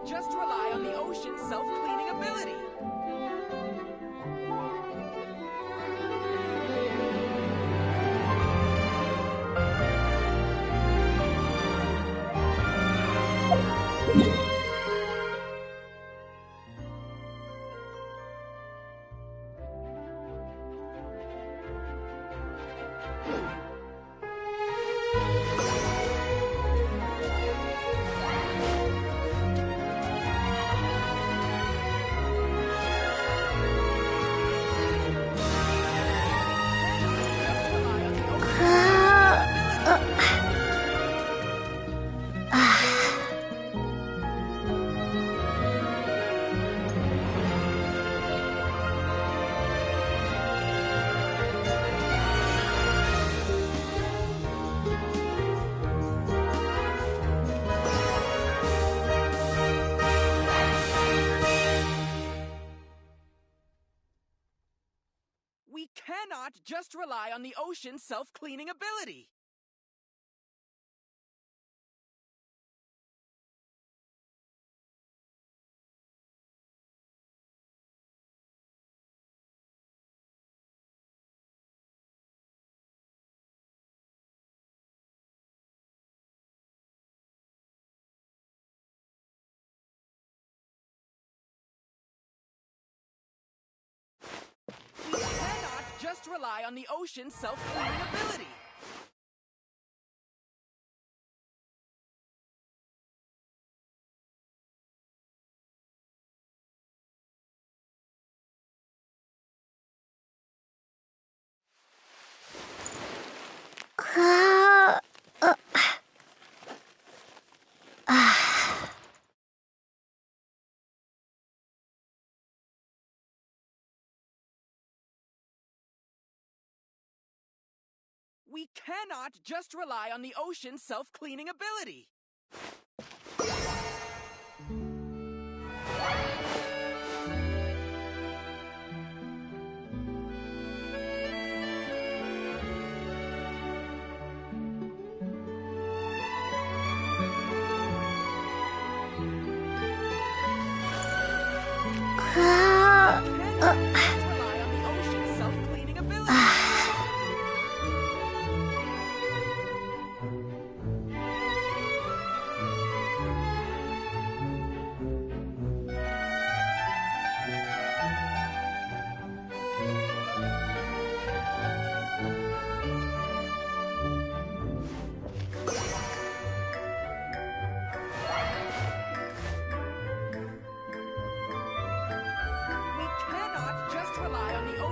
Just rely on the ocean's self-cleaning ability. We cannot just rely on the ocean's self-cleaning ability. We cannot just rely on the ocean's self-cleaning ability. We cannot just rely on the ocean's self-cleaning ability.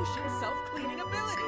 Ocean's self-cleaning ability.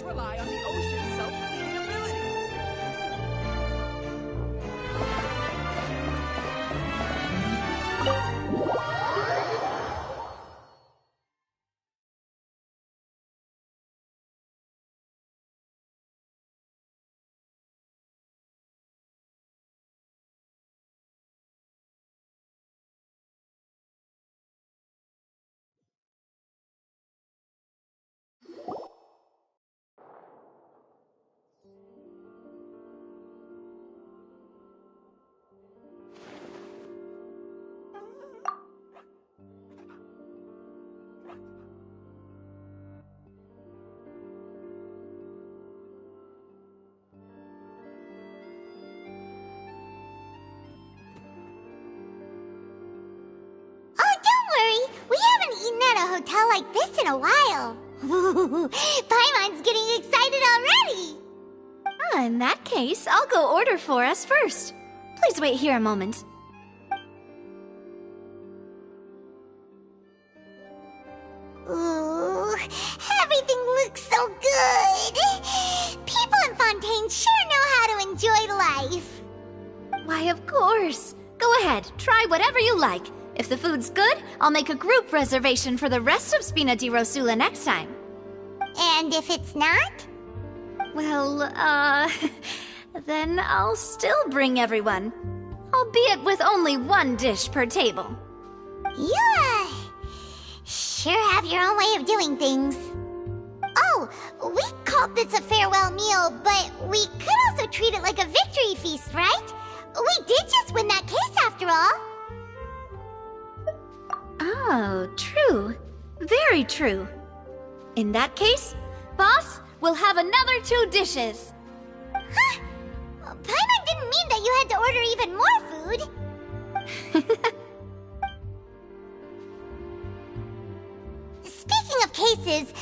Rely on the ocean's self-cleaning ability. hotel like this in a while. Paimon's getting excited already! In that case, I'll go order for us first. Please wait here a moment. Ooh, everything looks so good! People in Fontaine sure know how to enjoy life! Why, of course. Go ahead, try whatever you like. If the food's good, I'll make a group reservation for the rest of Spina di Rosula next time. And if it's not? Well, then I'll still bring everyone. Albeit with only one dish per table. You, sure have your own way of doing things. Oh, we called this a farewell meal, but we could also treat it like a victory feast, right? We did just win that case after all. Oh, true. Very true. In that case, boss, we'll have another 2 dishes. Huh? Paimon didn't mean that you had to order even more food. Speaking of cases,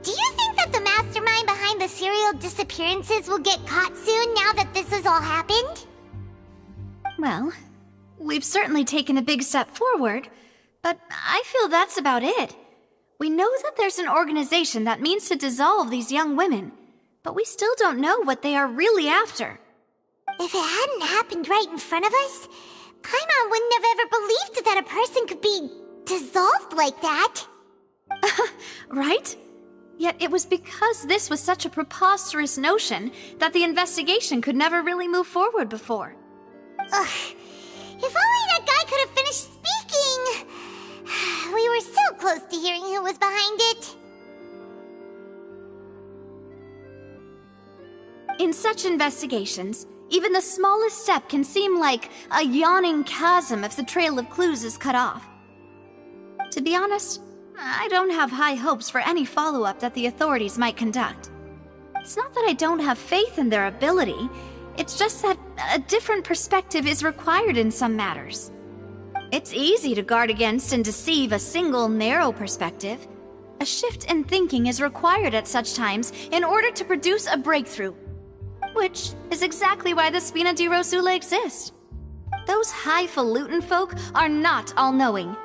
do you think that the mastermind behind the serial disappearances will get caught soon now that this has all happened? Well, we've certainly taken a big step forward, but I feel that's about it. We know that there's an organization that means to dissolve these young women, but we still don't know what they are really after. If it hadn't happened right in front of us, Paimon wouldn't have ever believed that a person could be dissolved like that. Right? Yet it was because this was such a preposterous notion that the investigation could never really move forward before. Ugh. If only that guy could have finished speaking! We were so close to hearing who was behind it. In such investigations, even the smallest step can seem like a yawning chasm if the trail of clues is cut off. To be honest, I don't have high hopes for any follow-up that the authorities might conduct. It's not that I don't have faith in their ability, it's just that a different perspective is required in some matters. It's easy to guard against and deceive a single narrow perspective. A shift in thinking is required at such times in order to produce a breakthrough. Which is exactly why the Spina di Rosula exist. Those highfalutin folk are not all-knowing.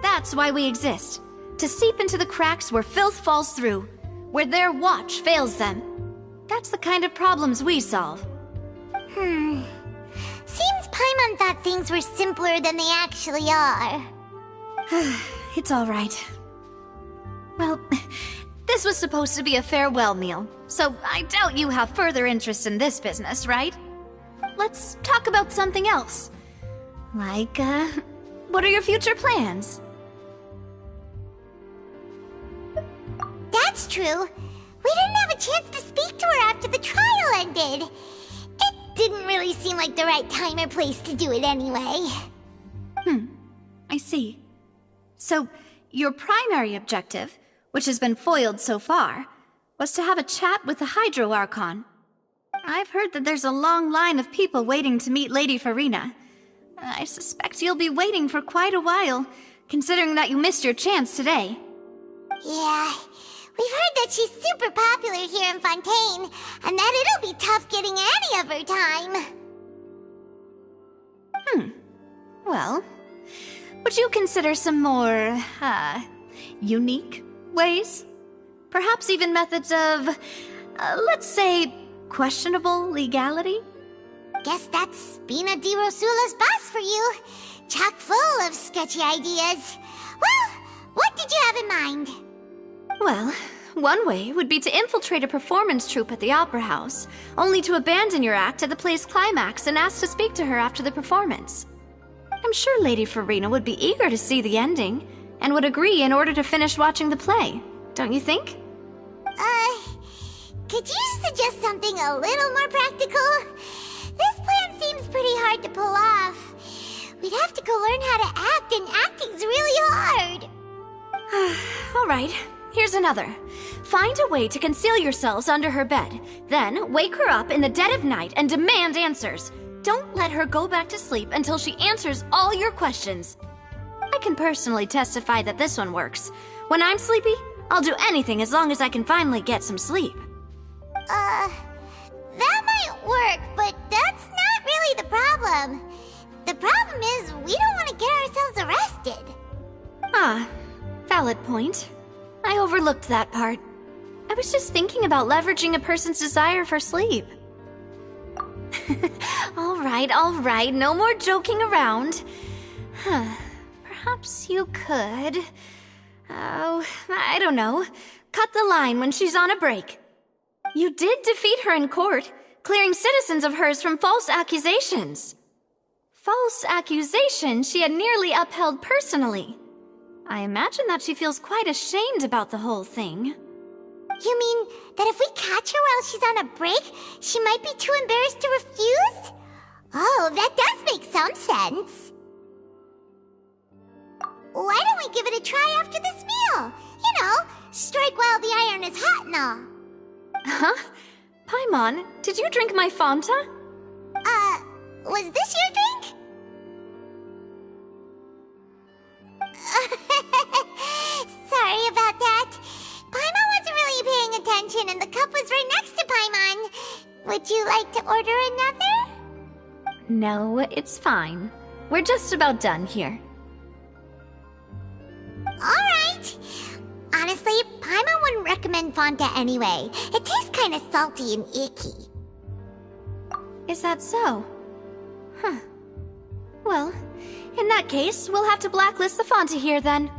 That's why we exist. To seep into the cracks where filth falls through, where their watch fails them. That's the kind of problems we solve. Seems Paimon thought things were simpler than they actually are. It's all right. Well, this was supposed to be a farewell meal, so I doubt you have further interest in this business, right? Let's talk about something else. Like, what are your future plans? That's true. We didn't have a chance to speak to her after the trial ended. It didn't really seem like the right time or place to do it anyway. I see. So, your primary objective, which has been foiled so far, was to have a chat with the Hydro Archon. I've heard that there's a long line of people waiting to meet Lady Farina. I suspect you'll be waiting for quite a while, considering that you missed your chance today. Yeah, we've heard that she's super popular here in Fontaine, and that it'll be tough getting any of her time. Well, would you consider some more, unique ways? Perhaps even methods of, let's say, questionable legality? Guess that's Spina di Rosula's boss for you. Chock full of sketchy ideas. Well, what did you have in mind? Well, one way would be to infiltrate a performance troupe at the Opera House, only to abandon your act at the play's climax and ask to speak to her after the performance. I'm sure Lady Farina would be eager to see the ending, and would agree in order to finish watching the play, don't you think? Could you suggest something a little more practical? This plan seems pretty hard to pull off. We'd have to go learn how to act, and acting's really hard. All right, here's another. Find a way to conceal yourselves under her bed. Then wake her up in the dead of night and demand answers. Don't let her go back to sleep until she answers all your questions. I can personally testify that this one works. When I'm sleepy, I'll do anything as long as I can finally get some sleep. That might work, but that's not really the problem. The problem is we don't want to get ourselves arrested. Ah, valid point. I overlooked that part. I was just thinking about leveraging a person's desire for sleep. All right, no more joking around. Perhaps you could... Oh, I don't know. Cut the line when she's on a break. You did defeat her in court, clearing citizens of hers from false accusations. False accusations she had nearly upheld personally. I imagine that she feels quite ashamed about the whole thing. You mean that if we catch her while she's on a break, she might be too embarrassed to refuse? Oh, that does make some sense. Why don't we give it a try after this meal? You know, strike while the iron is hot and all. Huh? Paimon, did you drink my Fanta? Was this your drink? Sorry about that. Paimon wasn't really paying attention and the cup was right next to Paimon. Would you like to order another? No, it's fine. We're just about done here. Alright. Honestly, Paimon wouldn't recommend Fanta anyway. It tastes kinda salty and icky. Is that so? Huh. Well, in that case, we'll have to blacklist the Fanta here then.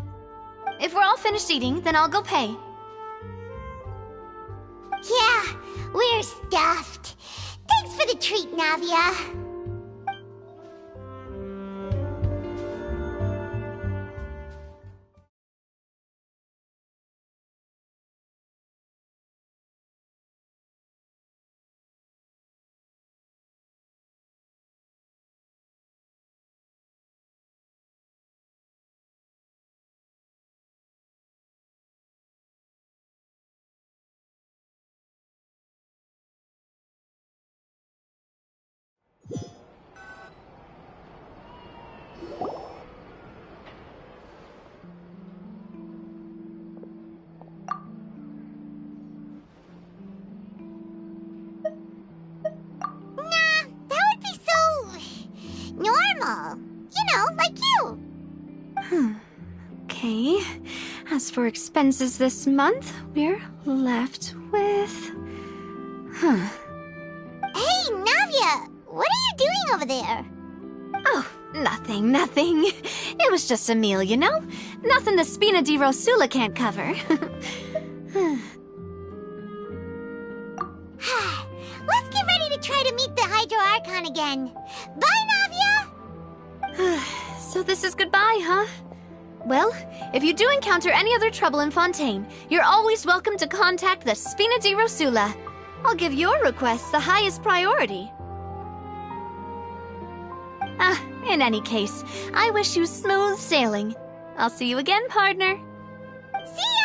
If we're all finished eating, then I'll go pay. Yeah, we're stuffed. Thanks for the treat, Navia. Normal. You know, like you. Okay. As for expenses this month, we're left with... Hey, Navia! What are you doing over there? Oh, nothing. It was just a meal, you know? Nothing the Spina di Rosula can't cover. Let's get ready to try to meet the Hydro Archon again. Bye, Navia! So this is goodbye, huh? Well, if you do encounter any other trouble in Fontaine, you're always welcome to contact the Spina di Rosula. I'll give your request the highest priority. In any case, I wish you smooth sailing. I'll see you again, partner. See ya!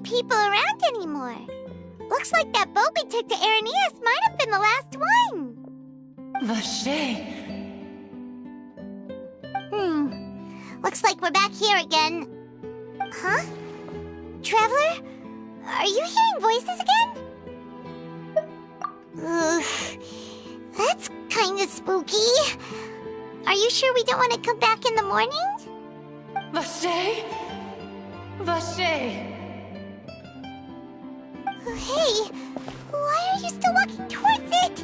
People around anymore. Looks like that boat we took to Araneas might have been the last one. Vache. Looks like we're back here again. Huh? Traveler? Are you hearing voices again? That's kinda spooky. Are you sure we don't want to come back in the morning? Vache? Vache! Hey, why are you still walking towards it?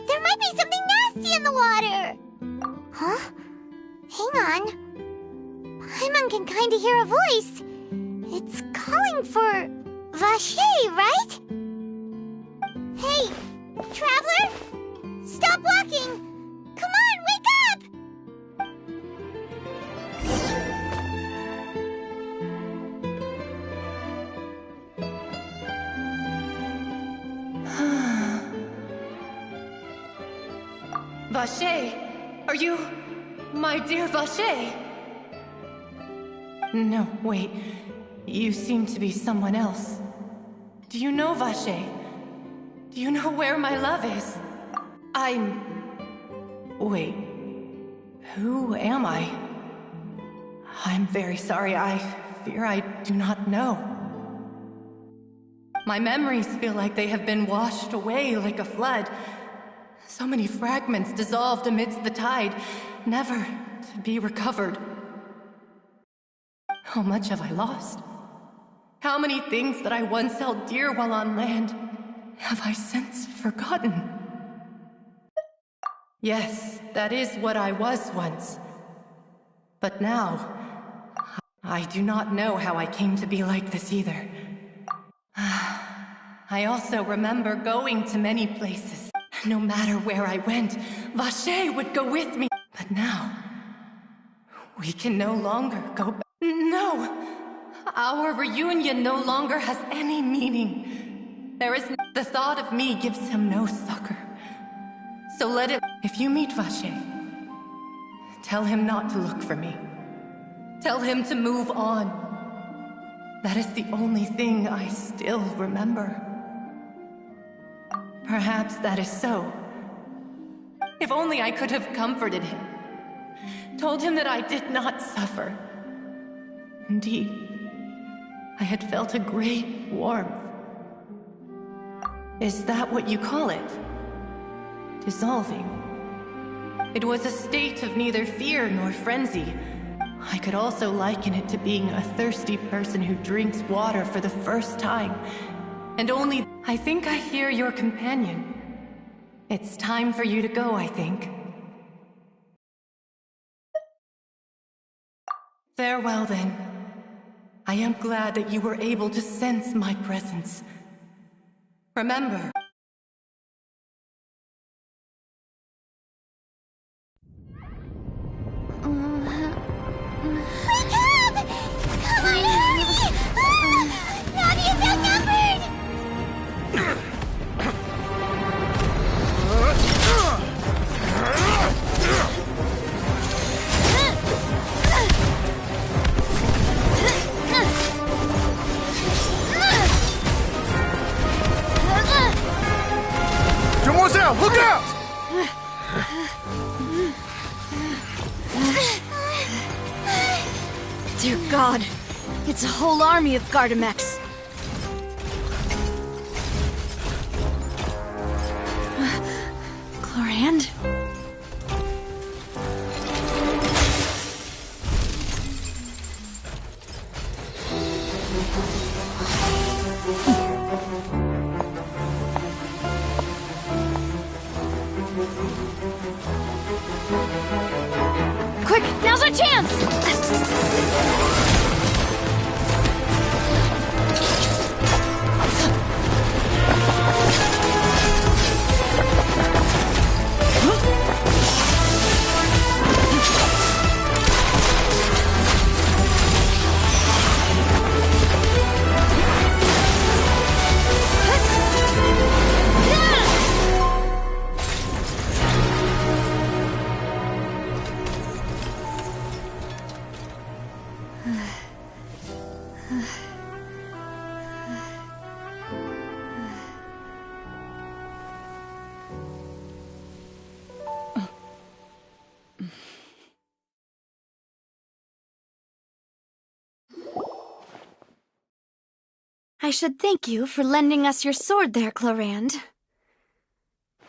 There might be something nasty in the water. Huh? Hang on. Paimon can kinda hear a voice. It's calling for Vache, right? Hey, traveler? Stop walking! Come on, wake up! Vache! Are you... my dear Vache? No, wait. You seem to be someone else. Do you know Vache? Do you know where my love is? Wait. Who am I? I'm very sorry. I fear I do not know. My memories feel like they have been washed away like a flood. So many fragments dissolved amidst the tide, never to be recovered. How much have I lost? How many things that I once held dear while on land have I since forgotten? Yes, that is what I was once. But now, I do not know how I came to be like this either. I also remember going to many places. No matter where I went, Vache would go with me. But now, we can no longer go back. No! Our reunion no longer has any meaning. The thought of me gives him no succor. So let it... If you meet Vache, tell him not to look for me. Tell him to move on. That is the only thing I still remember. Perhaps that is so. If only I could have comforted him. Told him that I did not suffer. Indeed, I had felt a great warmth. Is that what you call it? Dissolving. It was a state of neither fear nor frenzy. I could also liken it to being a thirsty person who drinks water for the first time. And only... I think I hear your companion. It's time for you to go, I think. Farewell, then. I am glad that you were able to sense my presence. Remember... Wake up! Come on, hurry! Navi is outnumbered! Demoiselle, look out! Dear God, it's a whole army of Gardamex. Chlorand? Quick, now's our chance! I should thank you for lending us your sword there, Chlorand.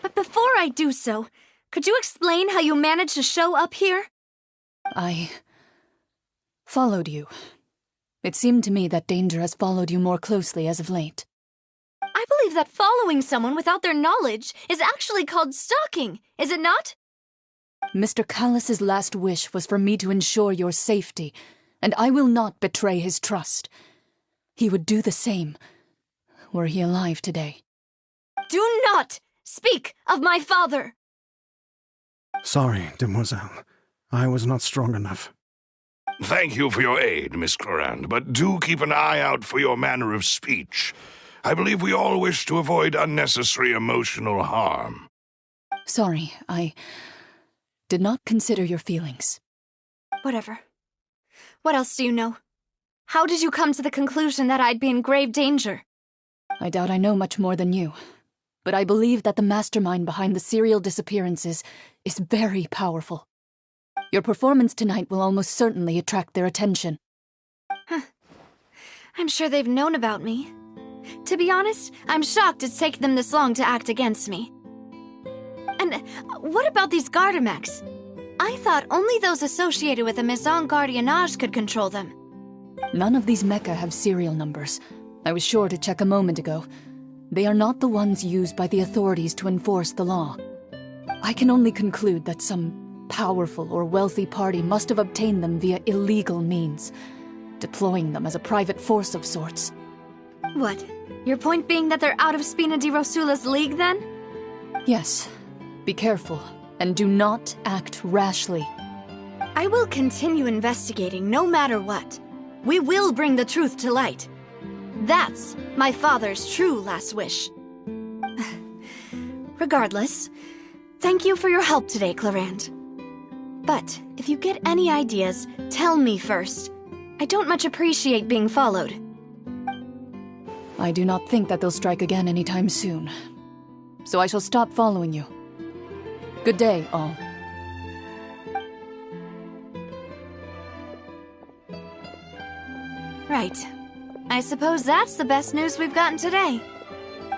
But before I do so, Could you explain how you managed to show up here? I followed you. It seemed to me that danger has followed you more closely as of late. I believe that following someone without their knowledge is actually called stalking, is it not? Mr. Callus's last wish was for me to ensure your safety, and I will not betray his trust. He would do the same, were he alive today. Do not speak of my father! Sorry, demoiselle. I was not strong enough. Thank you for your aid, Miss Clorand, but do keep an eye out for your manner of speech. I believe we all wish to avoid unnecessary emotional harm. Sorry, I did not consider your feelings. Whatever. What else do you know? How did you come to the conclusion that I'd be in grave danger? I doubt I know much more than you, but I believe that the mastermind behind the serial disappearances is very powerful. Your performance tonight will almost certainly attract their attention. I'm sure they've known about me. To be honest, I'm shocked it's taken them this long to act against me. And what about these Gardamex? I thought only those associated with the Maison Gardiennage could control them. None of these mecha have serial numbers. I was sure to check a moment ago. They are not the ones used by the authorities to enforce the law. I can only conclude that some powerful or wealthy party must have obtained them via illegal means, deploying them as a private force of sorts. What? Your point being that they're out of Spina di Rosula's league, then? Yes. Be careful, and do not act rashly. I will continue investigating no matter what. We will bring the truth to light. That's my father's true last wish. Regardless, thank you for your help today, Clorand. But if you get any ideas, tell me first. I don't much appreciate being followed. I do not think that they'll strike again anytime soon. So I shall stop following you. Good day, all. Right. I suppose that's the best news we've gotten today.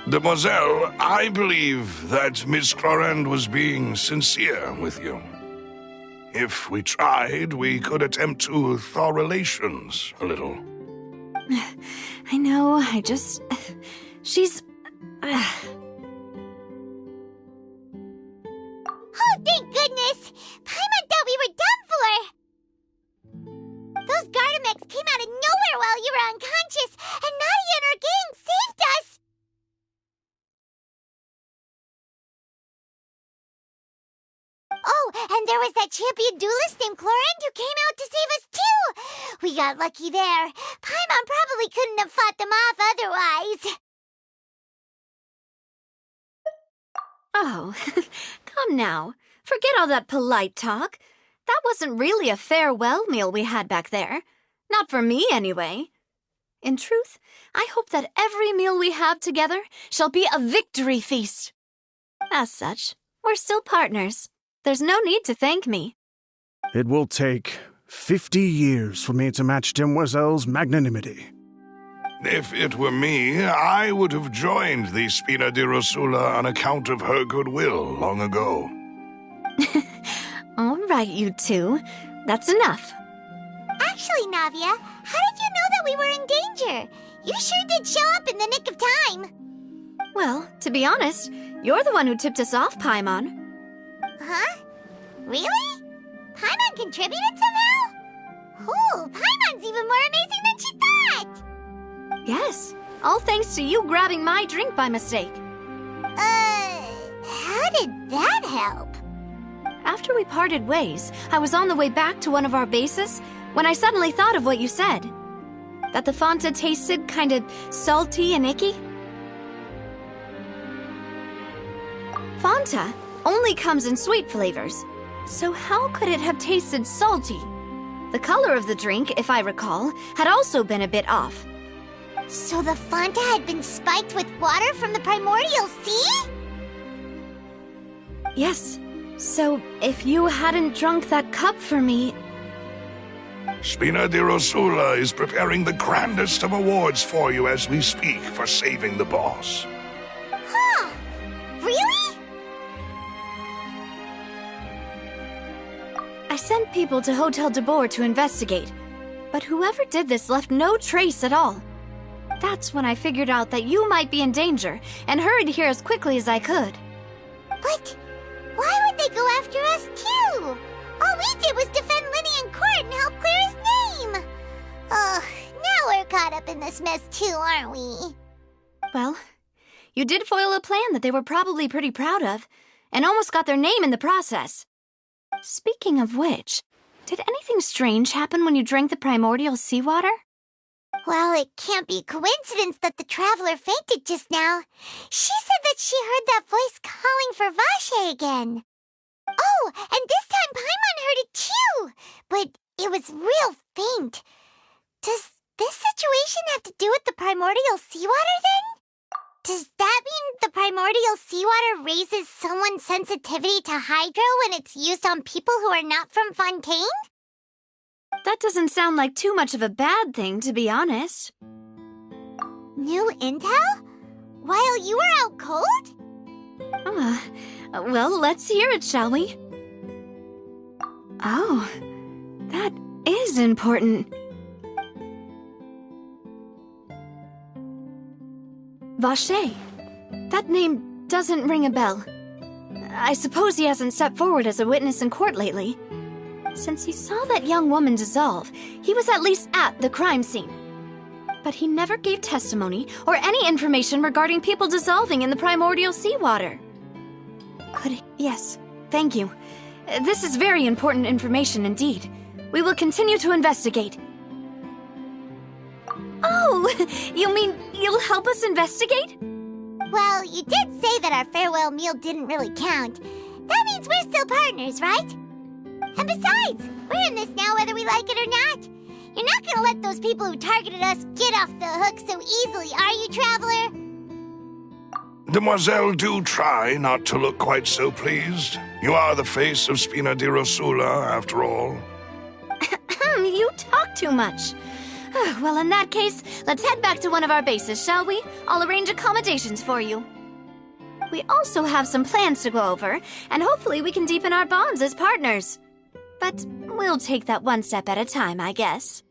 Demoiselle, I believe that Miss Clorand was being sincere with you. If we tried, we could attempt to thaw relations a little. I know, she's... Oh, thank goodness! Paimon thought we were done for! Those Gardamex came out of nowhere while you were unconscious, and Nadia and her gang saved us! Oh, and there was that champion duelist named Clorand who came out to save us too! We got lucky there. Paimon probably couldn't have fought them off otherwise. Oh, come now. Forget all that polite talk. That wasn't really a farewell meal we had back there. Not for me, anyway. In truth, I hope that every meal we have together shall be a victory feast. As such, we're still partners. There's no need to thank me. It will take 50 years for me to match Demoiselle's magnanimity. If it were me, I would have joined the Spina di Rosula on account of her goodwill long ago. All right, you two. That's enough. Actually, Navia, how did you know that we were in danger? You sure did show up in the nick of time. Well, to be honest, you're the one who tipped us off, Paimon. Huh? Really? Paimon contributed somehow? Ooh, Paimon's even more amazing than she thought! Yes, all thanks to you grabbing my drink by mistake. How did that help? After we parted ways, I was on the way back to one of our bases when I suddenly thought of what you said. That the Fanta tasted kinda salty and icky. Fanta only comes in sweet flavors, so how could it have tasted salty? The color of the drink, if I recall, had also been a bit off. So the Fanta had been spiked with water from the primordial sea? Yes. So, if you hadn't drunk that cup for me... Spina di Rosula is preparing the grandest of awards for you as we speak for saving the boss. Huh? Really? I sent people to Hotel de Boer to investigate, but whoever did this left no trace at all. That's when I figured out that you might be in danger and hurried here as quickly as I could. But why would they go after us too? All we did was defend Lenny in court and help clear his name. Ugh, now we're caught up in this mess too, aren't we? Well, you did foil a plan that they were probably pretty proud of, and almost got their name in the process. Speaking of which, did anything strange happen when you drank the primordial seawater? Well, it can't be coincidence that the traveler fainted just now. She said that she heard that voice calling for Vache again. Oh, and this time Paimon heard it too, but it was real faint. Does this situation have to do with the primordial seawater then? Does that mean the primordial seawater raises someone's sensitivity to hydro when it's used on people who are not from Fontaine? That doesn't sound like too much of a bad thing, to be honest. New intel? While you were out cold? Well, let's hear it, shall we? Oh, that is important. Vache. That name doesn't ring a bell. I suppose he hasn't stepped forward as a witness in court lately. Since he saw that young woman dissolve, he was at least at the crime scene. But he never gave testimony or any information regarding people dissolving in the primordial seawater. Yes, thank you. This is very important information indeed. We will continue to investigate. Oh, you mean you'll help us investigate? Well, you did say that our farewell meal didn't really count. That means we're still partners, right? And besides, we're in this now whether we like it or not. You're not gonna let those people who targeted us get off the hook so easily, are you, Traveler? Demoiselle, do try not to look quite so pleased. You are the face of Spina di Rosula, after all. You talk too much. Well, in that case, let's head back to one of our bases, shall we? I'll arrange accommodations for you. We also have some plans to go over, and hopefully we can deepen our bonds as partners. But we'll take that one step at a time, I guess.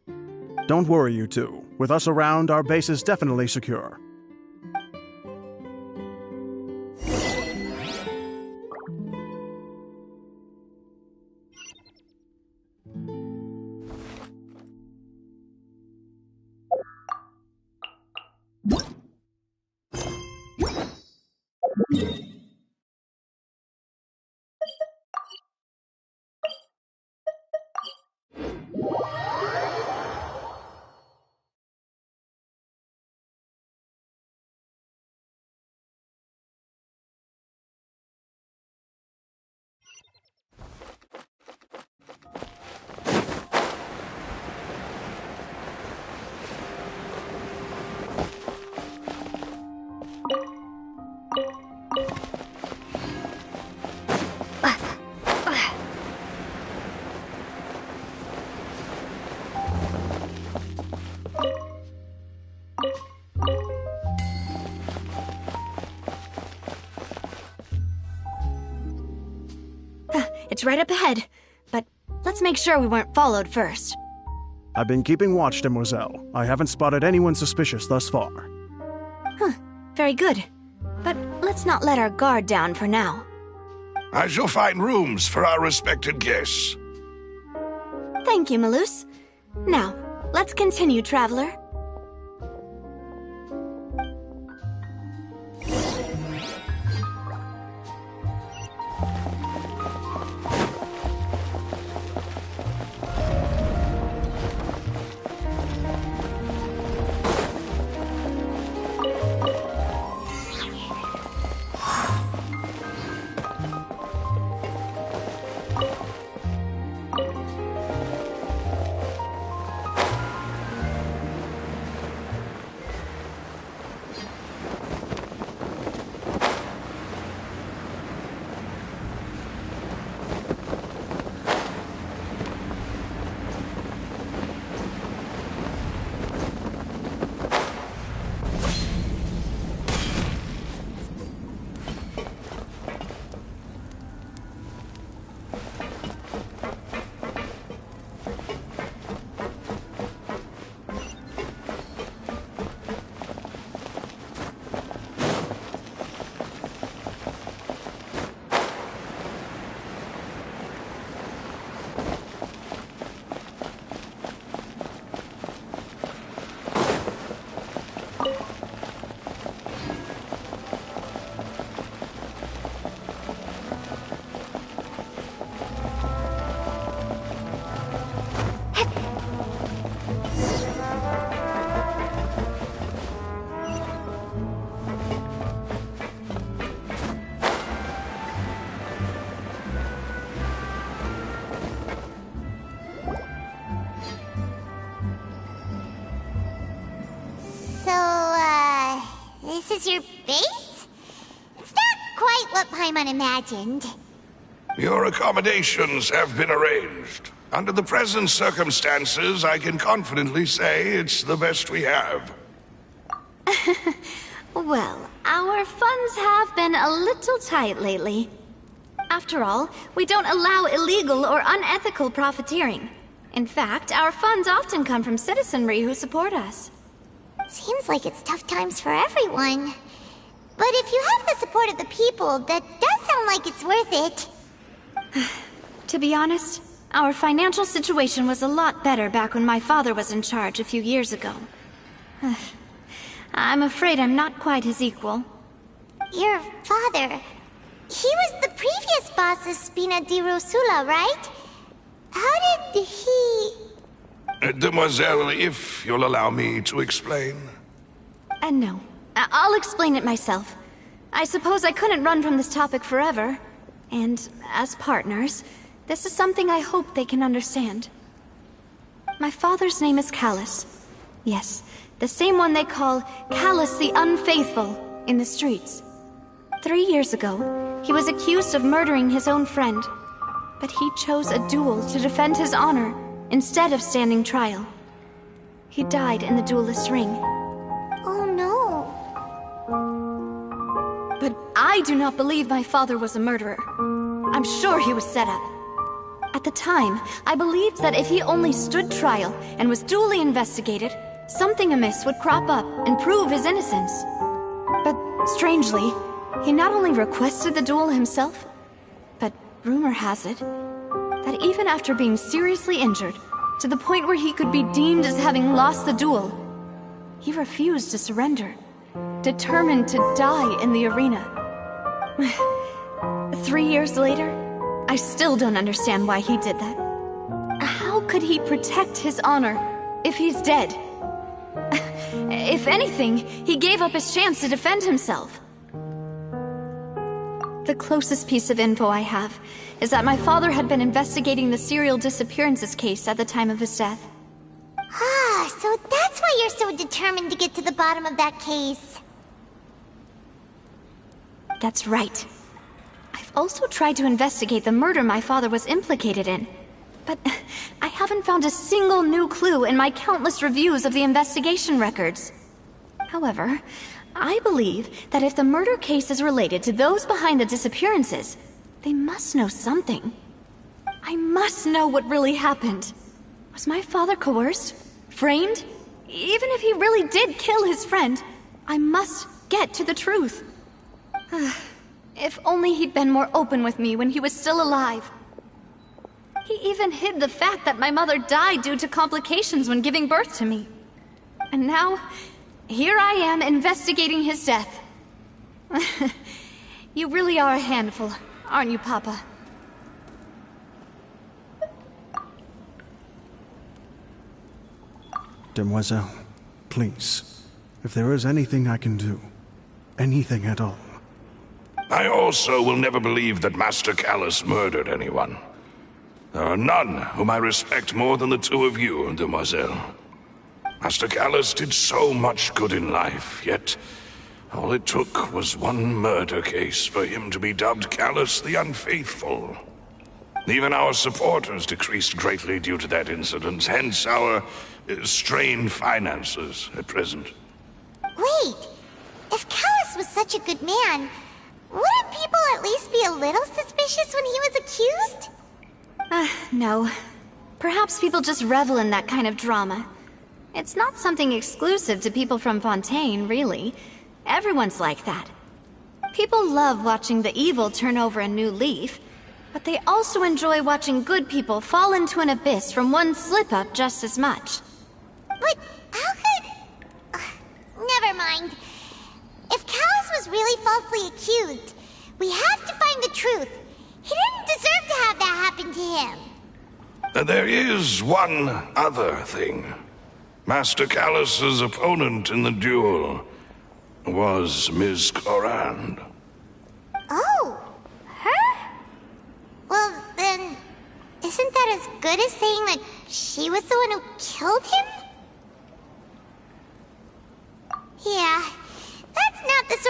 Don't worry, you two. With us around, our base is definitely secure. It's right up ahead, but let's make sure we weren't followed first. I've been keeping watch, Demoiselle. I haven't spotted anyone suspicious thus far. Very good. But let's not let our guard down for now. I shall find rooms for our respected guests. Thank you, Malus. Now, let's continue, Traveler. This is your base? It's not quite what Paimon imagined. Your accommodations have been arranged. Under the present circumstances, I can confidently say it's the best we have. Well, our funds have been a little tight lately. After all, we don't allow illegal or unethical profiteering. In fact, our funds often come from citizenry who support us. Seems like it's tough times for everyone. But if you have the support of the people, that does sound like it's worth it. To be honest, our financial situation was a lot better back when my father was in charge a few years ago. I'm afraid I'm not quite his equal. Your father... he was the previous boss of Spina di Rosula, right? How did he... Demoiselle, if you'll allow me to explain. No. I'll explain it myself. I suppose I couldn't run from this topic forever. And as partners, this is something I hope they can understand. My father's name is Callus. Yes, the same one they call Callus the Unfaithful in the streets. 3 years ago, he was accused of murdering his own friend. But he chose a duel to defend his honor instead of standing trial. He died in the duelist ring. Oh no. But I do not believe my father was a murderer. I'm sure he was set up. At the time, I believed that if he only stood trial and was duly investigated, something amiss would crop up and prove his innocence. But strangely, he not only requested the duel himself, but rumor has it that even after being seriously injured, to the point where he could be deemed as having lost the duel, he refused to surrender, determined to die in the arena. 3 years later, I still don't understand why he did that. How could he protect his honor if he's dead? If anything, he gave up his chance to defend himself. The closest piece of info I have is that my father had been investigating the serial disappearances case at the time of his death. Ah, so that's why you're so determined to get to the bottom of that case. That's right. I've also tried to investigate the murder my father was implicated in, but I haven't found a single new clue in my countless reviews of the investigation records. However, I believe that if the murder case is related to those behind the disappearances, they must know something. I must know what really happened. Was my father coerced? Framed? Even if he really did kill his friend, I must get to the truth. If only he'd been more open with me when he was still alive. He even hid the fact that my mother died due to complications when giving birth to me. And now, here I am investigating his death. You really are a handful, aren't you, Papa? Demoiselle, please, if there is anything I can do, anything at all. I also will never believe that Master Callus murdered anyone. There are none whom I respect more than the two of you, Demoiselle. Master Callus did so much good in life, yet all it took was one murder case for him to be dubbed Callus the Unfaithful. Even our supporters decreased greatly due to that incident, hence our strained finances at present. Wait, if Callus was such a good man, wouldn't people at least be a little suspicious when he was accused? No. Perhaps people just revel in that kind of drama. It's not something exclusive to people from Fontaine, really. Everyone's like that. People love watching the evil turn over a new leaf, but they also enjoy watching good people fall into an abyss from one slip-up just as much. But how could... never mind. If Callus was really falsely accused, we have to find the truth. He didn't deserve to have that happen to him. There is one other thing. Master Callus's opponent in the duel was Ms. Clorand. Oh, her? Well, then, isn't that as good as saying that she was the one who killed him? Yeah, that's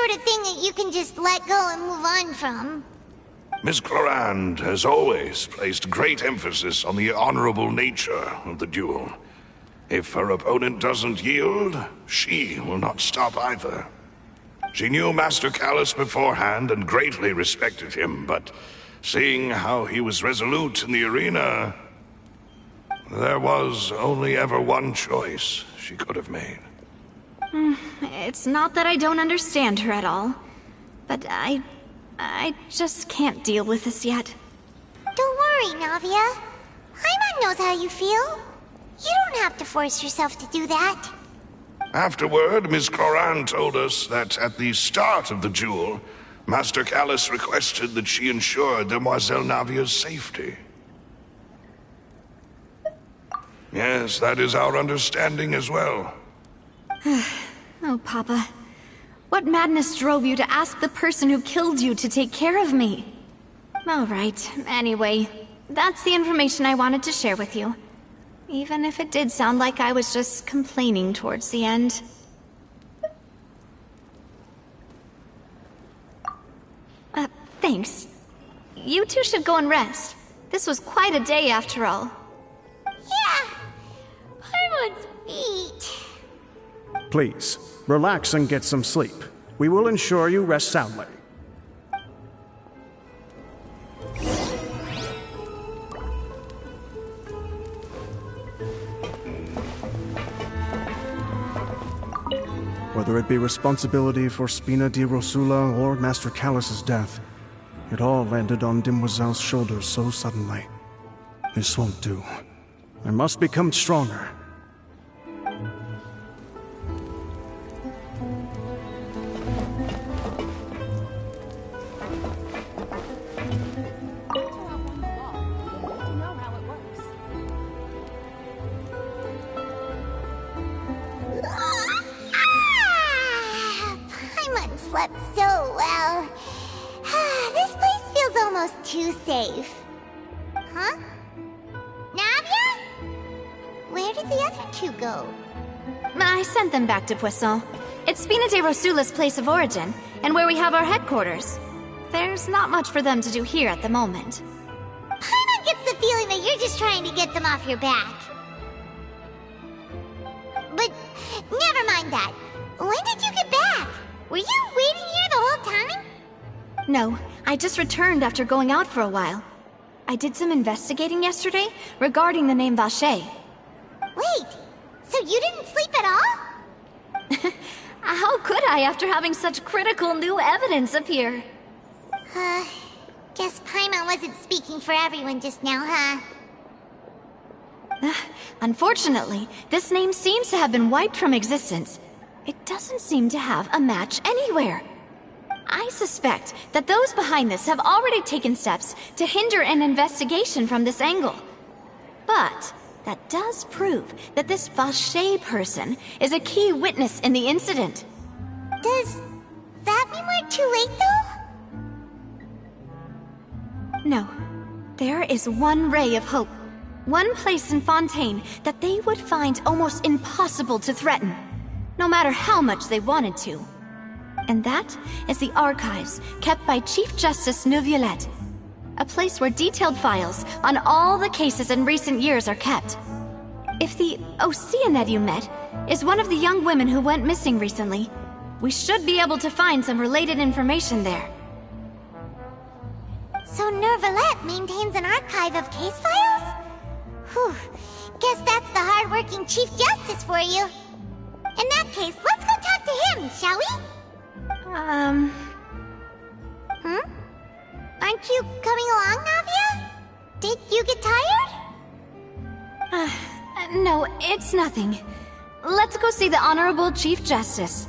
sort of thing that you can just let go and move on from. Miss Clorand has always placed great emphasis on the honorable nature of the duel. If her opponent doesn't yield, she will not stop either. She knew Master Callus beforehand and greatly respected him, but seeing how he was resolute in the arena, there was only ever one choice she could have made. It's not that I don't understand her at all, but I just can't deal with this yet. Don't worry, Navia. Paimon knows how you feel. You don't have to force yourself to do that. Afterward, Miss Clorand told us that at the start of the duel, Master Callus requested that she ensure Demoiselle Navia's safety. Yes, that is our understanding as well. Oh, Papa. What madness drove you to ask the person who killed you to take care of me? All right, anyway, that's the information I wanted to share with you. Even if it did sound like I was just complaining towards the end. Thanks. You two should go and rest. This was quite a day after all. Yeah. Paimon's beat. Please, relax and get some sleep. We will ensure you rest soundly. Whether it be responsibility for Spina di Rosula or Master Callus's death, it all landed on Demoiselle's shoulders so suddenly. This won't do. I must become stronger. Paimon slept so well. This place feels almost too safe. Huh? Navia? Where did the other two go? I sent them back to Poisson. It's Spina de Rosula's place of origin, and where we have our headquarters. There's not much for them to do here at the moment. Paimon gets the feeling that you're just trying to get them off your back. But never mind that. When did you get back? Were you waiting here the whole time? No, I just returned after going out for a while. I did some investigating yesterday regarding the name Vache. Wait, so you didn't sleep at all? How could I after having such critical new evidence appear? Guess Paimon wasn't speaking for everyone just now, huh? Unfortunately, this name seems to have been wiped from existence. It doesn't seem to have a match anywhere. I suspect that those behind this have already taken steps to hinder an investigation from this angle. But that does prove that this Vache person is a key witness in the incident. Does that mean we're too late, though? No. There is one ray of hope. One place in Fontaine that they would find almost impossible to threaten, no matter how much they wanted to. And that is the archives kept by Chief Justice Neuvillette. A place where detailed files on all the cases in recent years are kept. If the Oceanette you met is one of the young women who went missing recently, we should be able to find some related information there. So Neuvillette maintains an archive of case files? Whew. Guess that's the hard-working Chief Justice for you. In that case, let's go talk to him, shall we? Aren't you coming along, Navia? Did you get tired? No, it's nothing. Let's go see the Honorable Chief Justice.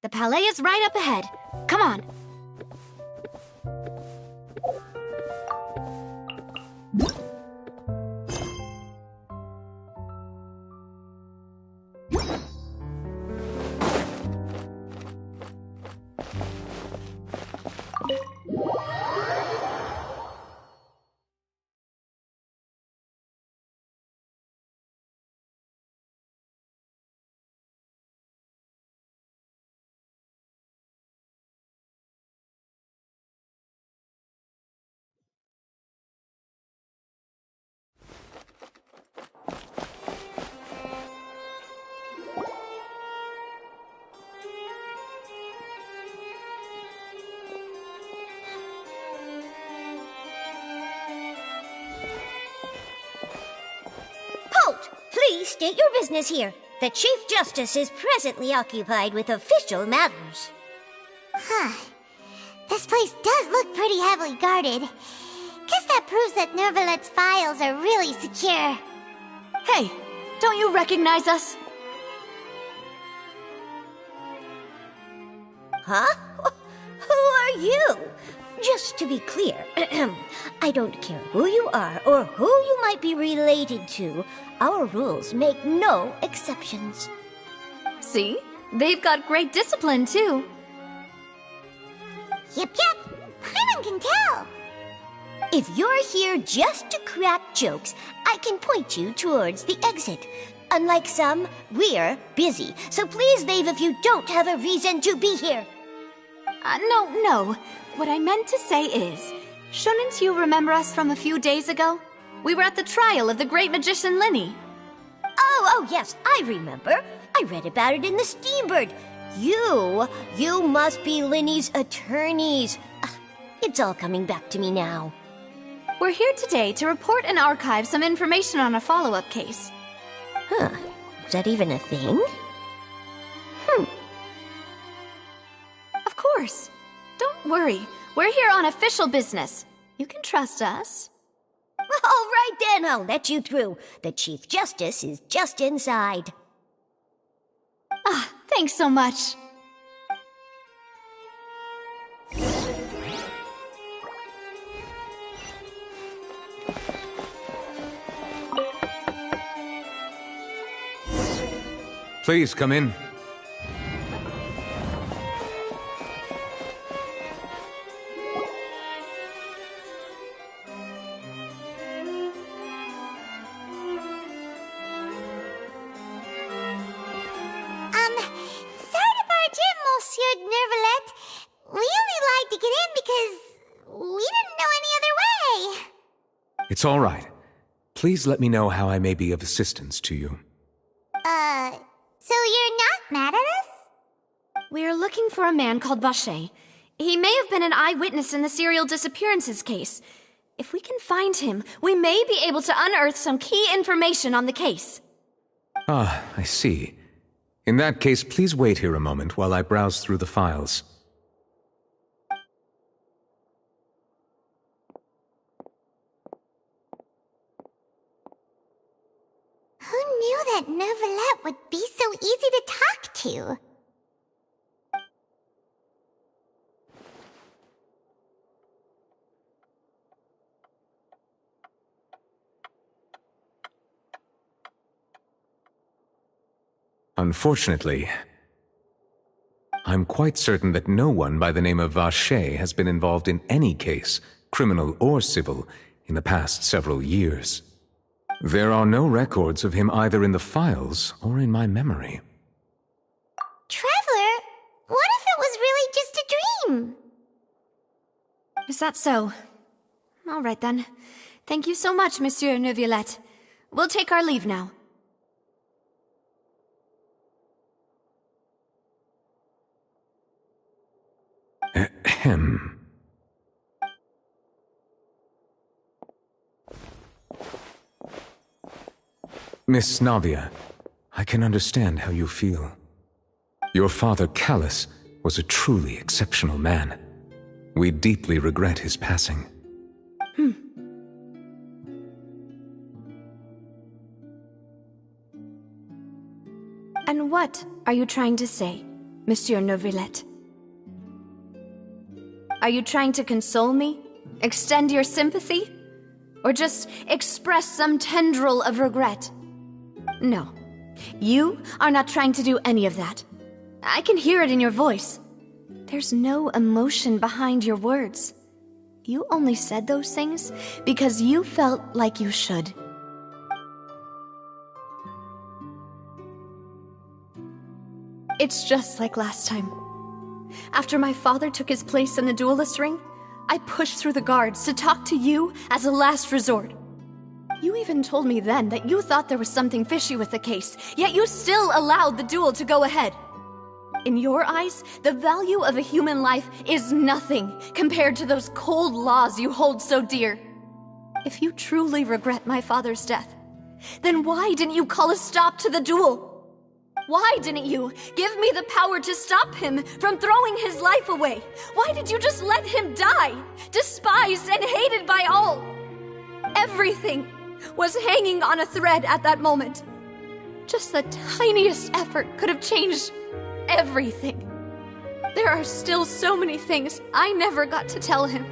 The palais is right up ahead. Come on. Please state your business here. The Chief Justice is presently occupied with official matters. Huh. This place does look pretty heavily guarded. Guess that proves that Nervalet's files are really secure. Hey, don't you recognize us? Huh? Who are you? Just to be clear, I don't care who you are or who you might be related to. Our rules make no exceptions. See? They've got great discipline, too. Yep. Paimon can tell. If you're here just to crack jokes, I can point you towards the exit. Unlike some, we're busy, so please leave if you don't have a reason to be here. No. What I meant to say is, shouldn't you remember us from a few days ago? We were at the trial of the great magician Linny. Oh, yes, I remember. I read about it in the Steambird. You must be Linny's attorneys. It's all coming back to me now. We're here today to report and archive some information on a follow-up case. Huh. Is that even a thing? Of course. Don't worry. We're here on official business. You can trust us. All right then, I'll let you through. The Chief Justice is just inside. Thanks so much. Please come in. Sorry to barge in, Monsieur Nervalet. We only lied to get in because we didn't know any other way. It's all right. Please let me know how I may be of assistance to you. So you're not mad at us? We're looking for a man called Vache. He may have been an eyewitness in the serial disappearances case. If we can find him, we may be able to unearth some key information on the case. Ah, I see. In that case, please wait here a moment while I browse through the files. Who knew that Nervalet would be so easy to talk to? Unfortunately, I'm quite certain that no one by the name of Vache has been involved in any case, criminal or civil, in the past several years. There are no records of him either in the files or in my memory. Traveler, what if it was really just a dream? Is that so? All right then. Thank you so much, Monsieur Neuvillette. We'll take our leave now. Ahem. Miss Navia, I can understand how you feel. Your father, Callus, was a truly exceptional man. We deeply regret his passing. And what are you trying to say, Monsieur Neuvillette? Are you trying to console me? Extend your sympathy? Or just express some tendril of regret? No. You are not trying to do any of that. I can hear it in your voice. There's no emotion behind your words. You only said those things because you felt like you should. It's just like last time. After my father took his place in the duelist ring, I pushed through the guards to talk to you as a last resort. You even told me then that you thought there was something fishy with the case, yet you still allowed the duel to go ahead. In your eyes, the value of a human life is nothing compared to those cold laws you hold so dear. If you truly regret my father's death, Then why didn't you call a stop to the duel? Why didn't you give me the power to stop him from throwing his life away? Why did you just let him die, despised and hated by all? Everything was hanging on a thread at that moment. Just the tiniest effort could have changed everything. There are still so many things I never got to tell him.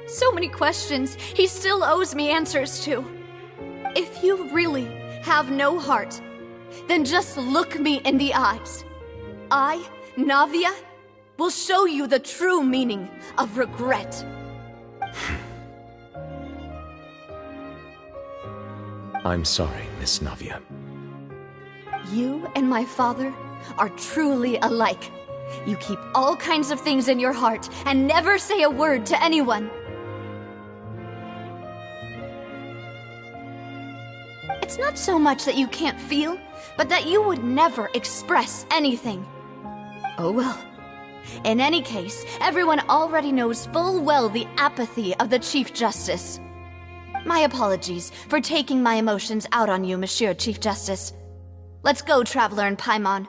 So many questions he still owes me answers to. If you really have no heart, then just look me in the eyes. I, Navia, will show you the true meaning of regret. I'm sorry, Miss Navia. You and my father are truly alike. You keep all kinds of things in your heart and never say a word to anyone. It's not so much that you can't feel, but that you would never express anything. Oh well. In any case, everyone already knows full well the apathy of the Chief Justice. My apologies for taking my emotions out on you, Monsieur Chief Justice. Let's go, Traveler and Paimon.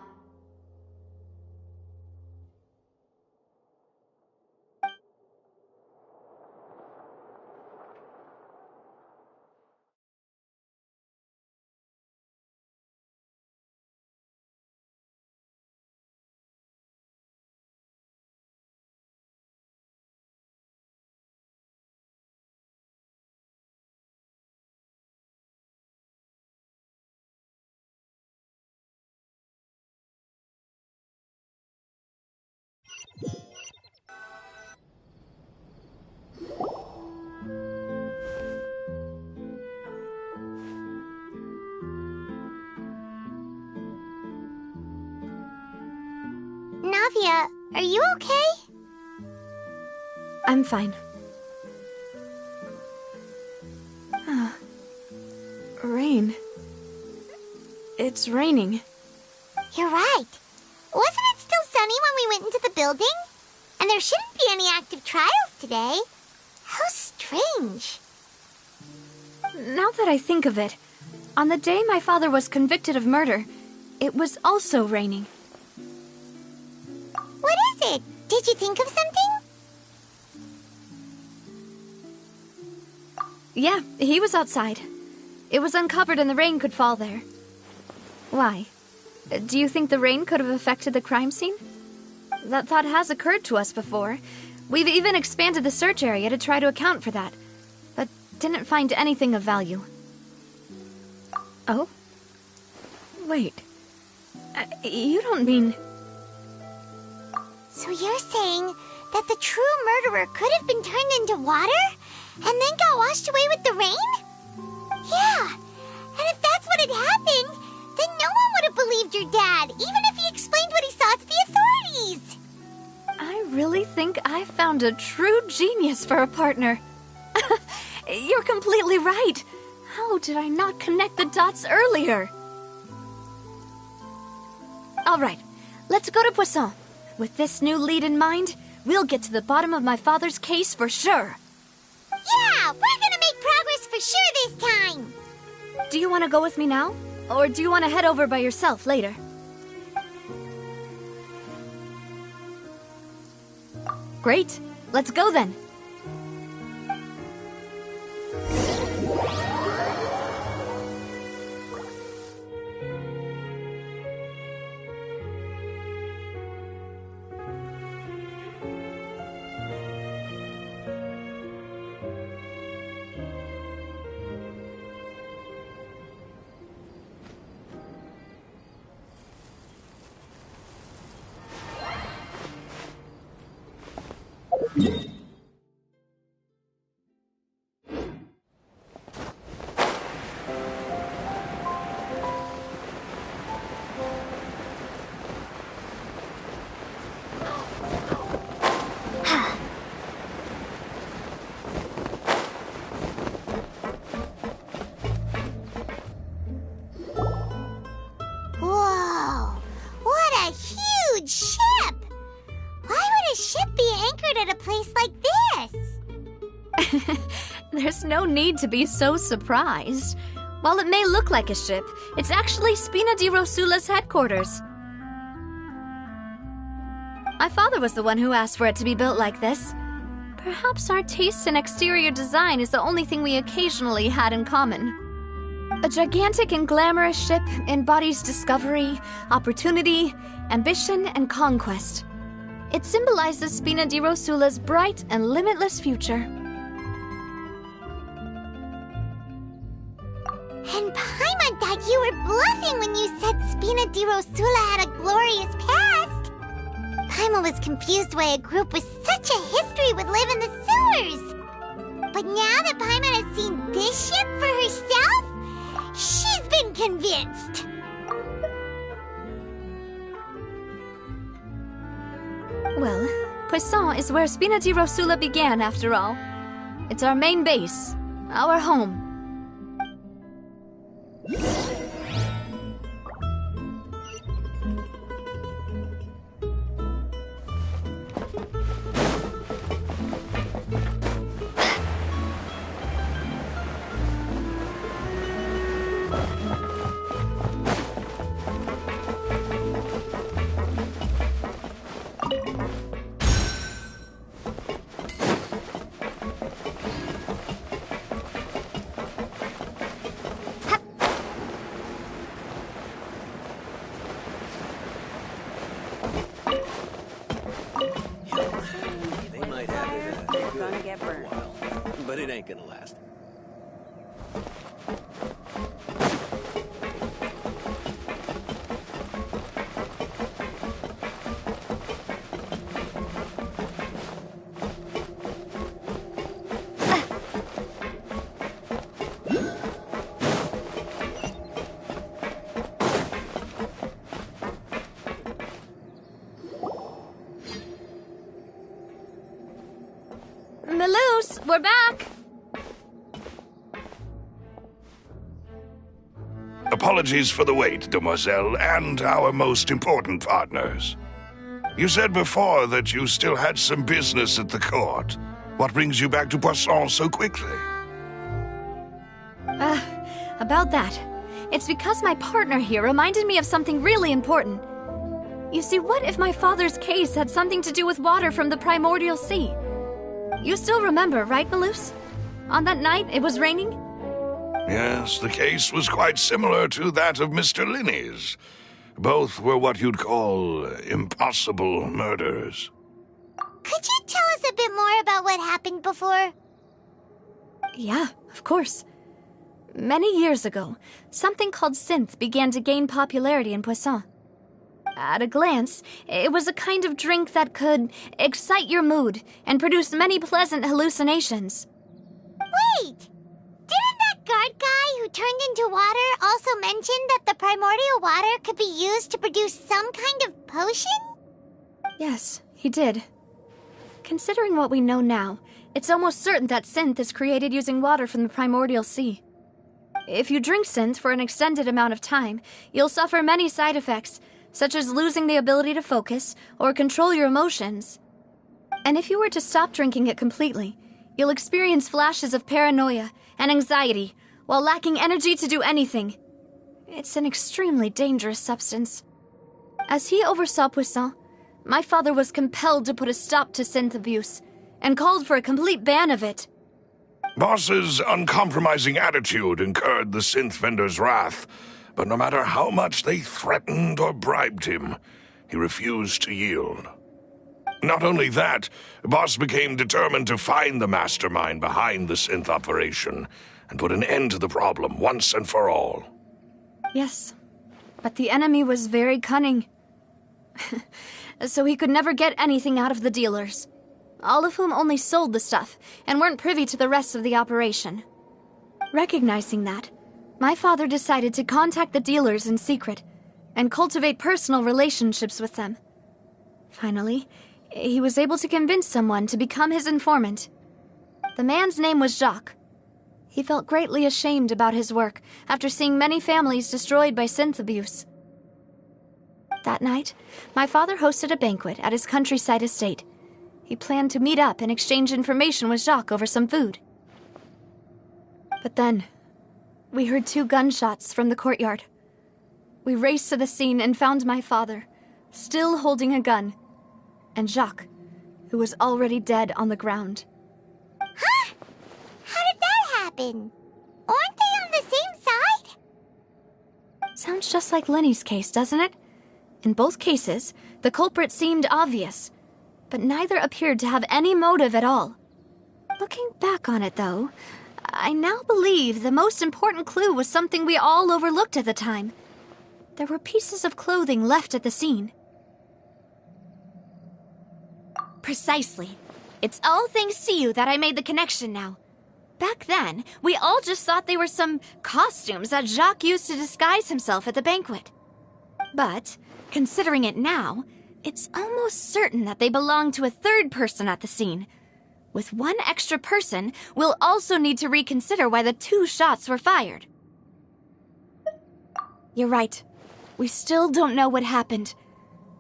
Navia, are you okay? I'm fine. Rain. It's raining. You're right. Wasn't it still sunny when we went into the building? And there shouldn't be any active trials today. How strange. Now that I think of it, on the day my father was convicted of murder, it was also raining. What is it? Did you think of something? Yeah, he was outside. It was uncovered and the rain could fall there. Why? Do you think the rain could have affected the crime scene? That thought has occurred to us before. We've even expanded the search area to try to account for that, but didn't find anything of value. Oh? Wait. You don't mean... So you're saying that the true murderer could have been turned into water and then got washed away with the rain? Yeah, and if that's what had happened, then no one would have believed your dad, even if he explained what he saw to the authorities. I really think I found a true genius for a partner. You're completely right. How did I not connect the dots earlier? All right, let's go to Poisson. With this new lead in mind, we'll get to the bottom of my father's case for sure. Yeah, we're gonna make progress for sure this time. Do you want to go with me now? Or do you want to head over by yourself later? Great. Let's go then. Whoa, what a huge ship! Why would a ship be anchored at a place like this? There's no need to be so surprised. While it may look like a ship, it's actually Spina di Rosula's headquarters. My father was the one who asked for it to be built like this. Perhaps our taste in exterior design is the only thing we occasionally had in common. A gigantic and glamorous ship embodies discovery, opportunity, ambition, and conquest. It symbolizes Spina di Rosula's bright and limitless future. And Paimon thought you were bluffing when you said Spina di Rosula had a glorious past. Paimon was confused why a group with such a history would live in the sewers. But now that Paimon has seen this ship for herself, she's been convinced. Well, Poisson is where Spina di Rosula began, after all. It's our main base, our home. They might have it good for a while, but it ain't gonna last. Melus, we're back! Apologies for the wait, demoiselle, and our most important partners. You said before that you still had some business at the court. What brings you back to Poisson so quickly? About that. It's because my partner here reminded me of something really important. You see, what if my father's case had something to do with water from the primordial sea? You still remember, right, Melus? On that night, it was raining? Yes, the case was quite similar to that of Mr. Linney's. Both were what you'd call impossible murders. Could you tell us a bit more about what happened before? Yeah, of course. Many years ago, something called synth began to gain popularity in Poisson. At a glance, it was a kind of drink that could excite your mood and produce many pleasant hallucinations. Wait! Didn't that guard guy who turned into water also mention that the primordial water could be used to produce some kind of potion? Yes, he did. Considering what we know now, it's almost certain that synth is created using water from the primordial sea. If you drink synth for an extended amount of time, you'll suffer many side effects, such as losing the ability to focus or control your emotions. And if you were to stop drinking it completely, you'll experience flashes of paranoia and anxiety while lacking energy to do anything. It's an extremely dangerous substance. As he oversaw Poisson, my father was compelled to put a stop to synth abuse and called for a complete ban of it. Boss's uncompromising attitude incurred the synth vendor's wrath, but no matter how much they threatened or bribed him, he refused to yield. Not only that, Boss became determined to find the mastermind behind the synth operation and put an end to the problem once and for all. Yes, but the enemy was very cunning. So he could never get anything out of the dealers, all of whom only sold the stuff and weren't privy to the rest of the operation. Recognizing that, my father decided to contact the dealers in secret and cultivate personal relationships with them. Finally, he was able to convince someone to become his informant. The man's name was Jacques. He felt greatly ashamed about his work after seeing many families destroyed by synth abuse. That night, my father hosted a banquet at his countryside estate. He planned to meet up and exchange information with Jacques over some food. But then, we heard 2 gunshots from the courtyard. We raced to the scene and found my father, still holding a gun, and Jacques, who was already dead on the ground. Huh? How did that happen? Aren't they on the same side? Sounds just like Lenny's case, doesn't it? In both cases, the culprit seemed obvious, but neither appeared to have any motive at all. Looking back on it, though, I now believe the most important clue was something we all overlooked at the time. There were pieces of clothing left at the scene. Precisely. It's all thanks to you that I made the connection now. Back then, we all just thought they were some costumes that Jacques used to disguise himself at the banquet. But, considering it now, it's almost certain that they belong to a third person at the scene. With one extra person, we'll also need to reconsider why the 2 shots were fired. You're right. We still don't know what happened.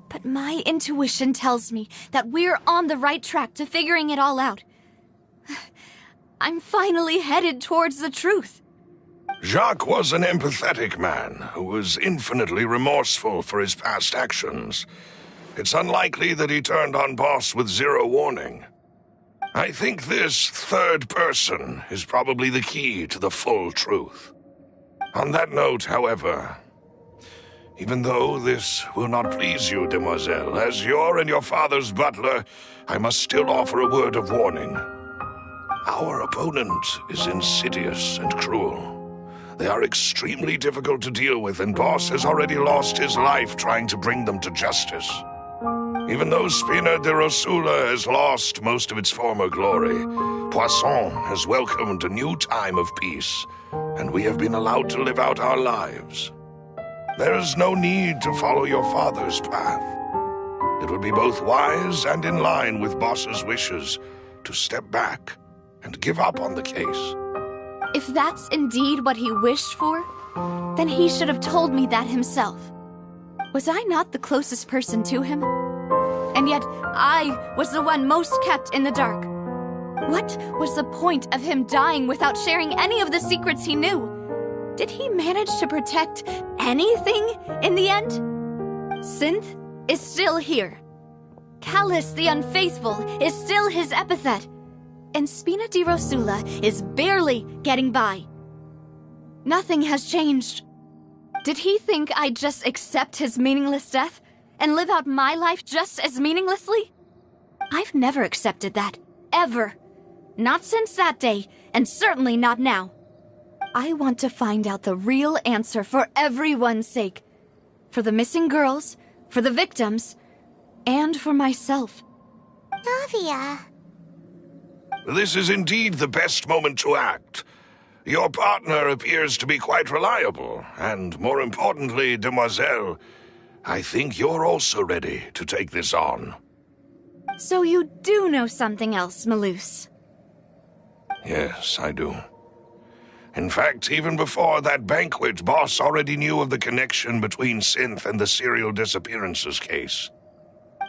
But my intuition tells me that we're on the right track to figuring it all out. I'm finally headed towards the truth. Jacques was an empathetic man who was infinitely remorseful for his past actions. It's unlikely that he turned on Boss with 0 warning. I think this third person is probably the key to the full truth. On that note, however, even though this will not please you, demoiselle, as your and your father's butler, I must still offer a word of warning. Our opponent is insidious and cruel. They are extremely difficult to deal with, and Boss has already lost his life trying to bring them to justice. Even though Spina de Rosula has lost most of its former glory, Poisson has welcomed a new time of peace, and we have been allowed to live out our lives. There is no need to follow your father's path. It would be both wise and in line with Boss's wishes to step back and give up on the case. If that's indeed what he wished for, then he should have told me that himself. Was I not the closest person to him? And yet, I was the one most kept in the dark. What was the point of him dying without sharing any of the secrets he knew? Did he manage to protect anything in the end? Synth is still here. Callus the Unfaithful is still his epithet. And Spina di Rosula is barely getting by. Nothing has changed. Did he think I'd just accept his meaningless death and live out my life just as meaninglessly? I've never accepted that, ever. Not since that day, and certainly not now. I want to find out the real answer for everyone's sake. For the missing girls, for the victims, and for myself. Navia. This is indeed the best moment to act. Your partner appears to be quite reliable, and more importantly, demoiselle, I think you're also ready to take this on. So you do know something else, Malouse? Yes, I do. In fact, even before that banquet, Boss already knew of the connection between Synth and the serial disappearances case.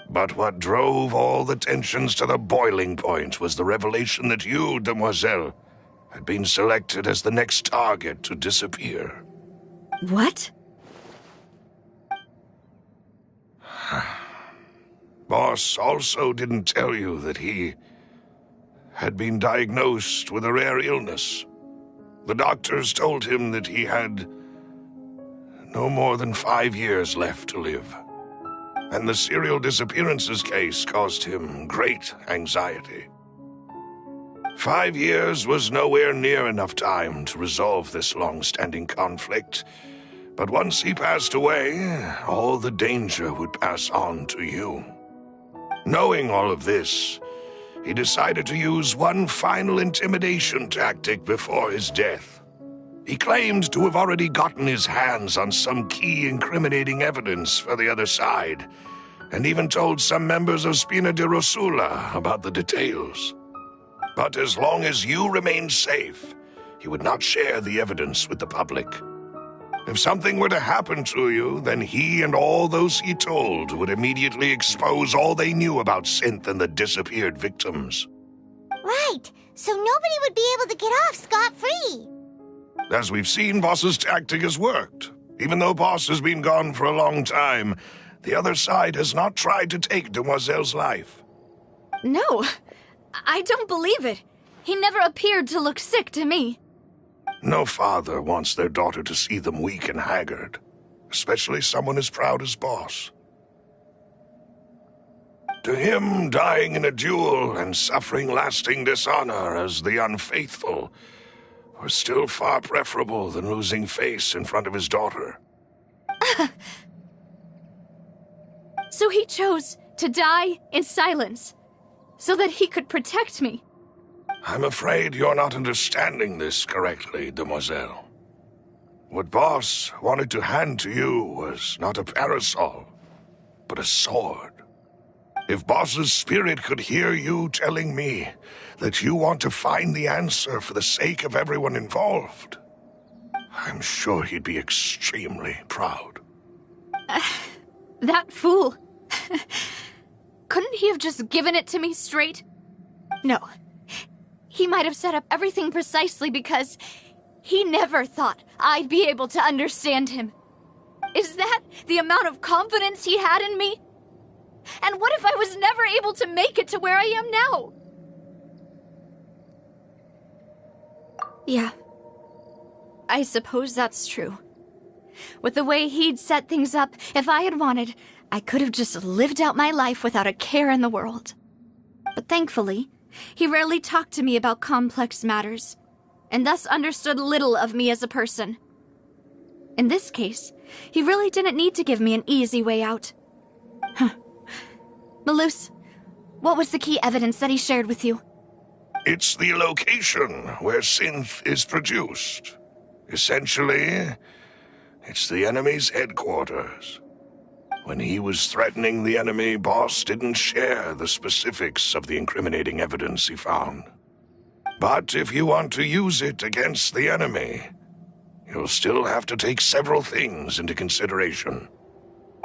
But what drove all the tensions to the boiling point was the revelation that you, demoiselle, had been selected as the next target to disappear. What? Boss also didn't tell you that he had been diagnosed with a rare illness. The doctors told him that he had no more than 5 years left to live. And the serial disappearances case caused him great anxiety. 5 years was nowhere near enough time to resolve this long-standing conflict, but once he passed away, all the danger would pass on to you. Knowing all of this, he decided to use one final intimidation tactic before his death. He claimed to have already gotten his hands on some key incriminating evidence for the other side, and even told some members of Spina di Rosula about the details. But as long as you remained safe, he would not share the evidence with the public. If something were to happen to you, then he and all those he told would immediately expose all they knew about Synth and the disappeared victims. Right, so nobody would be able to get off scot-free. As we've seen, Boss's tactic has worked. Even though Boss has been gone for a long time, the other side has not tried to take Demoiselle's life. No, I don't believe it. He never appeared to look sick to me. No father wants their daughter to see them weak and haggard, especially someone as proud as Boss. To him, dying in a duel and suffering lasting dishonor as the unfaithful was still far preferable than losing face in front of his daughter. So he chose to die in silence, so that he could protect me. I'm afraid you're not understanding this correctly, Demoiselle. What Boss wanted to hand to you was not a parasol, but a sword. If Boss's spirit could hear you telling me that you want to find the answer for the sake of everyone involved, I'm sure he'd be extremely proud. That fool. Couldn't he have just given it to me straight? No. He might have set up everything precisely because he never thought I'd be able to understand him. Is that the amount of confidence he had in me? And what if I was never able to make it to where I am now? Yeah. I suppose that's true. With the way he'd set things up, if I had wanted, I could have just lived out my life without a care in the world. But thankfully, he rarely talked to me about complex matters, and thus understood little of me as a person. In this case, he really didn't need to give me an easy way out. Malus, what was the key evidence that he shared with you? It's the location where synth is produced. Essentially, it's the enemy's headquarters. When he was threatening the enemy, Boss didn't share the specifics of the incriminating evidence he found. But if you want to use it against the enemy, you'll still have to take several things into consideration.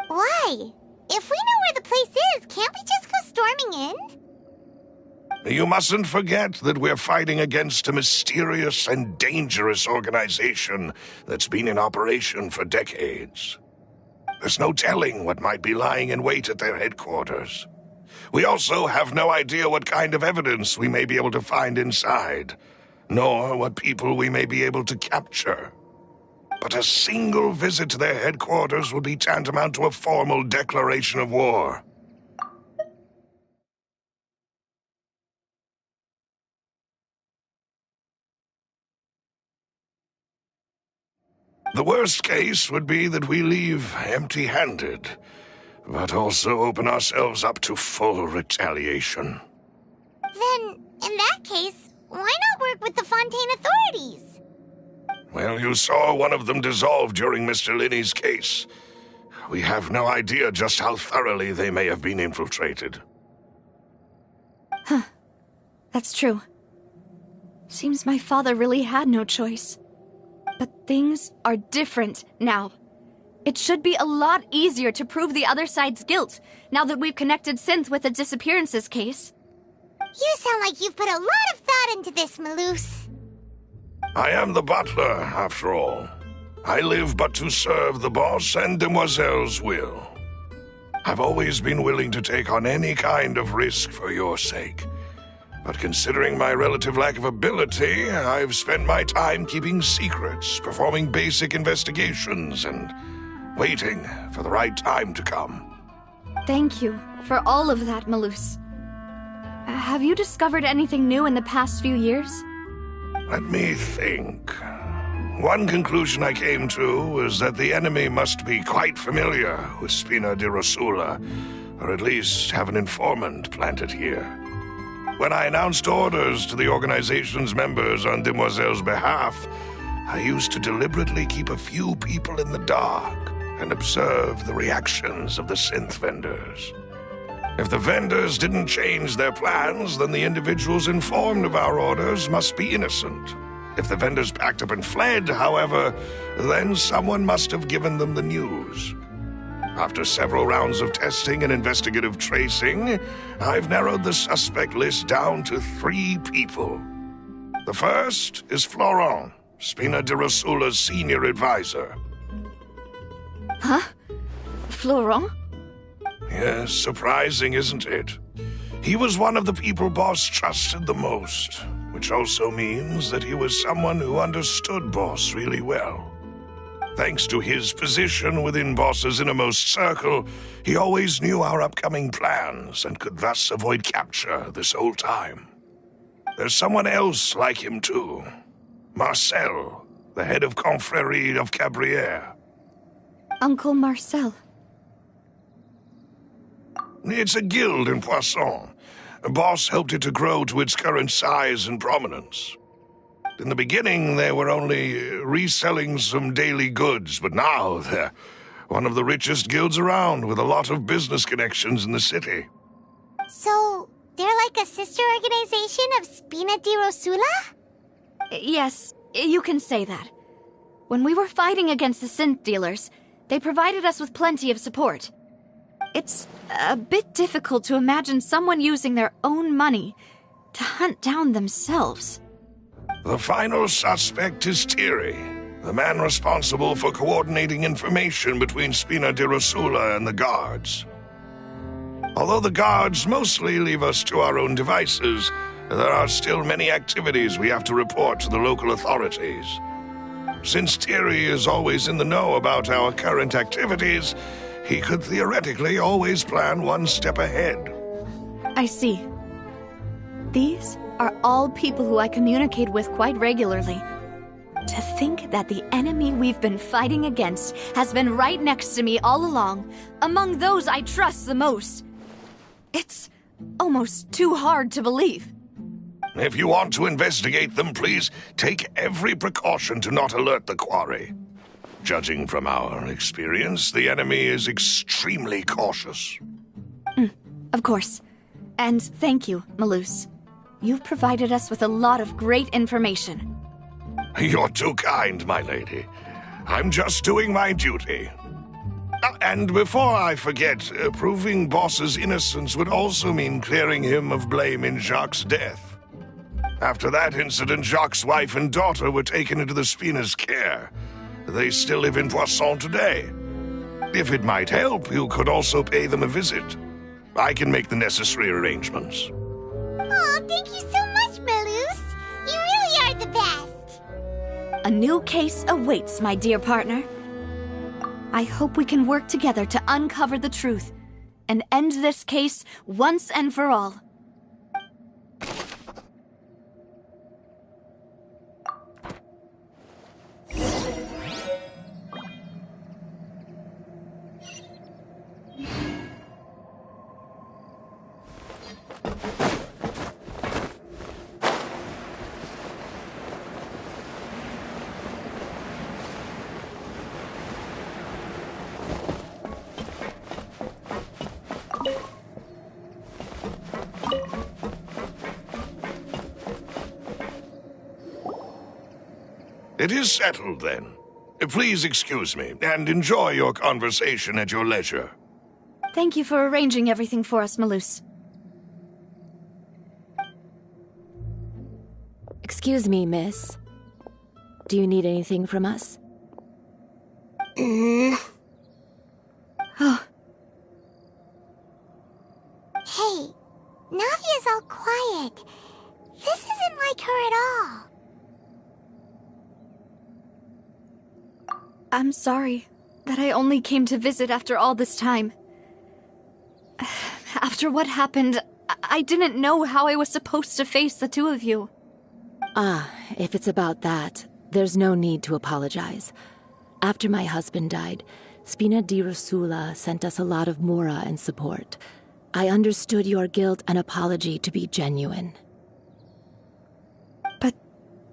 Why? If we know where the place is, can't we just go storming in? You mustn't forget that we're fighting against a mysterious and dangerous organization that's been in operation for decades. There's no telling what might be lying in wait at their headquarters. We also have no idea what kind of evidence we may be able to find inside, nor what people we may be able to capture. But a single visit to their headquarters would be tantamount to a formal declaration of war. The worst case would be that we leave empty-handed, but also open ourselves up to full retaliation. Then, in that case, why not work with the Fontaine authorities? Well, you saw one of them dissolve during Mr. Linney's case. We have no idea just how thoroughly they may have been infiltrated. Huh. That's true. Seems my father really had no choice. But things are different now. It should be a lot easier to prove the other side's guilt, now that we've connected Synth with the disappearances case. You sound like you've put a lot of thought into this, Malus. I am the butler, after all. I live but to serve the boss and Demoiselle's will. I've always been willing to take on any kind of risk for your sake. But considering my relative lack of ability, I've spent my time keeping secrets, performing basic investigations, and waiting for the right time to come. Thank you for all of that, Malus. Have you discovered anything new in the past few years? Let me think. One conclusion I came to was that the enemy must be quite familiar with Spina di Rosula, or at least have an informant planted here. When I announced orders to the organization's members on Demoiselle's behalf, I used to deliberately keep a few people in the dark and observe the reactions of the synth vendors. If the vendors didn't change their plans, then the individuals informed of our orders must be innocent. If the vendors packed up and fled, however, then someone must have given them the news. After several rounds of testing and investigative tracing, I've narrowed the suspect list down to 3 people. The first is Florent, Spina di Rosula's senior advisor. Huh? Florent? Yes, surprising, isn't it? He was one of the people Boss trusted the most, which also means that he was someone who understood Boss really well. Thanks to his position within Boss's innermost circle, he always knew our upcoming plans and could thus avoid capture this whole time. There's someone else like him too. Marcel, the head of Confrérie of Cabrières. Uncle Marcel. It's a guild in Poisson. Boss helped it to grow to its current size and prominence. In the beginning, they were only reselling some daily goods, but now they're one of the richest guilds around, with a lot of business connections in the city. So, they're like a sister organization of Spina di Rosula? Yes, you can say that. When we were fighting against the synth dealers, they provided us with plenty of support. It's a bit difficult to imagine someone using their own money to hunt down themselves. The final suspect is Thierry, the man responsible for coordinating information between Spina di Rosula and the guards. Although the guards mostly leave us to our own devices, there are still many activities we have to report to the local authorities. Since Thierry is always in the know about our current activities, he could theoretically always plan one step ahead. I see. These are all people who I communicate with quite regularly. To think that the enemy we've been fighting against has been right next to me all along, among those I trust the most. It's almost too hard to believe. If you want to investigate them, please take every precaution to not alert the quarry. Judging from our experience, the enemy is extremely cautious. Of course. And thank you, Malus. You've provided us with a lot of great information. You're too kind, my lady. I'm just doing my duty. And before I forget, proving Boss's innocence would also mean clearing him of blame in Jacques' death. After that incident, Jacques' wife and daughter were taken into the Spina's care. They still live in Poisson today. If it might help, you could also pay them a visit. I can make the necessary arrangements. Oh, thank you so much, Malus. You really are the best. A new case awaits, my dear partner. I hope we can work together to uncover the truth and end this case once and for all. It is settled, then. Please excuse me, and enjoy your conversation at your leisure. Thank you for arranging everything for us, Malus. Excuse me, miss. Do you need anything from us? Oh, Hey, Navia's all quiet. This isn't like her at all. I'm sorry that I only came to visit after all this time. After what happened, I didn't know how I was supposed to face the two of you. If it's about that, there's no need to apologize. After my husband died, Spina di Rosula sent us a lot of mora and support. I understood your guilt and apology to be genuine. But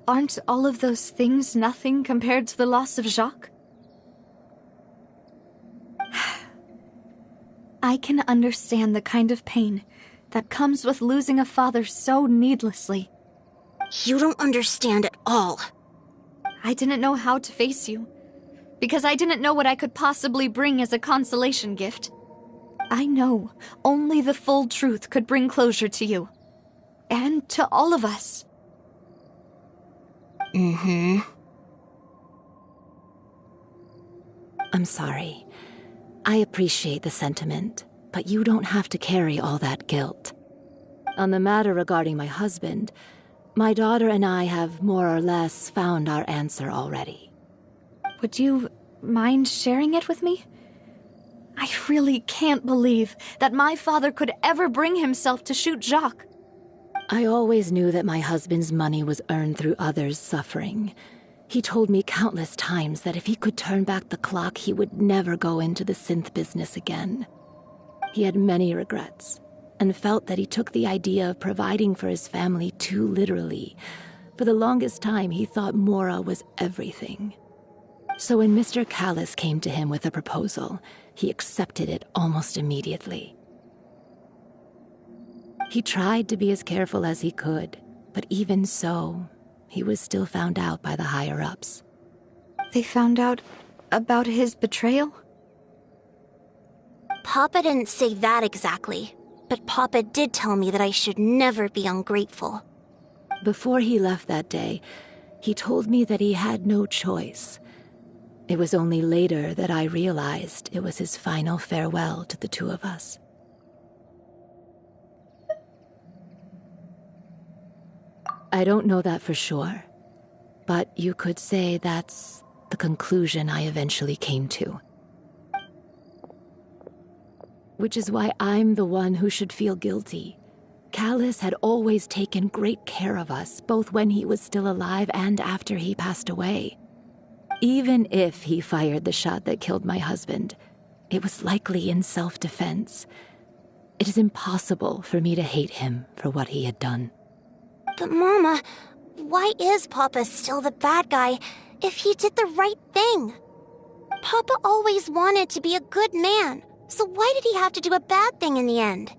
aren't all of those things nothing compared to the loss of Jacques? I can understand the kind of pain that comes with losing a father so needlessly. You don't understand at all. I didn't know how to face you, because I didn't know what I could possibly bring as a consolation gift. I know only the full truth could bring closure to you, and to all of us. I'm sorry. I appreciate the sentiment, but you don't have to carry all that guilt. On the matter regarding my husband, my daughter and I have more or less found our answer already. Would you mind sharing it with me? I really can't believe that my father could ever bring himself to shoot Jacques. I always knew that my husband's money was earned through others' suffering. He told me countless times that if he could turn back the clock, he would never go into the synth business again. He had many regrets, and felt that he took the idea of providing for his family too literally. For the longest time, he thought Mora was everything. So when Mr. Callis came to him with a proposal, he accepted it almost immediately. He tried to be as careful as he could, but even so, he was still found out by the higher-ups. They found out about his betrayal? Papa didn't say that exactly, but Papa did tell me that I should never be ungrateful. Before he left that day, he told me that he had no choice. It was only later that I realized it was his final farewell to the two of us. I don't know that for sure, but you could say that's the conclusion I eventually came to. Which is why I'm the one who should feel guilty. Callis had always taken great care of us, both when he was still alive and after he passed away. Even if he fired the shot that killed my husband, it was likely in self-defense. It is impossible for me to hate him for what he had done. But Mama, why is Papa still the bad guy if he did the right thing? Papa always wanted to be a good man, so why did he have to do a bad thing in the end?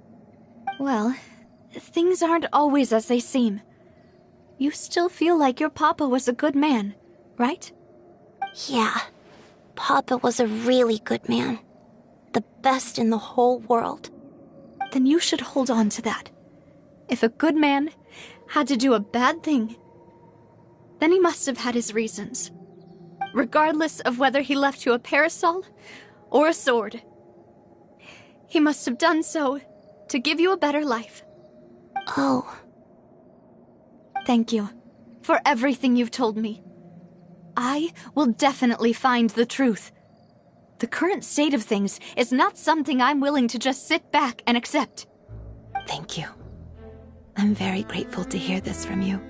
Well, things aren't always as they seem. You still feel like your papa was a good man, right? Yeah, Papa was a really good man. The best in the whole world. Then you should hold on to that. If a good man had to do a bad thing, then he must have had his reasons. Regardless of whether he left you a parasol or a sword. He must have done so to give you a better life. Oh. Thank you for everything you've told me. I will definitely find the truth. The current state of things is not something I'm willing to just sit back and accept. Thank you. I'm very grateful to hear this from you.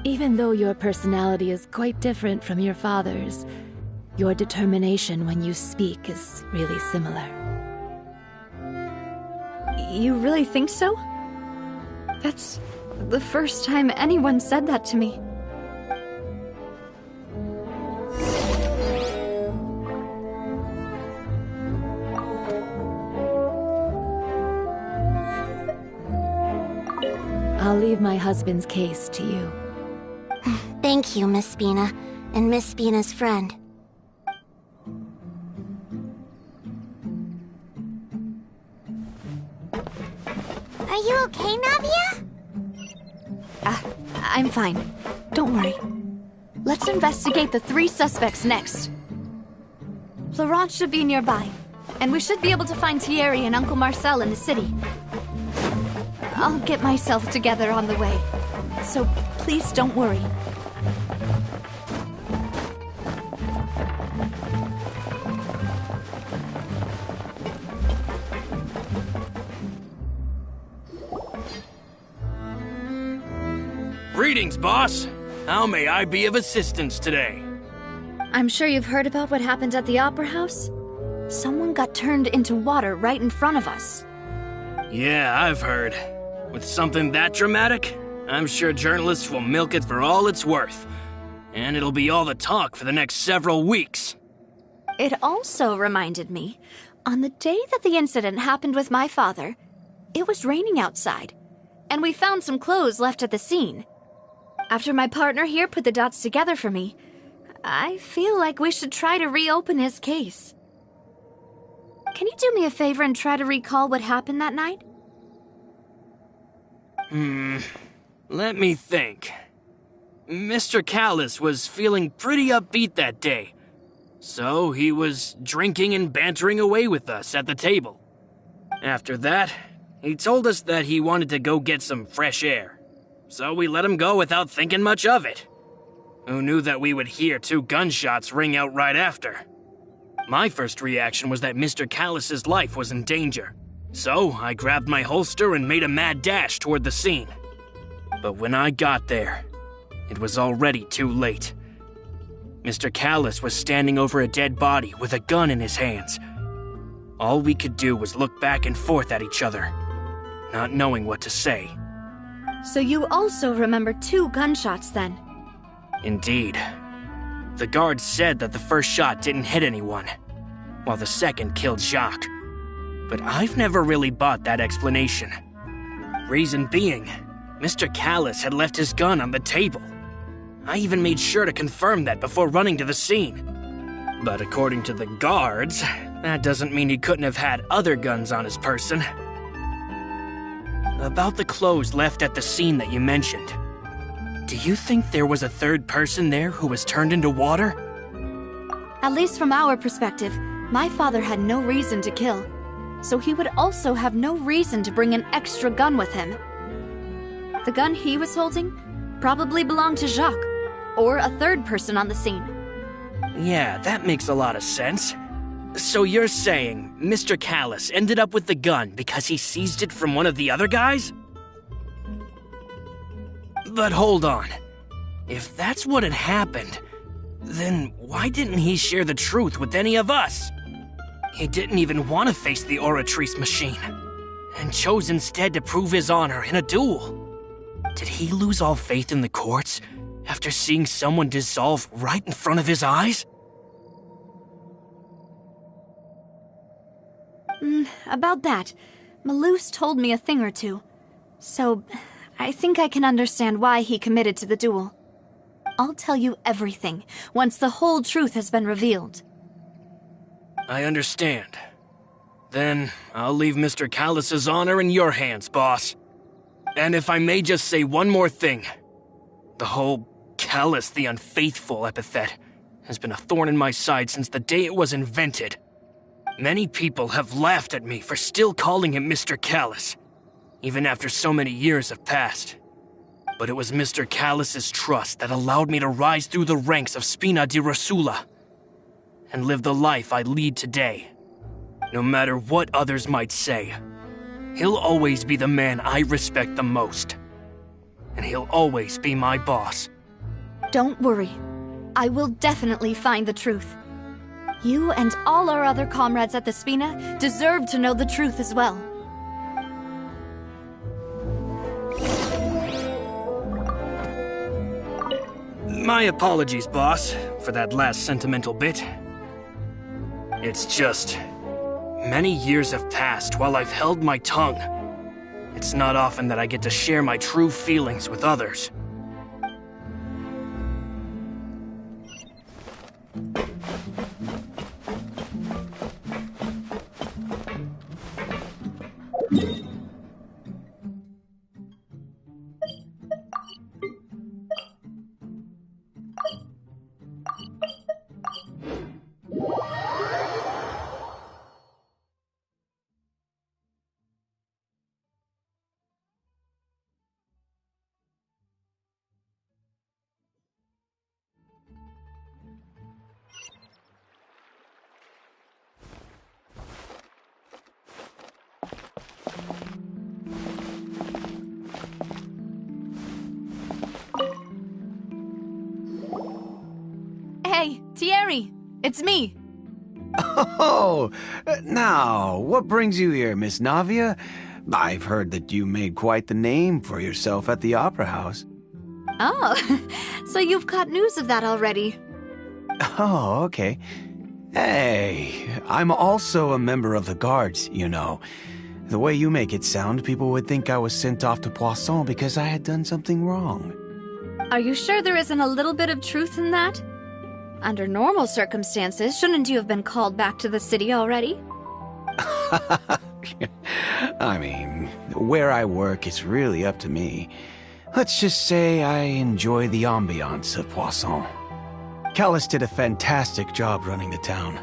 Even though your personality is quite different from your father's, your determination when you speak is really similar. You really think so? That's the first time anyone said that to me. I'll leave my husband's case to you. Thank you, Miss Spina, and Miss Spina's friend. Are you okay, Navia? I'm fine. Don't worry. Let's investigate the 3 suspects next. Florent should be nearby, and we should be able to find Thierry and Uncle Marcel in the city. I'll get myself together on the way, so please don't worry. Greetings, boss. How may I be of assistance today? I'm sure you've heard about what happened at the Opera House. Someone got turned into water right in front of us. Yeah, I've heard. With something that dramatic, I'm sure journalists will milk it for all it's worth. And it'll be all the talk for the next several weeks. It also reminded me, on the day that the incident happened with my father, it was raining outside, and we found some clothes left at the scene. After my partner here put the dots together for me, I feel like we should try to reopen his case. Can you do me a favor and try to recall what happened that night? Let me think. Mr. Callus was feeling pretty upbeat that day, so he was drinking and bantering away with us at the table. After that, he told us that he wanted to go get some fresh air, so we let him go without thinking much of it. Who knew that we would hear 2 gunshots ring out right after? My first reaction was that Mr. Callus's life was in danger, so I grabbed my holster and made a mad dash toward the scene. But when I got there, it was already too late. Mr. Callus was standing over a dead body with a gun in his hands. All we could do was look back and forth at each other, not knowing what to say. So you also remember 2 gunshots then? Indeed. The guard said that the first shot didn't hit anyone, while the second killed Jacques. But I've never really bought that explanation. Reason being, Mr. Callus had left his gun on the table. I even made sure to confirm that before running to the scene. But according to the guards, that doesn't mean he couldn't have had other guns on his person. About the clothes left at the scene that you mentioned, do you think there was a third person there who was turned into water? At least from our perspective, my father had no reason to kill, so he would also have no reason to bring an extra gun with him. The gun he was holding probably belonged to Jacques, or a third person on the scene. Yeah, that makes a lot of sense. So you're saying Mr. Callus ended up with the gun because he seized it from one of the other guys? But hold on. If that's what had happened, then why didn't he share the truth with any of us? He didn't even want to face the Oratrice machine, and chose instead to prove his honor in a duel. Did he lose all faith in the courts after seeing someone dissolve right in front of his eyes? About that, Malus told me a thing or two, so I think I can understand why he committed to the duel. I'll tell you everything once the whole truth has been revealed. I understand. Then I'll leave Mr. Callus's honor in your hands, boss. And if I may just say one more thing, the whole Callus the Unfaithful epithet has been a thorn in my side since the day it was invented. Many people have laughed at me for still calling him Mr. Callus, even after so many years have passed. But it was Mr. Callus's trust that allowed me to rise through the ranks of Spina di Rosula and live the life I lead today. No matter what others might say, he'll always be the man I respect the most. And he'll always be my boss. Don't worry. I will definitely find the truth. You and all our other comrades at the Spina deserve to know the truth as well. My apologies, boss, for that last sentimental bit. It's just, many years have passed while I've held my tongue. It's not often that I get to share my true feelings with others. Hey, Thierry! It's me! Oh, now, what brings you here, Miss Navia? I've heard that you made quite the name for yourself at the Opera House. Oh, so you've caught news of that already. Oh, okay. Hey, I'm also a member of the Guards, you know. The way you make it sound, people would think I was sent off to Poisson because I had done something wrong. Are you sure there isn't a little bit of truth in that? Under normal circumstances, shouldn't you have been called back to the city already? I mean, where I work is really up to me. Let's just say I enjoy the ambiance of Poisson. Callus did a fantastic job running the town,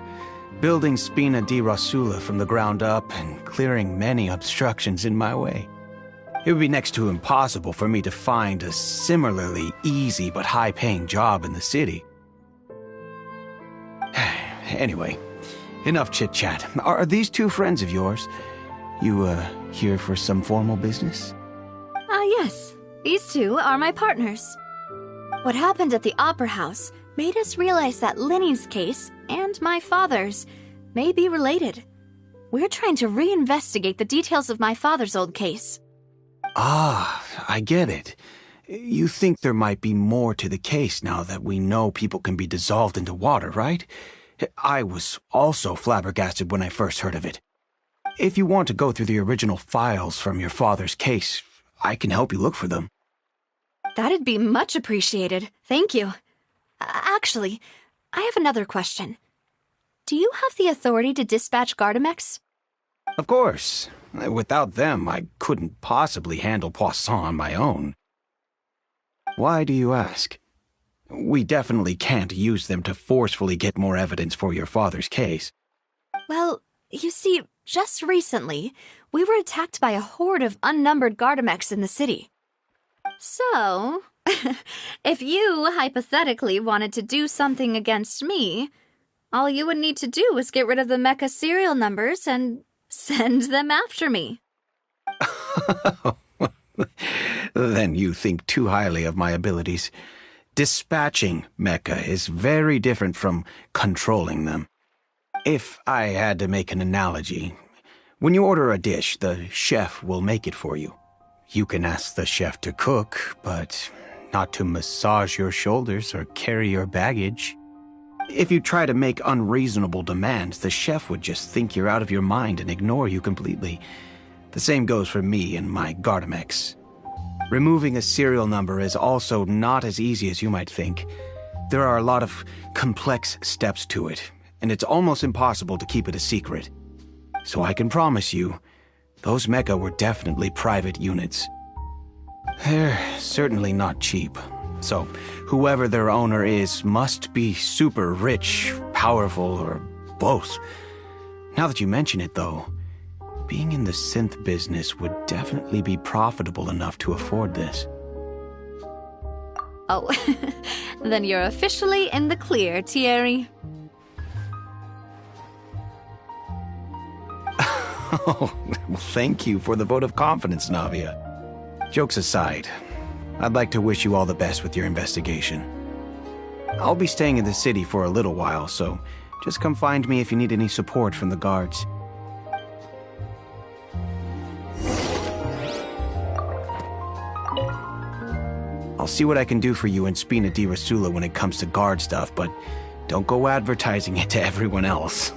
building Spina di Rosula from the ground up and clearing many obstructions in my way. It would be next to impossible for me to find a similarly easy but high-paying job in the city. Anyway, enough chit-chat. Are these two friends of yours? You, here for some formal business? Yes. These two are my partners. What happened at the Opera House made us realize that Linny's case and my father's may be related. We're trying to reinvestigate the details of my father's old case. Ah, I get it. You think there might be more to the case now that we know people can be dissolved into water, right? I was also flabbergasted when I first heard of it. If you want to go through the original files from your father's case, I can help you look for them. That'd be much appreciated. Thank you. Actually, I have another question. Do you have the authority to dispatch Gardamex? Of course. Without them, I couldn't possibly handle Poisson on my own. Why do you ask? We definitely can't use them to forcefully get more evidence for your father's case. Well, you see, just recently, we were attacked by a horde of unnumbered Gardamex in the city. So, if you hypothetically wanted to do something against me, all you would need to do is get rid of the mecha serial numbers and send them after me. Then you think too highly of my abilities. Dispatching mecha is very different from controlling them. If I had to make an analogy, when you order a dish, the chef will make it for you. You can ask the chef to cook, but not to massage your shoulders or carry your baggage. If you try to make unreasonable demands, the chef would just think you're out of your mind and ignore you completely. The same goes for me and my Gardamex. Removing a serial number is also not as easy as you might think. There are a lot of complex steps to it, and it's almost impossible to keep it a secret. So I can promise you, those mecha were definitely private units. They're certainly not cheap. So, whoever their owner is must be super rich, powerful, or both. Now that you mention it, though, being in the synth business would definitely be profitable enough to afford this. Oh, then you're officially in the clear, Thierry. Oh, well, thank you for the vote of confidence, Navia. Jokes aside, I'd like to wish you all the best with your investigation. I'll be staying in the city for a little while, so just come find me if you need any support from the guards. I'll see what I can do for you in Spina di Rosula when it comes to guard stuff, but don't go advertising it to everyone else.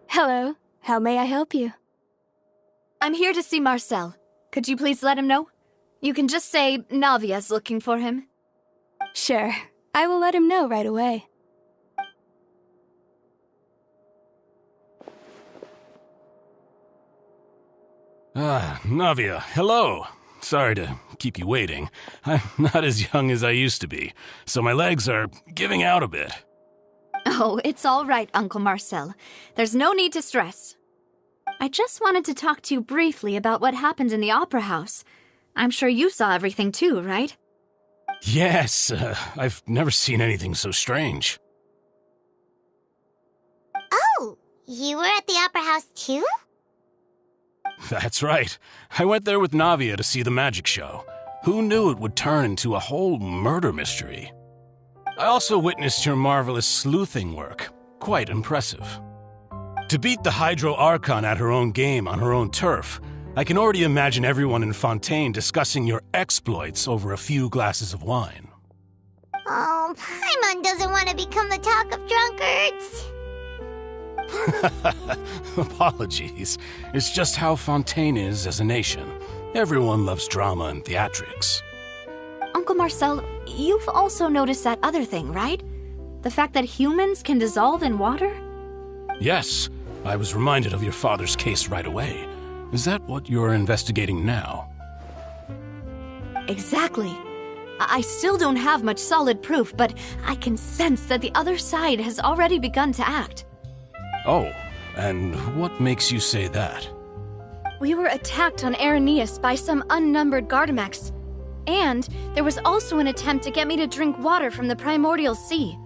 Hello. How may I help you? I'm here to see Marcel. Could you please let him know? You can just say Navia's looking for him. Sure. I will let him know right away. Navia, hello. Sorry to keep you waiting. I'm not as young as I used to be, so my legs are giving out a bit. Oh, it's all right, Uncle Marcel. There's no need to stress. I just wanted to talk to you briefly about what happened in the Opera House. I'm sure you saw everything too, right? Yes, I've never seen anything so strange. You were at the Opera House too? That's right. I went there with Navia to see the magic show. Who knew it would turn into a whole murder mystery? I also witnessed your marvelous sleuthing work. Quite impressive. To beat the Hydro Archon at her own game on her own turf, I can already imagine everyone in Fontaine discussing your exploits over a few glasses of wine. Oh, Paimon doesn't want to become the talk of drunkards. Apologies. It's just how Fontaine is as a nation. Everyone loves drama and theatrics. Uncle Marcel, you've also noticed that other thing, right? The fact that humans can dissolve in water? Yes, I was reminded of your father's case right away. Is that what you're investigating now? Exactly. I still don't have much solid proof, but I can sense that the other side has already begun to act. Oh, and what makes you say that? We were attacked on Araneus by some unnumbered Gardamex. And there was also an attempt to get me to drink water from the primordial sea.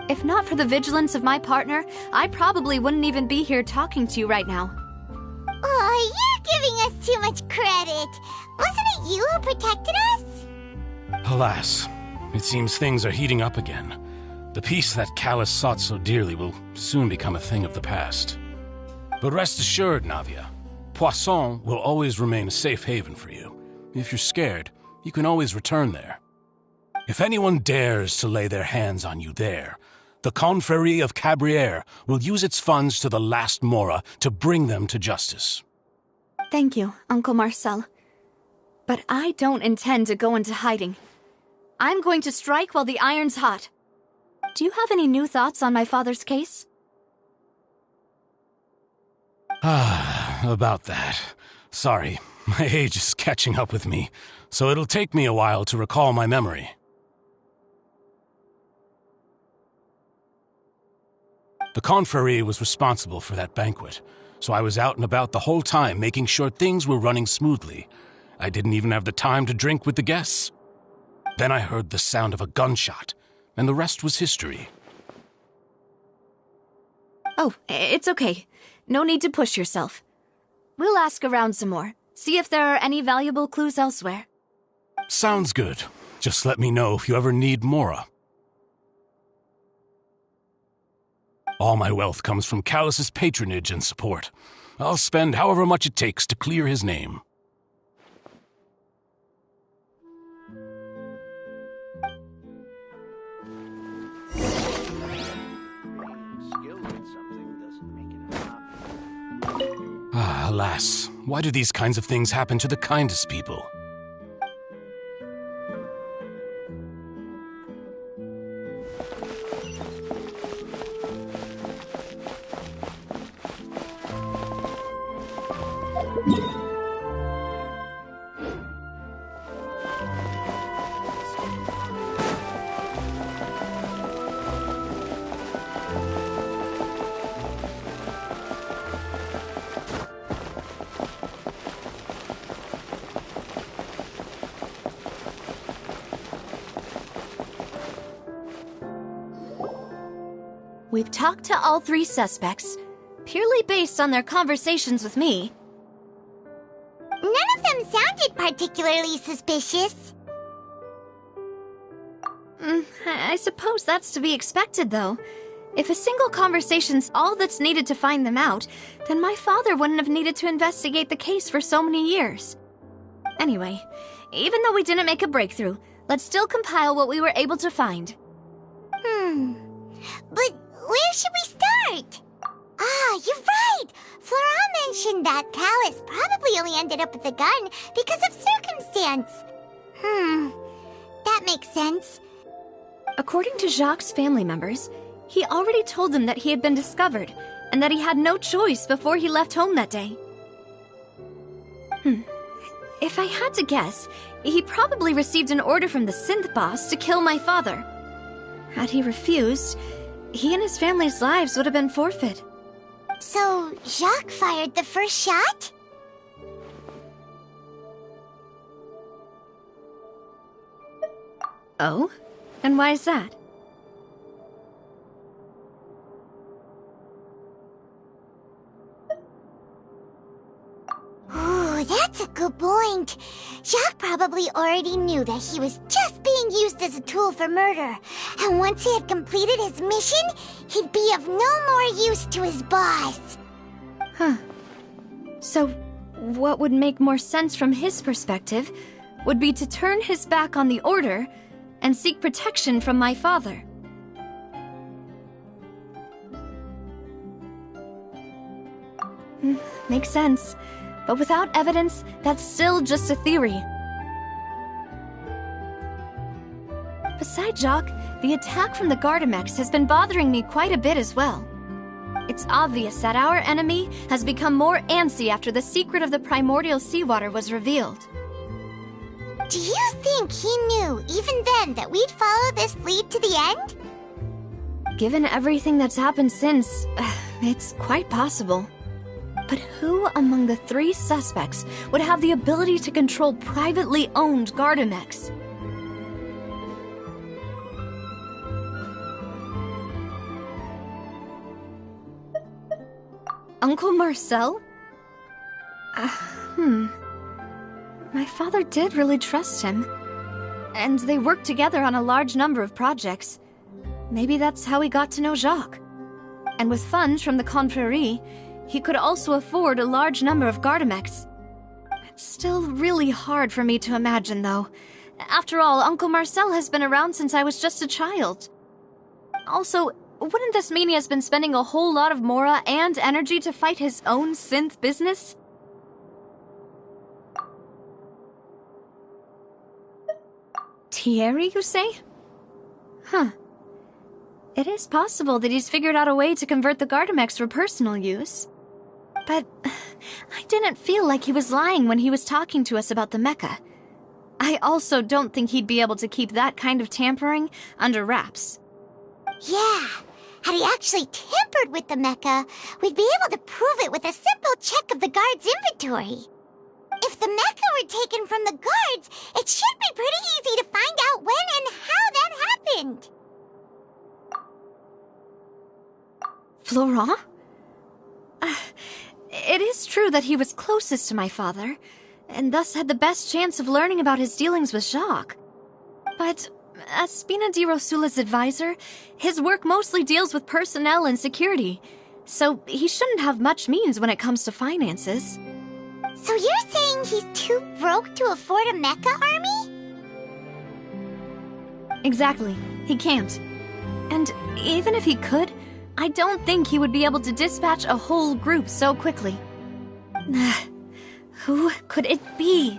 If not for the vigilance of my partner, I probably wouldn't even be here talking to you right now. Oh, you're giving us too much credit. Wasn't it you who protected us? Alas, it seems things are heating up again. The peace that Callus sought so dearly will soon become a thing of the past. But rest assured, Navia, Poisson will always remain a safe haven for you. If you're scared, you can always return there. If anyone dares to lay their hands on you there, the Confrérie of Cabrières will use its funds to the last Mora to bring them to justice. Thank you, Uncle Marcel. But I don't intend to go into hiding. I'm going to strike while the iron's hot. Do you have any new thoughts on my father's case? About that. Sorry, my age is catching up with me, so it'll take me a while to recall my memory. The Confrérie was responsible for that banquet, so I was out and about the whole time making sure things were running smoothly. I didn't even have the time to drink with the guests. Then I heard the sound of a gunshot, and the rest was history. Oh, it's okay. No need to push yourself. We'll ask around some more, see if there are any valuable clues elsewhere. Sounds good. Just let me know if you ever need Mora. All my wealth comes from Callus's patronage and support. I'll spend however much it takes to clear his name. Alas, why do these kinds of things happen to the kindest people? We've talked to all three suspects, purely based on their conversations with me. None of them sounded particularly suspicious. I suppose that's to be expected, though. If a single conversation's all that's needed to find them out, then my father wouldn't have needed to investigate the case for so many years. Anyway, even though we didn't make a breakthrough, let's still compile what we were able to find. But where should we start? Ah, you're right! Flora mentioned that Callus probably only ended up with the gun because of circumstance. That makes sense. According to Jacques' family members, he already told them that he had been discovered, and that he had no choice before he left home that day. If I had to guess, he probably received an order from the synth boss to kill my father. Had he refused, he and his family's lives would have been forfeit. So, Jacques fired the first shot? Oh? And why is that? That's a good point. Jacques probably already knew that he was just being used as a tool for murder. And once he had completed his mission, he'd be of no more use to his boss. Huh. So, what would make more sense from his perspective would be to turn his back on the Order and seek protection from my father. Makes sense. But without evidence, that's still just a theory. Besides Jacques, the attack from the Gardamex has been bothering me quite a bit as well. It's obvious that our enemy has become more antsy after the secret of the primordial seawater was revealed. Do you think he knew, even then, that we'd follow this lead to the end? Given everything that's happened since, it's quite possible. But who among the 3 suspects would have the ability to control privately owned Gardamex? Uncle Marcel? My father did really trust him. And they worked together on a large number of projects. Maybe that's how he got to know Jacques. And with funds from the Confrérie, he could also afford a large number of Gardamex. It's still really hard for me to imagine, though. After all, Uncle Marcel has been around since I was just a child. Also, wouldn't this mean he has been spending a whole lot of mora and energy to fight his own synth business? Thierry, you say? Huh. It is possible that he's figured out a way to convert the Gardamex for personal use. But I didn't feel like he was lying when he was talking to us about the mecha. I also don't think he'd be able to keep that kind of tampering under wraps. Yeah, had he actually tampered with the mecha, we'd be able to prove it with a simple check of the guard's inventory. If the mecha were taken from the guards, it should be pretty easy to find out when and how that happened. Florent? It is true that he was closest to my father, and thus had the best chance of learning about his dealings with Jacques. But as Spina di Rosula's advisor, his work mostly deals with personnel and security, so he shouldn't have much means when it comes to finances. So you're saying he's too broke to afford a mecha army? Exactly. He can't. And even if he could, I don't think he would be able to dispatch a whole group so quickly. Who could it be?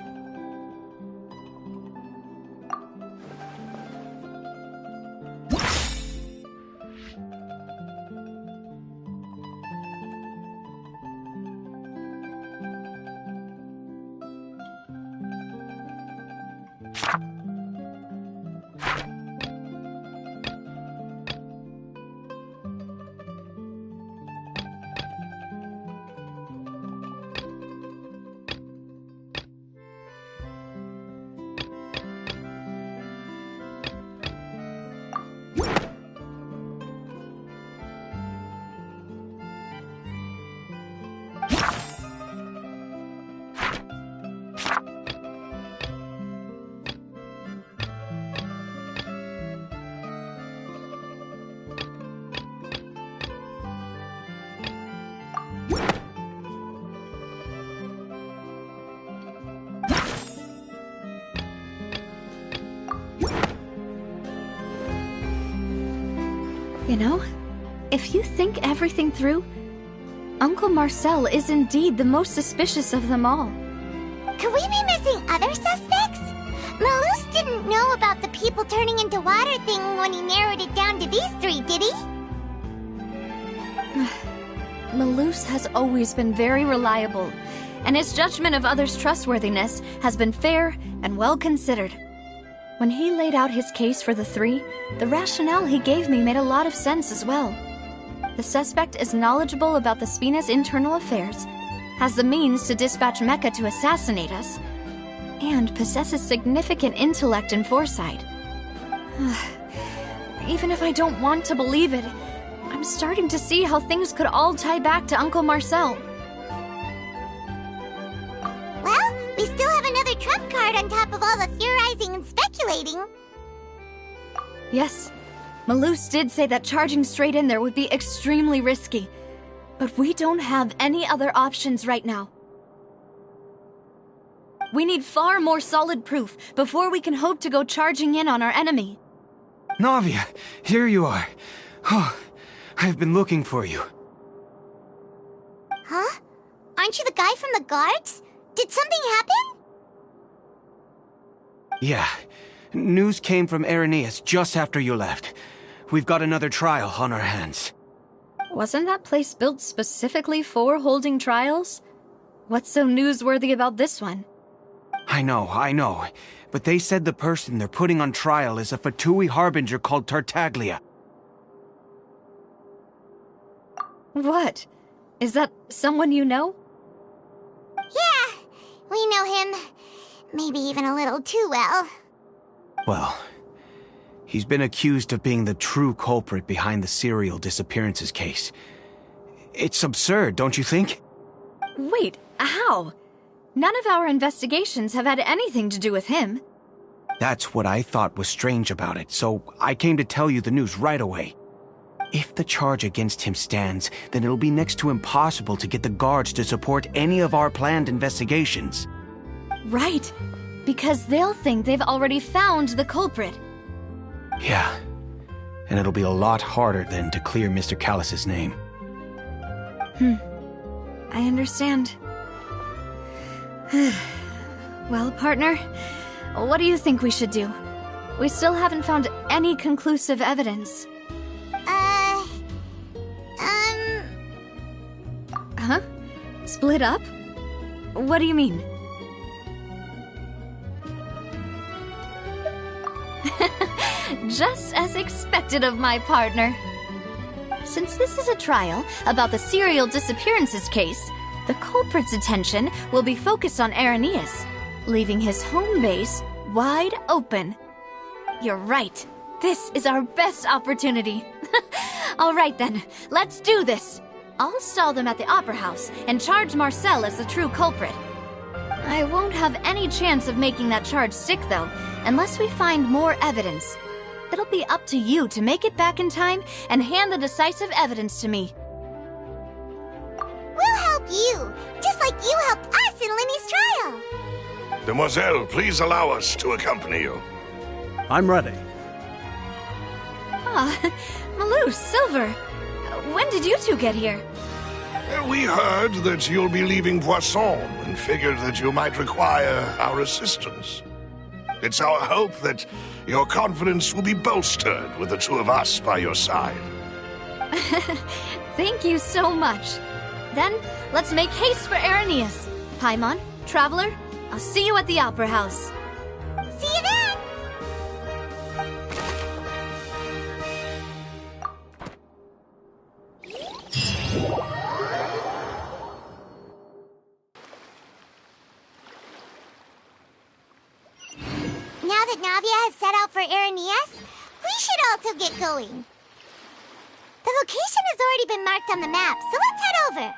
You know, if you think everything through, Uncle Marcel is indeed the most suspicious of them all. Could we be missing other suspects? Malus didn't know about the people turning into water thing when he narrowed it down to these 3, did he? Malus has always been very reliable, and his judgment of others' trustworthiness has been fair and well considered. When he laid out his case for the 3, the rationale he gave me made a lot of sense as well. The suspect is knowledgeable about the Spina's internal affairs, has the means to dispatch Mecha to assassinate us, and possesses significant intellect and foresight. Even if I don't want to believe it, I'm starting to see how things could all tie back to Uncle Marcel. Well, all the theorizing and speculating. Yes, Malus did say that charging straight in there would be extremely risky. But we don't have any other options right now. We need far more solid proof before we can hope to go charging in on our enemy. Navia, here you are. Oh, I've been looking for you. Huh? Aren't you the guy from the guards? Did something happen? Yeah. News came from Irenaeus just after you left. We've got another trial on our hands. Wasn't that place built specifically for holding trials? What's so newsworthy about this one? I know. But they said the person they're putting on trial is a Fatui harbinger called Tartaglia. What? Is that someone you know? Yeah, we know him. Maybe even a little too well. Well, he's been accused of being the true culprit behind the serial disappearances case. It's absurd, don't you think? Wait, how? None of our investigations have had anything to do with him. That's what I thought was strange about it, so I came to tell you the news right away. If the charge against him stands, then it'll be next to impossible to get the guards to support any of our planned investigations. Right, because they'll think they've already found the culprit. Yeah, and it'll be a lot harder then to clear Mr. Callus's name. I understand. Well, partner, what do you think we should do? We still haven't found any conclusive evidence. Huh? Split up? What do you mean? Just as expected of my partner. Since this is a trial about the serial disappearances case, the culprit's attention will be focused on Irenaeus, leaving his home base wide open. You're right. This is our best opportunity. All right then, let's do this. I'll stall them at the Opera House and charge Marcel as the true culprit. I won't have any chance of making that charge stick, though, unless we find more evidence. It'll be up to you to make it back in time and hand the decisive evidence to me. We'll help you, just like you helped us in Linny's trial. Demoiselle, please allow us to accompany you. I'm ready. Ah, Malus, Silver. When did you two get here? We heard that you'll be leaving Poisson and figured that you might require our assistance. It's our hope that your confidence will be bolstered with the two of us by your side. Thank you so much. Then, let's make haste for Irenaeus. Paimon, Traveler, I'll see you at the Opera House. See you then! Now that Navia has set out for Irenaeus, we should also get going. The location has already been marked on the map, so let's head over.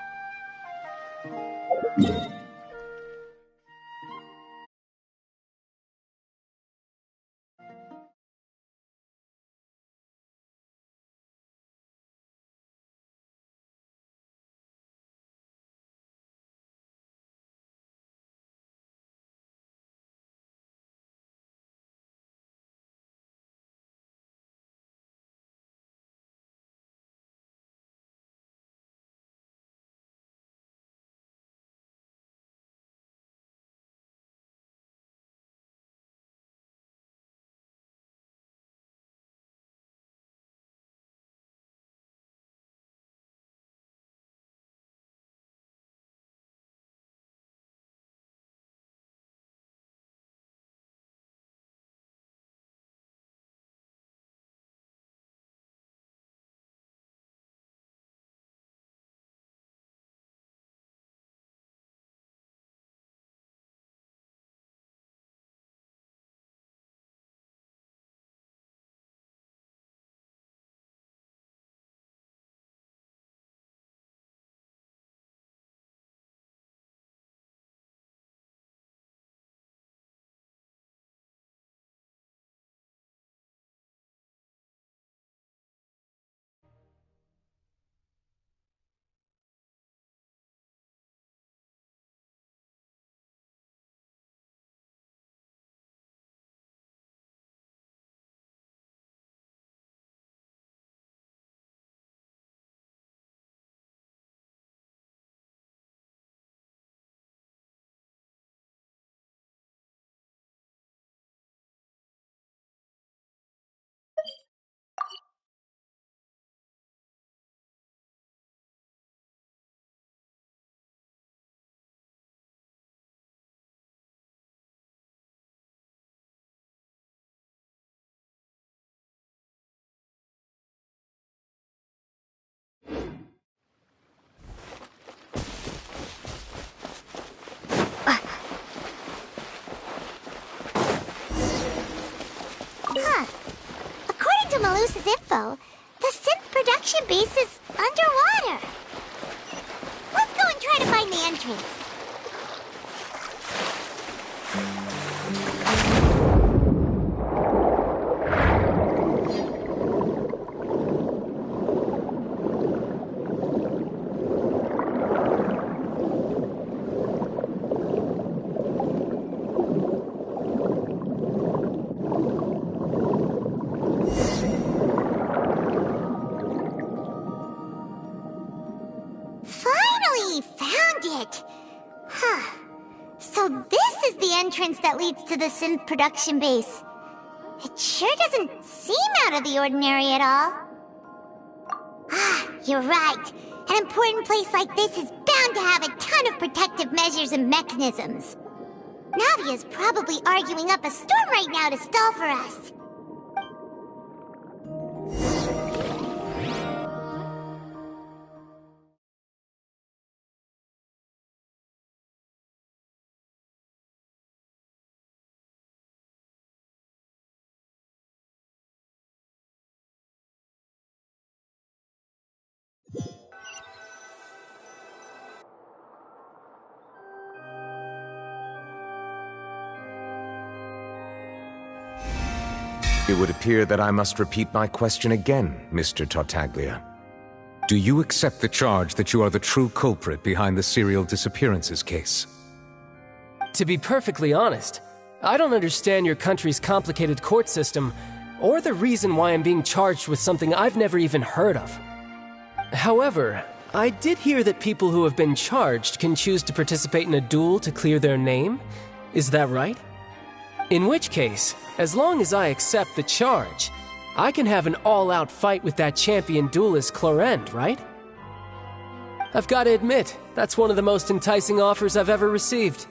info, the synth production base is underwater. Let's go and try to find the entrance. So this is the entrance that leads to the synth production base. It sure doesn't seem out of the ordinary at all. Ah, you're right. An important place like this is bound to have a ton of protective measures and mechanisms. Navia's probably arguing up a storm right now to stall for us. It would appear that I must repeat my question again, Mr. Tartaglia. Do you accept the charge that you are the true culprit behind the serial disappearances case? To be perfectly honest, I don't understand your country's complicated court system, or the reason why I'm being charged with something I've never even heard of. However, I did hear that people who have been charged can choose to participate in a duel to clear their name. Is that right? In which case, as long as I accept the charge, I can have an all-out fight with that champion duelist Clorend, right? I've got to admit, that's one of the most enticing offers I've ever received.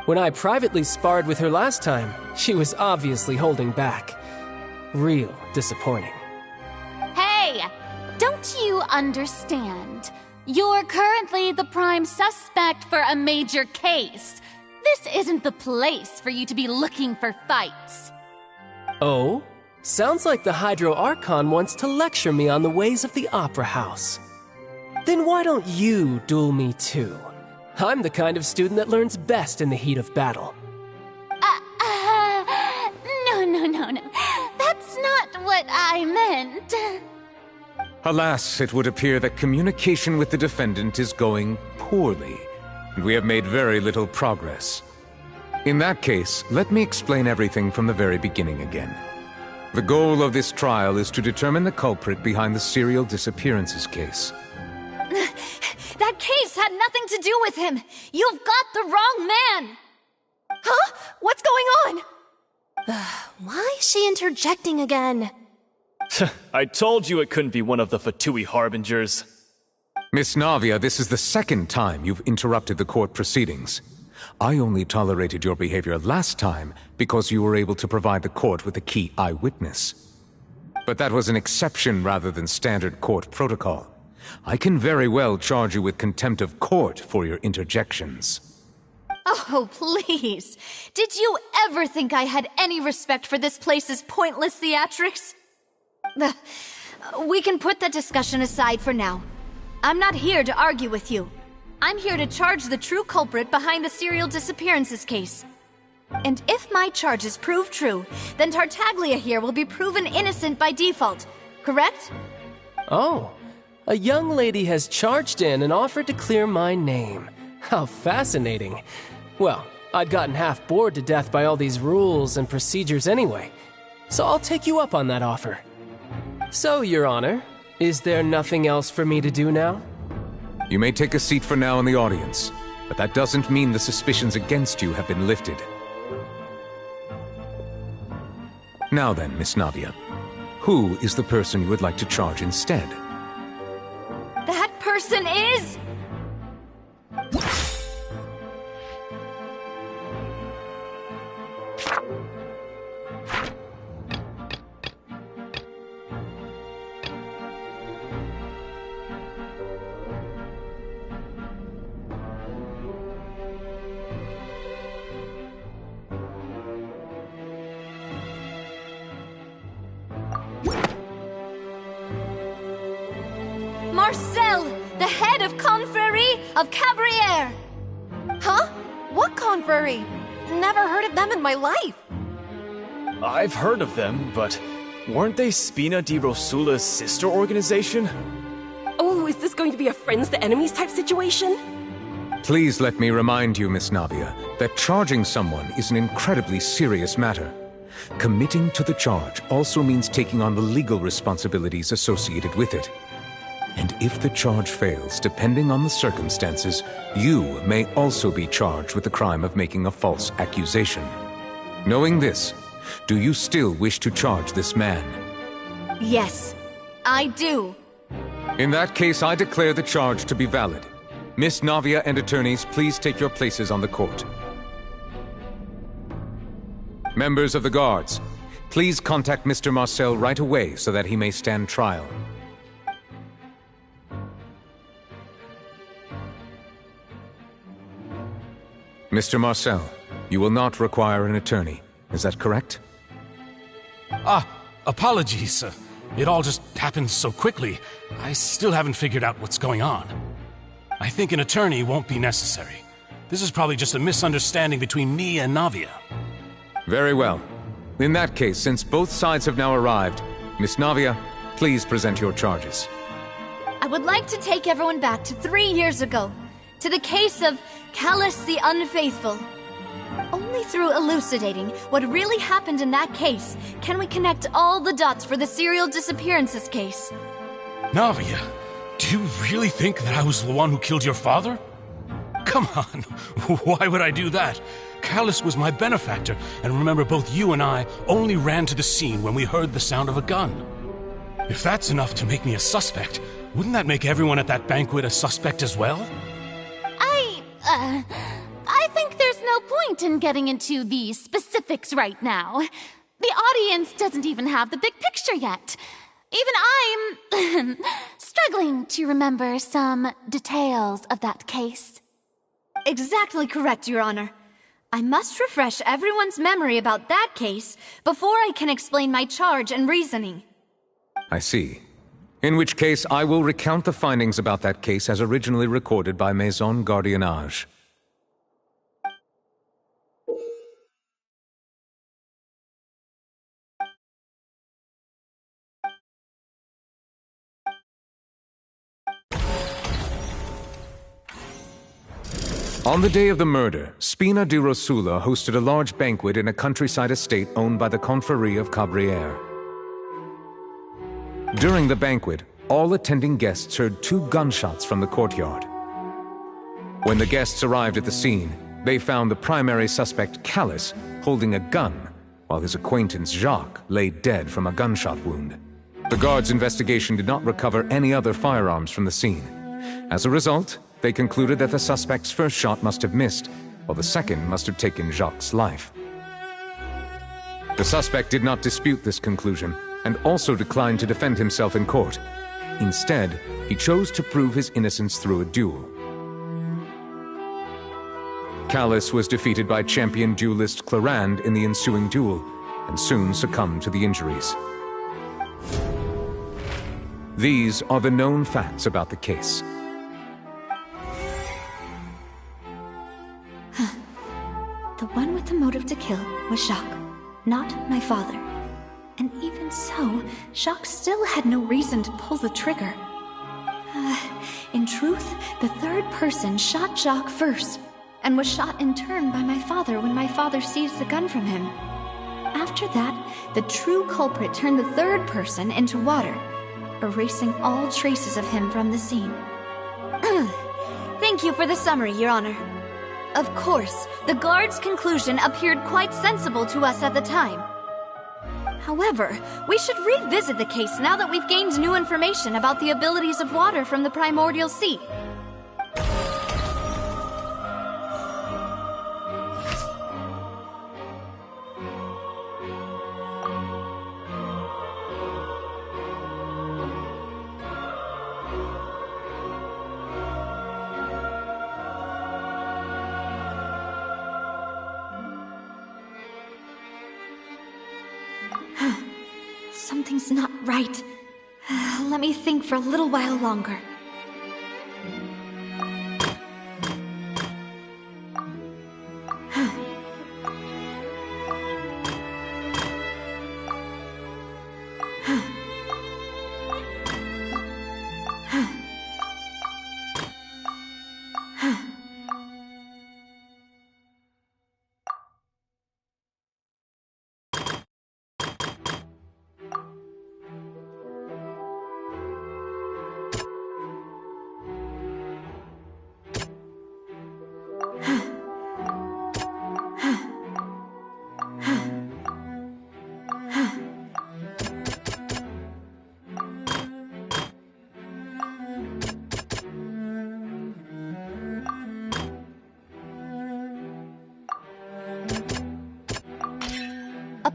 When I privately sparred with her last time, she was obviously holding back. Real disappointing. Hey! Don't you understand? You're currently the prime suspect for a major case. This isn't the place for you to be looking for fights. Oh? Sounds like the Hydro Archon wants to lecture me on the ways of the Opera House. Then why don't you duel me too? I'm the kind of student that learns best in the heat of battle. No. That's not what I meant. Alas, it would appear that communication with the defendant is going poorly, and we have made very little progress. In that case, let me explain everything from the very beginning again. The goal of this trial is to determine the culprit behind the serial disappearances case. That case had nothing to do with him! You've got the wrong man! Huh? What's going on? Why is she interjecting again? I told you it couldn't be one of the Fatui Harbingers. Miss Navia, this is the second time you've interrupted the court proceedings. I only tolerated your behavior last time because you were able to provide the court with a key eyewitness. But that was an exception rather than standard court protocol. I can very well charge you with contempt of court for your interjections. Oh, please. Did you ever think I had any respect for this place's pointless theatrics? We can put that discussion aside for now. I'm not here to argue with you. I'm here to charge the true culprit behind the serial disappearances case. And if my charges prove true, then Tartaglia here will be proven innocent by default, correct? Oh, a young lady has charged in and offered to clear my name. How fascinating. Well, I'd gotten half bored to death by all these rules and procedures anyway, so I'll take you up on that offer. So, Your Honor, is there nothing else for me to do now? You may take a seat for now in the audience, but that doesn't mean the suspicions against you have been lifted. Now then, Miss Navia, who is the person you would like to charge instead? That person is... Marcel, the head of Confrérie of Cabrières. Huh? What confrérie? Never heard of them in my life. I've heard of them, but weren't they Spina di Rosula's sister organization? Oh, is this going to be a friends to enemies type situation? Please let me remind you, Miss Navia, that charging someone is an incredibly serious matter. Committing to the charge also means taking on the legal responsibilities associated with it. And if the charge fails, depending on the circumstances, you may also be charged with the crime of making a false accusation. Knowing this, do you still wish to charge this man? Yes, I do. In that case, I declare the charge to be valid. Miss Navia and attorneys, please take your places on the court. Members of the guards, please contact Mr. Marcel right away so that he may stand trial. Mr. Marcel, you will not require an attorney. Is that correct? Apologies. It all just happened so quickly. I still haven't figured out what's going on. I think an attorney won't be necessary. This is probably just a misunderstanding between me and Navia. Very well. In that case, since both sides have now arrived, Miss Navia, please present your charges. I would like to take everyone back to 3 years ago, to the case of Callus the Unfaithful. Only through elucidating what really happened in that case can we connect all the dots for the serial disappearances case. Navia, do you really think that I was the one who killed your father? Come on, why would I do that? Callus was my benefactor, and remember, both you and I only ran to the scene when we heard the sound of a gun. If that's enough to make me a suspect, wouldn't that make everyone at that banquet a suspect as well? I think there's no point in getting into the specifics right now. The audience doesn't even have the big picture yet. Even I'm struggling to remember some details of that case. Exactly correct, Your Honor. I must refresh everyone's memory about that case before I can explain my charge and reasoning. I see. In which case, I will recount the findings about that case as originally recorded by Maison Gardiennage. On the day of the murder, Spina di Rosula hosted a large banquet in a countryside estate owned by the Confrérie of Cabrières. During the banquet, all attending guests heard 2 gunshots from the courtyard. When the guests arrived at the scene, they found the primary suspect, Callus, holding a gun, while his acquaintance, Jacques, lay dead from a gunshot wound. The guards' investigation did not recover any other firearms from the scene. As a result, they concluded that the suspect's first shot must have missed, while the second must have taken Jacques' life. The suspect did not dispute this conclusion, and also declined to defend himself in court. Instead, he chose to prove his innocence through a duel. Callus was defeated by champion duelist Clarande in the ensuing duel, and soon succumbed to the injuries. These are the known facts about the case. The one with the motive to kill was Jacques, not my father. And even so, Jacques still had no reason to pull the trigger. In truth, the third person shot Jacques first, and was shot in turn by my father when my father seized the gun from him. After that, the true culprit turned the third person into water, erasing all traces of him from the scene. Thank you for the summary, Your Honor. Of course, the guard's conclusion appeared quite sensible to us at the time. However, we should revisit the case now that we've gained new information about the abilities of water from the primordial sea. Something's not right. Let me think for a little while longer.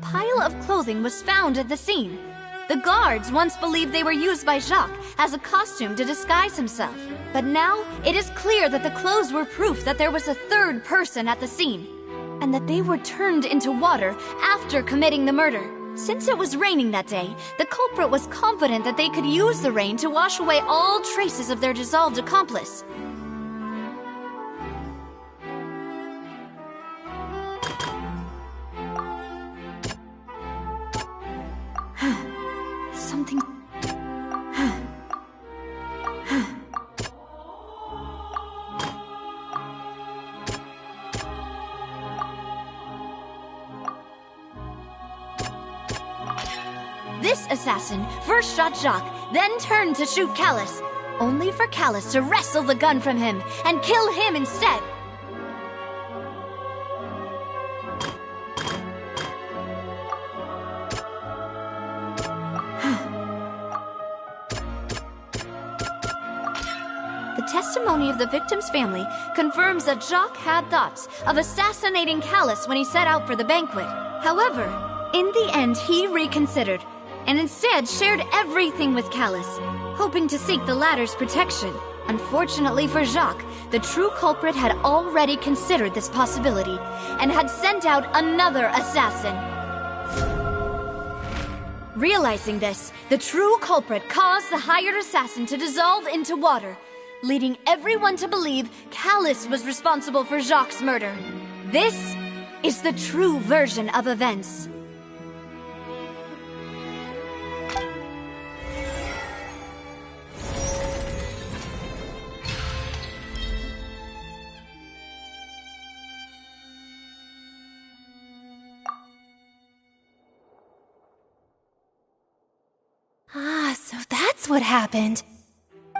pile of clothing was found at the scene. The guards once believed they were used by Jacques as a costume to disguise himself. But now, it is clear that the clothes were proof that there was a third person at the scene, and that they were turned into water after committing the murder. Since it was raining that day, the culprit was confident that they could use the rain to wash away all traces of their dissolved accomplice. Something... This assassin first shot Jacques, then turned to shoot Callus, only for Callus to wrestle the gun from him and kill him instead. The testimony of the victim's family confirms that Jacques had thoughts of assassinating Callus when he set out for the banquet. However, in the end, he reconsidered, and instead shared everything with Callus, hoping to seek the latter's protection. Unfortunately for Jacques, the true culprit had already considered this possibility, and had sent out another assassin. Realizing this, the true culprit caused the hired assassin to dissolve into water, leading everyone to believe Callus was responsible for Jacques' murder. This is the true version of events. So that's what happened.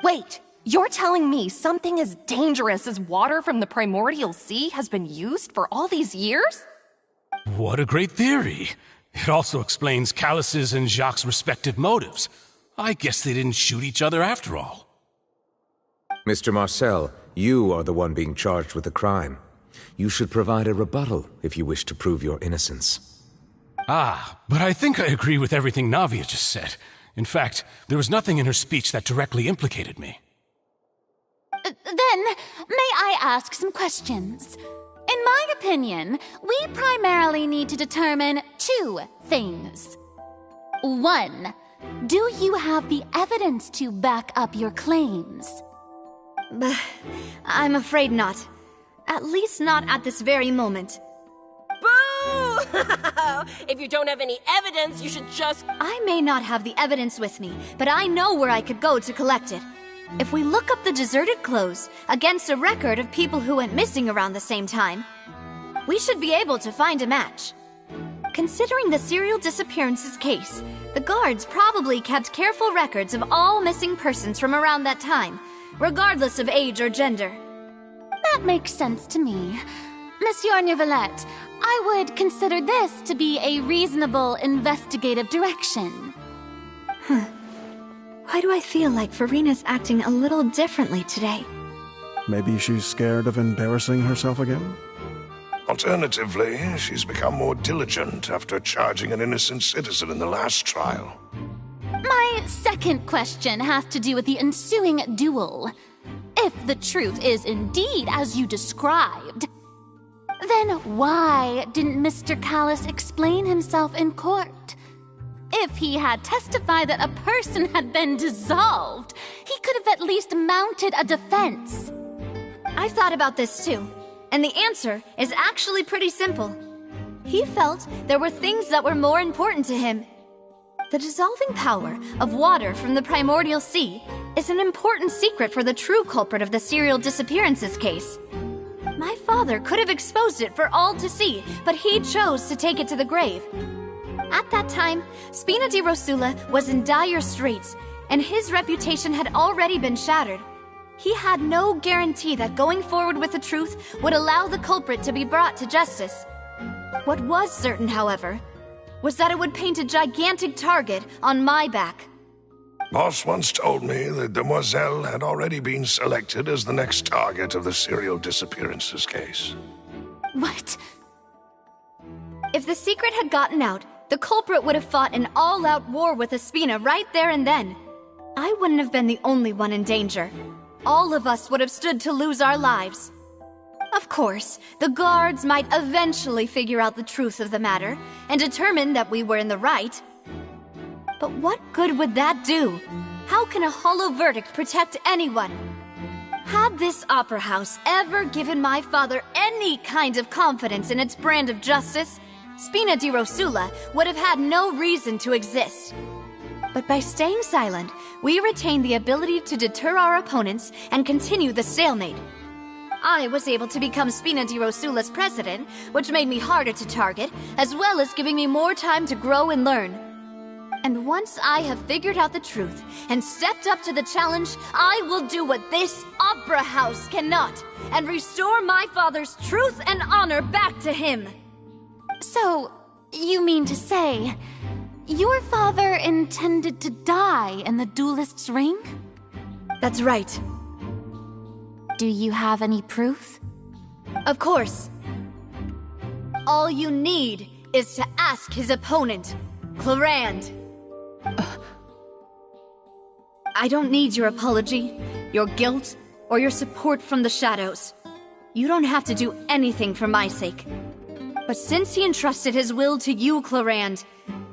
Wait, you're telling me something as dangerous as water from the primordial sea has been used for all these years? What a great theory. It also explains Callus's and Jacques' respective motives. I guess they didn't shoot each other after all. Mr. Marcel, you are the one being charged with the crime. You should provide a rebuttal if you wish to prove your innocence. Ah, but I think I agree with everything Navia just said. In fact, there was nothing in her speech that directly implicated me. Then, may I ask some questions? In my opinion, we primarily need to determine two things. One, do you have the evidence to back up your claims? I'm afraid not. At least not at this very moment. Boo! If you don't have any evidence, you should just... I may not have the evidence with me, but I know where I could go to collect it. If we look up the deserted clothes against a record of people who went missing around the same time, we should be able to find a match. Considering the serial disappearances case, the guards probably kept careful records of all missing persons from around that time, regardless of age or gender. That makes sense to me. Monsieur Neuvillette, I would consider this to be a reasonable investigative direction. Why do I feel like Farina's acting a little differently today? Maybe she's scared of embarrassing herself again? Alternatively, she's become more diligent after charging an innocent citizen in the last trial. My second question has to do with the ensuing duel. If the truth is indeed as you described, then why didn't Mr. Callus explain himself in court? If he had testified that a person had been dissolved, he could have at least mounted a defense. I've thought about this too, and the answer is actually pretty simple. He felt there were things that were more important to him. The dissolving power of water from the primordial sea is an important secret for the true culprit of the serial disappearances case. My father could have exposed it for all to see, but he chose to take it to the grave. At that time, Spina di Rosula was in dire straits, and his reputation had already been shattered. He had no guarantee that going forward with the truth would allow the culprit to be brought to justice. What was certain, however, was that it would paint a gigantic target on my back. Boss once told me that Demoiselle had already been selected as the next target of the serial disappearances case. What? If the secret had gotten out, the culprit would have fought an all-out war with Espina right there and then. I wouldn't have been the only one in danger. All of us would have stood to lose our lives. Of course, the guards might eventually figure out the truth of the matter and determine that we were in the right. But what good would that do? How can a hollow verdict protect anyone? Had this opera house ever given my father any kind of confidence in its brand of justice, Spina di Rosula would have had no reason to exist. But by staying silent, we retained the ability to deter our opponents and continue the stalemate. I was able to become Spina di Rosula's president, which made me harder to target, as well as giving me more time to grow and learn. And once I have figured out the truth and stepped up to the challenge, I will do what this opera house cannot, and restore my father's truth and honor back to him. So, you mean to say, your father intended to die in the duelist's ring? That's right. Do you have any proof? Of course. All you need is to ask his opponent, Clarand. I don't need your apology, your guilt, or your support from the shadows. You don't have to do anything for my sake. But since he entrusted his will to you, Clarand,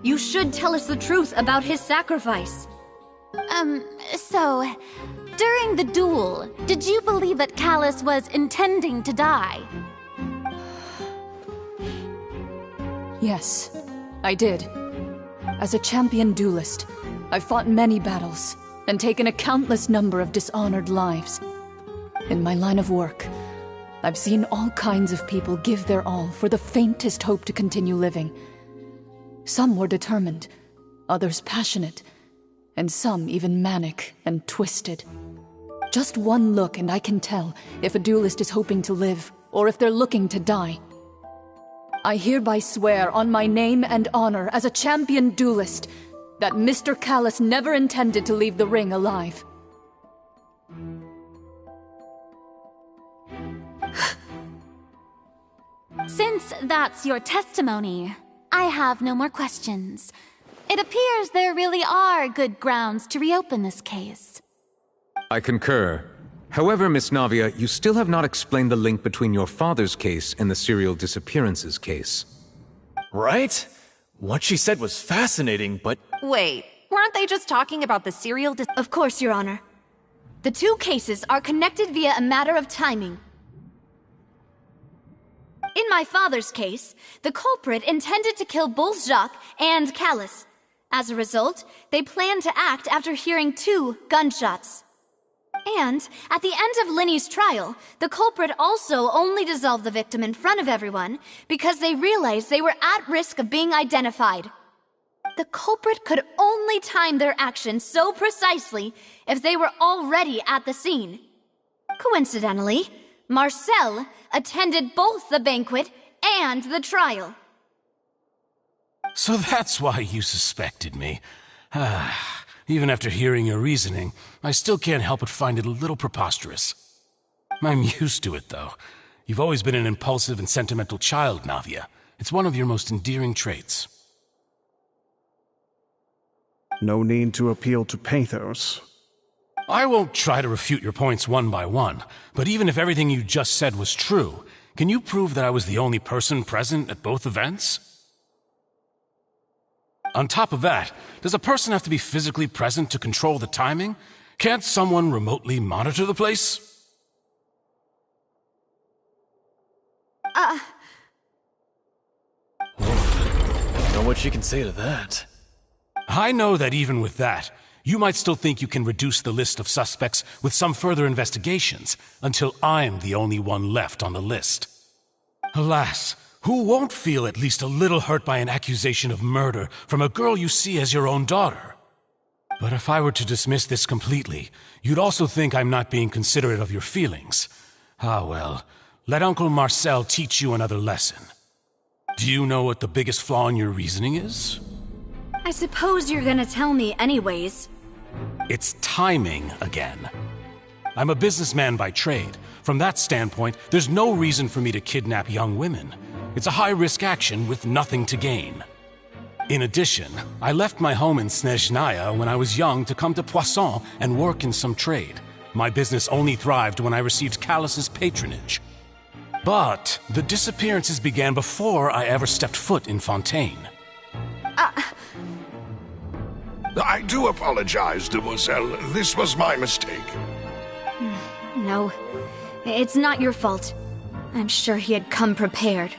you should tell us the truth about his sacrifice. So, during the duel, did you believe that Callus was intending to die? Yes, I did. As a champion duelist, I've fought many battles and taken a countless number of dishonored lives. In my line of work, I've seen all kinds of people give their all for the faintest hope to continue living. Some were determined, others passionate, and some even manic and twisted. Just one look and I can tell if a duelist is hoping to live or if they're looking to die. I hereby swear on my name and honor as a champion duelist that Mr. Callus never intended to leave the ring alive. Since that's your testimony, I have no more questions. It appears there really are good grounds to reopen this case. I concur. However, Miss Navia, you still have not explained the link between your father's case and the serial disappearances case. Right? What she said was fascinating, but... Wait, weren't they just talking about the serial Of course, Your Honor. The two cases are connected via a matter of timing. In my father's case, the culprit intended to kill both Jacques and Callus. As a result, they planned to act after hearing 2 gunshots. And, at the end of Linny's trial, the culprit also only dissolved the victim in front of everyone because they realized they were at risk of being identified. The culprit could only time their actions so precisely if they were already at the scene. Coincidentally, Marcel attended both the banquet and the trial. So that's why you suspected me. Even after hearing your reasoning, I still can't help but find it a little preposterous. I'm used to it, though. You've always been an impulsive and sentimental child, Navia. It's one of your most endearing traits. No need to appeal to pathos. I won't try to refute your points one by one, but even if everything you just said was true, can you prove that I was the only person present at both events? On top of that, does a person have to be physically present to control the timing? Can't someone remotely monitor the place? Don't know what she can say to that. I know that even with that, you might still think you can reduce the list of suspects with some further investigations, until I'm the only one left on the list. Alas, who won't feel at least a little hurt by an accusation of murder from a girl you see as your own daughter? But if I were to dismiss this completely, you'd also think I'm not being considerate of your feelings. Ah well, let Uncle Marcel teach you another lesson. Do you know what the biggest flaw in your reasoning is? I suppose you're gonna tell me anyways. It's timing again. I'm a businessman by trade. From that standpoint, there's no reason for me to kidnap young women. It's a high-risk action with nothing to gain. In addition, I left my home in Snezhnaya when I was young to come to Poisson and work in some trade. My business only thrived when I received Callus's patronage. But the disappearances began before I ever stepped foot in Fontaine. I do apologize, demoiselle. This was my mistake. No, it's not your fault. I'm sure he had come prepared.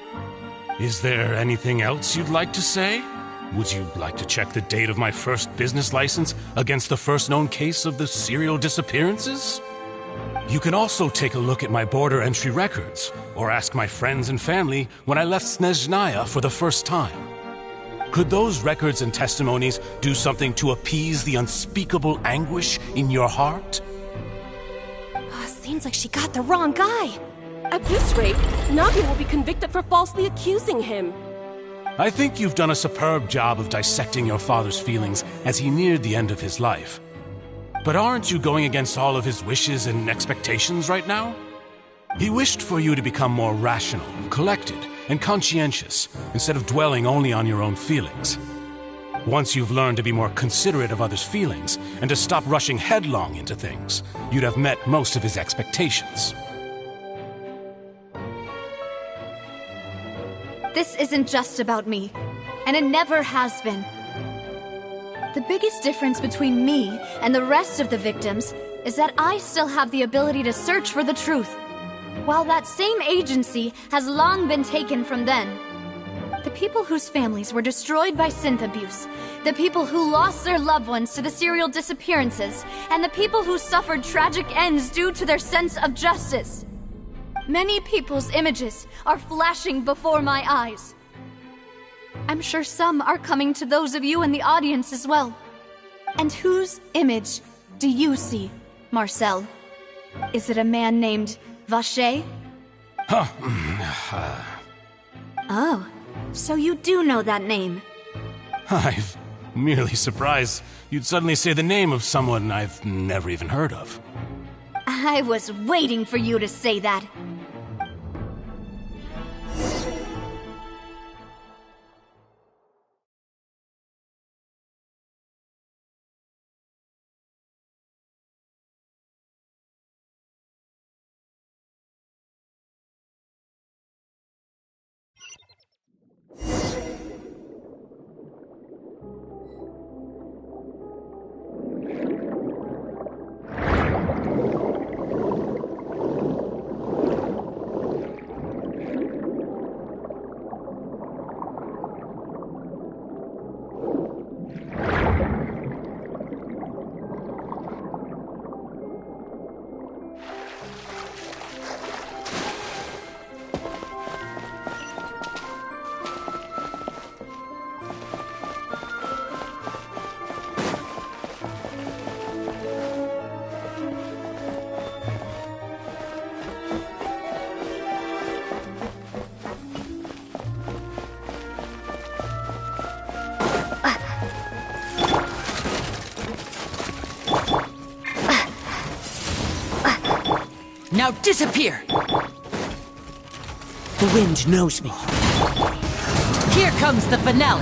Is there anything else you'd like to say? Would you like to check the date of my first business license against the first known case of the serial disappearances? You can also take a look at my border entry records, or ask my friends and family when I left Snezhnaya for the first time. Could those records and testimonies do something to appease the unspeakable anguish in your heart? Seems like she got the wrong guy. At this rate, Navia will be convicted for falsely accusing him. I think you've done a superb job of dissecting your father's feelings as he neared the end of his life. But aren't you going against all of his wishes and expectations right now? He wished for you to become more rational, collected, and conscientious, instead of dwelling only on your own feelings. Once you've learned to be more considerate of others' feelings, and to stop rushing headlong into things, you'd have met most of his expectations. This isn't just about me, and it never has been. The biggest difference between me and the rest of the victims is that I still have the ability to search for the truth, while that same agency has long been taken from them. The people whose families were destroyed by synth abuse, the people who lost their loved ones to the serial disappearances, and the people who suffered tragic ends due to their sense of justice. Many people's images are flashing before my eyes. I'm sure some are coming to those of you in the audience as well. And whose image do you see, Marcel? Is it a man named Vacher? Oh, so you do know that name. I'm merely surprised you'd suddenly say the name of someone I've never even heard of. I was waiting for you to say that. Now disappear! The wind knows me. Here comes the finale!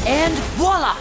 And voila!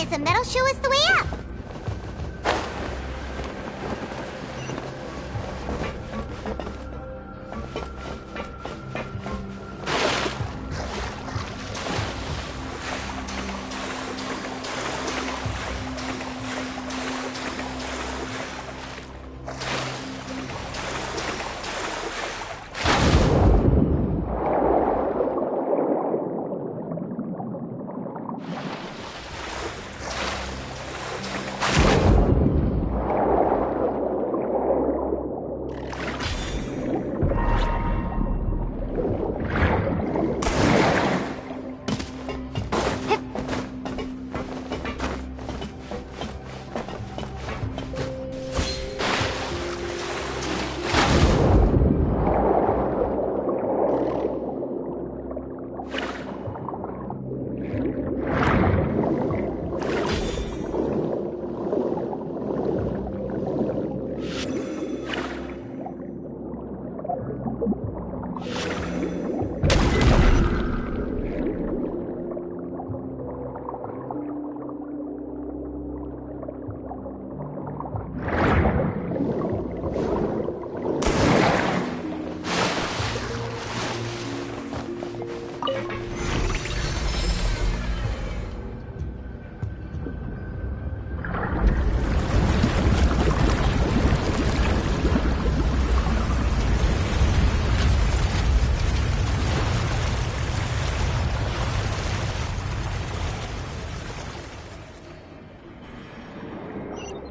mechanism that'll show us the way up.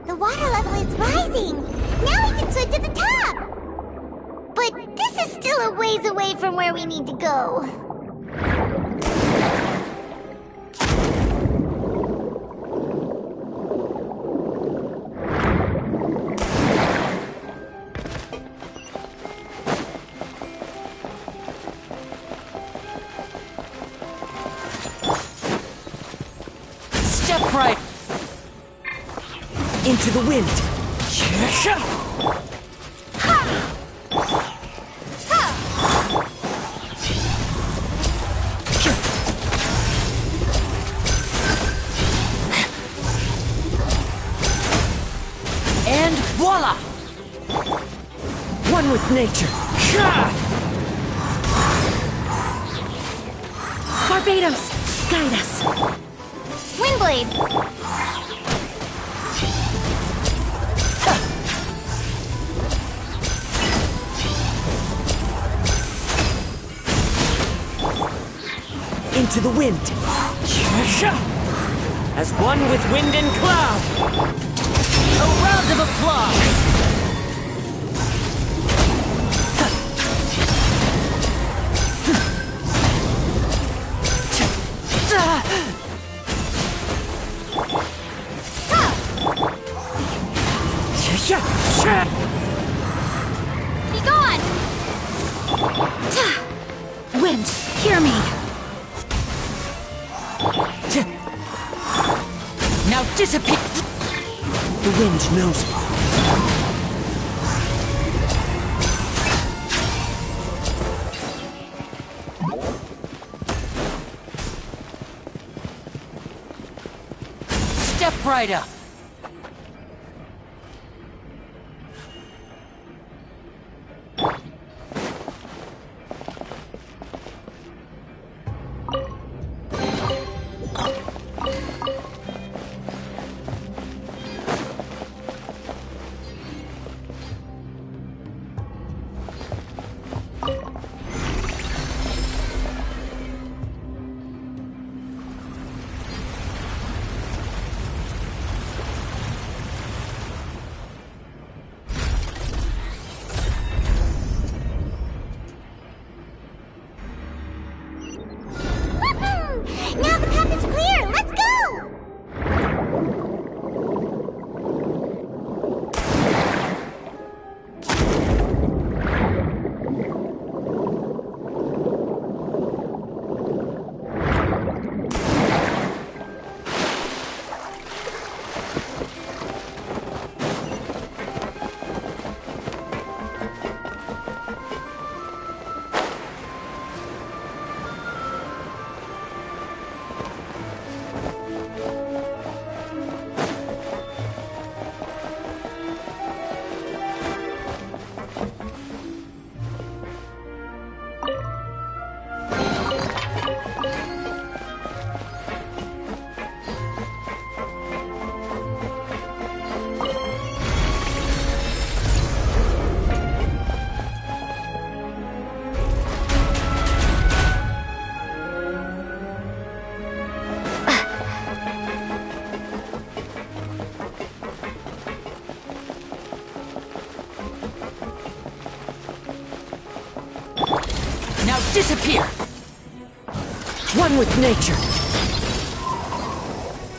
The water level is rising! Now we can swim to the top! But this is still a ways away from where we need to go. Step right into the wind. And voila! One with nature. Barbados, guide us. Windblade! Into the wind. As one with wind and cloud. A round of applause. Be gone! Wind, hear me. Now disappear! The wind knows me. Step right up. Disappear! One with nature.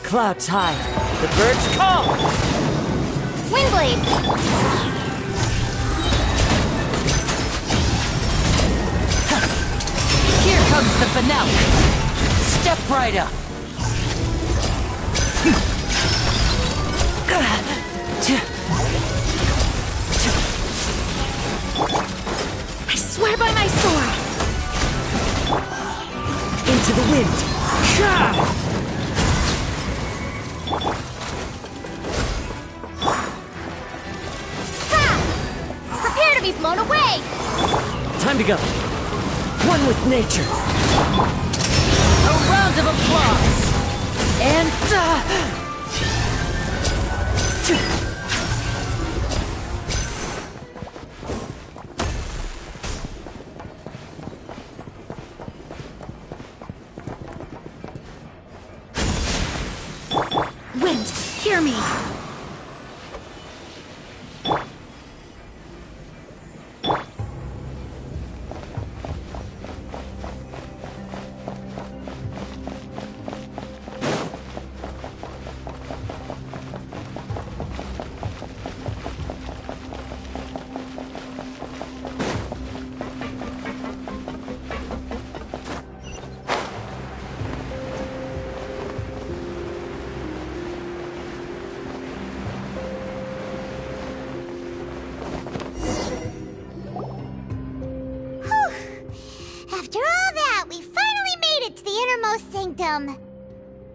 Clouds high. The birds call! Windblade! Here comes the finale! Step right up! I swear by my sword! Into the wind! Prepare to be blown away! Time to go! One with nature! A round of applause! And... Wind, hear me. After all that, we finally made it to the innermost sanctum.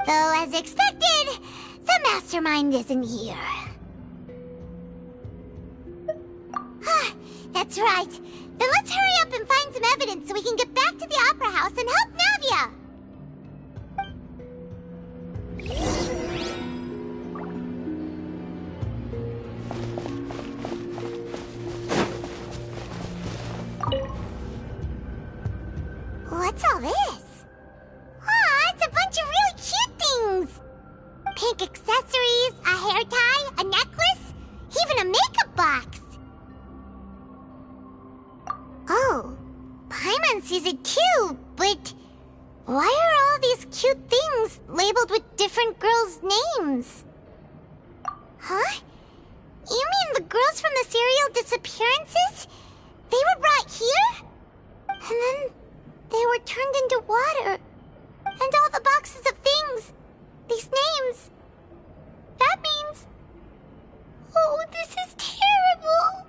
Though, as expected, the mastermind isn't here. That's right. Then let's hurry up and find some evidence so we can get back to the Opera House and help Navia! What's all this? Aw, it's a bunch of really cute things! Pink accessories, a hair tie, a necklace, even a makeup box! Oh, Paimon sees it too, but why are all these cute things labeled with different girls' names? Huh? You mean the girls from the serial disappearances? They were brought here? And then they were turned into water. And all the boxes of things, these names, that means... Oh, this is terrible!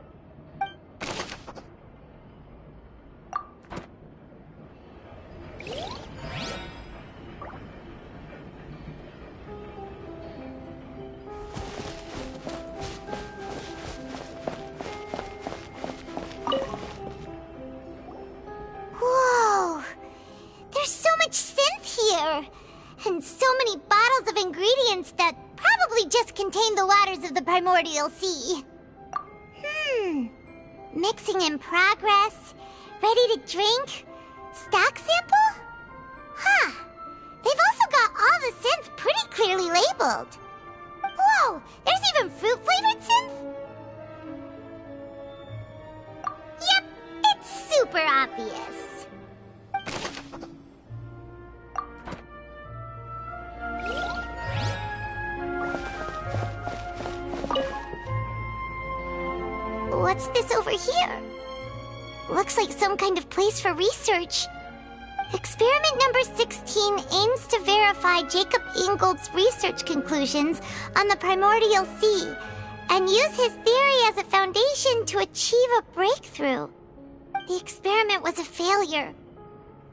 Whoa! There's so much synth here! And so many bottles of ingredients that probably just contain the waters of the primordial sea. Mixing in progress, ready to drink, stock sample? Huh. They've also got all the synth pretty clearly labeled. Whoa, there's even fruit-flavored synth? Yep, it's super obvious. What's this over here? Looks like some kind of place for research. Experiment number 16 aims to verify Jacob Ingold's research conclusions on the primordial sea and use his theory as a foundation to achieve a breakthrough. The experiment was a failure.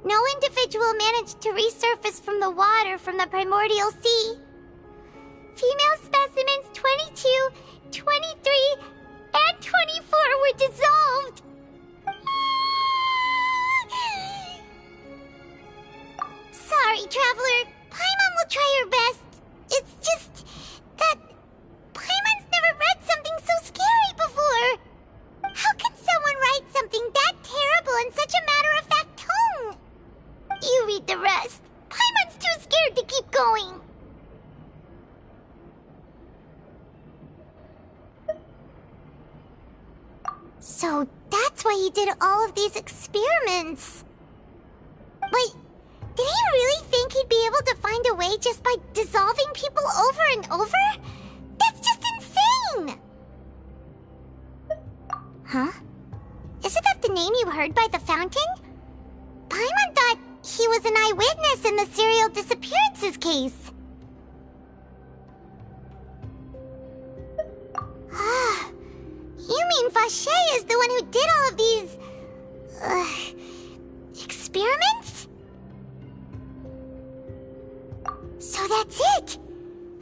No individual managed to resurface from the water from the primordial sea. Female specimens 22, 23, and 24 were dissolved. Sorry, Traveler. Paimon will try her best. It's just that Paimon's never read something so scary before. How can someone write something that terrible in such a matter-of-fact tone? You read the rest. Paimon's too scared to keep going. So that's why he did all of these experiments. But did he really think he'd be able to find a way just by dissolving people over and over? That's just insane! Huh? Isn't that the name you heard by the fountain? Paimon thought he was an eyewitness in the serial disappearances case. You mean Vache is the one who did all of these... experiments? So that's it!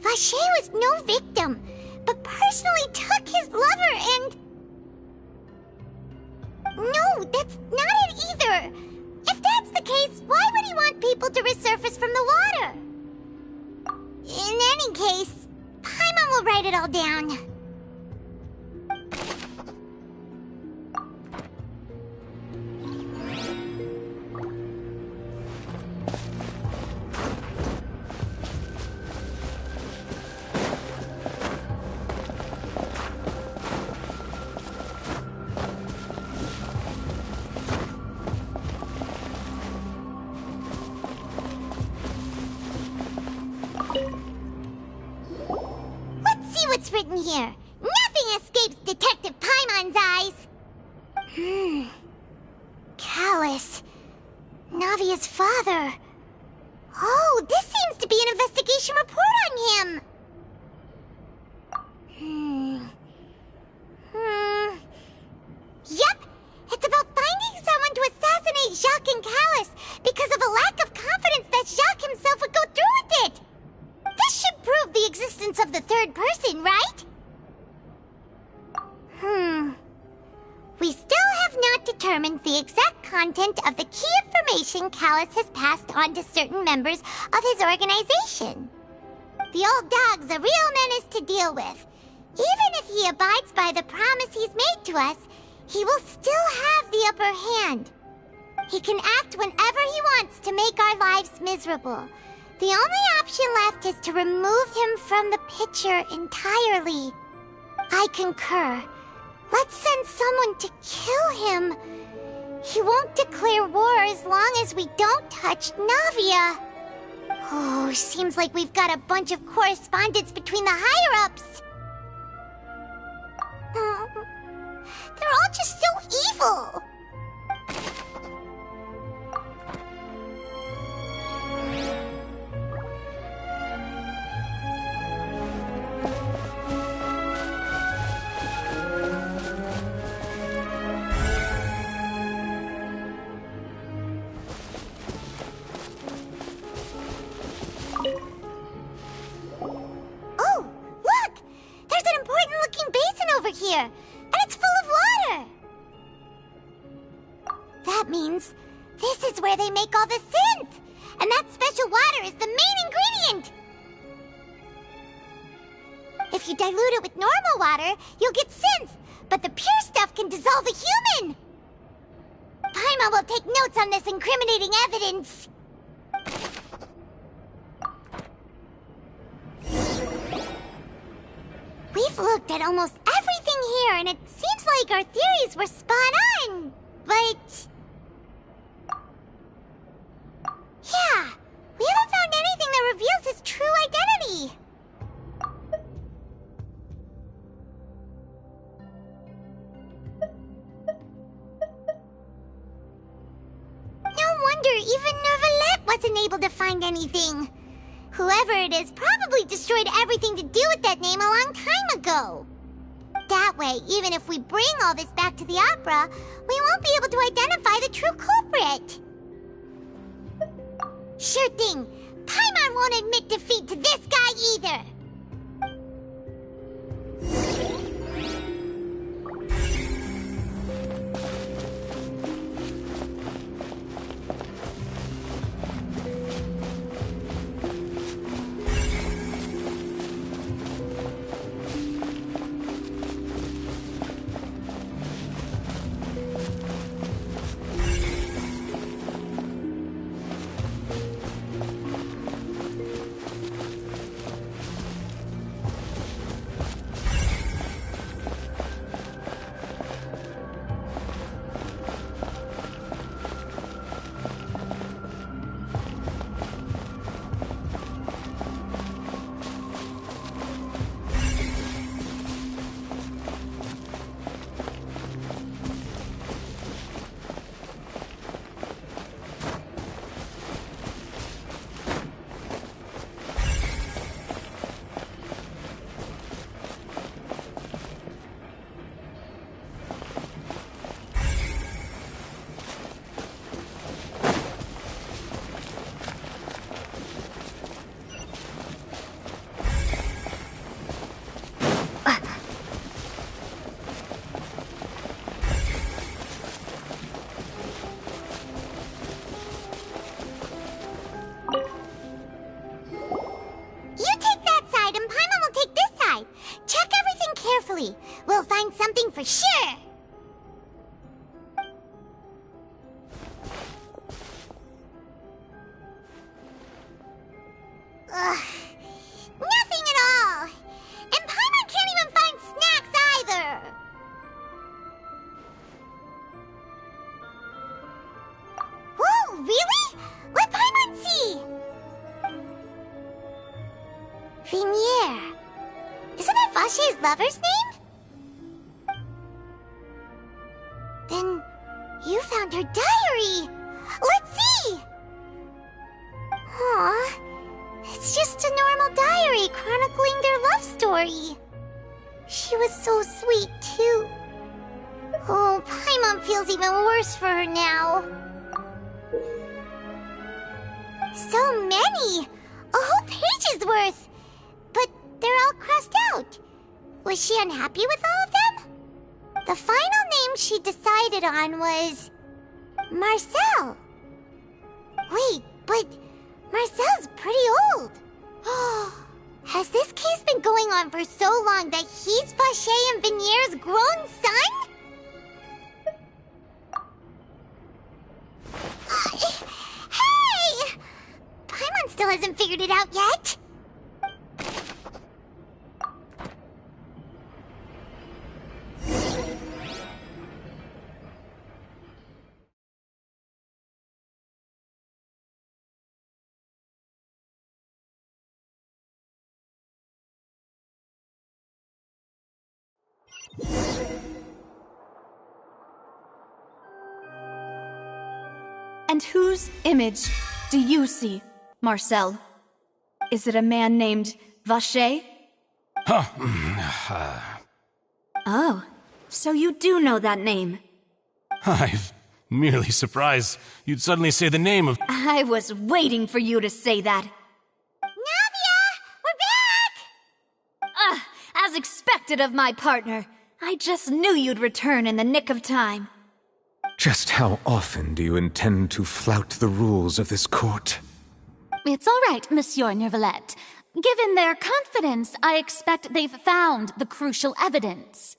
Vache was no victim, but personally took his lover and... No, that's not it either! If that's the case, why would he want people to resurface from the water? In any case, Paimon will write it all down. What's written here? Nothing escapes Detective Paimon's eyes! Callus. Navia's father. Oh, this seems to be an investigation report on him! Yep! It's about finding someone to assassinate Jacques and Callus because of a lack of confidence that Jacques himself would go through with it! This should prove the existence of the third person, right? We still have not determined the exact content of the key information Callus has passed on to certain members of his organization. The old dog's a real menace to deal with. Even if he abides by the promise he's made to us, he will still have the upper hand. He can act whenever he wants to make our lives miserable. The only option left is to remove him from the picture entirely. I concur. Let's send someone to kill him. He won't declare war as long as we don't touch Navia. Oh, seems like we've got a bunch of correspondence between the higher-ups. They're all just so evil. Here, and it's full of water. That means this is where they make all the synth, and that special water is the main ingredient. If you dilute it with normal water, you'll get synth, but the pure stuff can dissolve a human. Paimon will take notes on this incriminating evidence. We've looked at almost everything here, and it seems like our theories were spot on, but... Yeah, we haven't found anything that reveals his true identity. No wonder even Nervalette wasn't able to find anything. Whoever it is probably destroyed everything to do with that name a long time ago. That way, even if we bring all this back to the opera, we won't be able to identify the true culprit. Sure thing. Paimon won't admit defeat to this guy either. for sure! Ugh. Nothing at all! And Paimon can't even find snacks either! Whoa, really? Let Paimon see! Vinier. Isn't that Vache's lover's name? Then you found her diary! Let's see! Aw, it's just a normal diary chronicling their love story. She was so sweet, too. Oh, Paimon feels even worse for her now. So many! A whole page's worth! But they're all crossed out. Was she unhappy with all of them? The final name she decided on was... Marcel. Wait, but Marcel's pretty old. Has this case been going on for so long that he's Vache and Vinier's grown son? Hey! Paimon still hasn't figured it out yet. And whose image do you see, Marcel? Is it a man named Vache? Oh, so you do know that name. I'm merely surprised you'd suddenly say the name of... I was waiting for you to say that. Navia! We're back! As expected of my partner. I just knew you'd return in the nick of time. Just how often do you intend to flout the rules of this court? It's all right, Monsieur Nervalette. Given their confidence, I expect they've found the crucial evidence.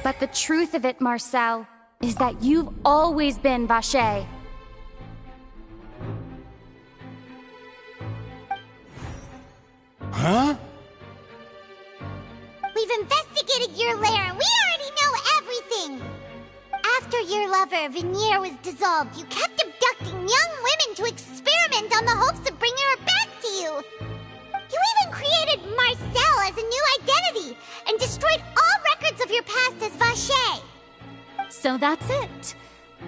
But the truth of it, Marcel, is that you've always been Vache. Huh? We've investigated your lair and we already know everything! After your lover, Vinier, was dissolved, you kept abducting young women to experiment on the hopes of bringing her back to you! You even created Marcel as a new identity and destroyed all records of your past as Vache! So that's it.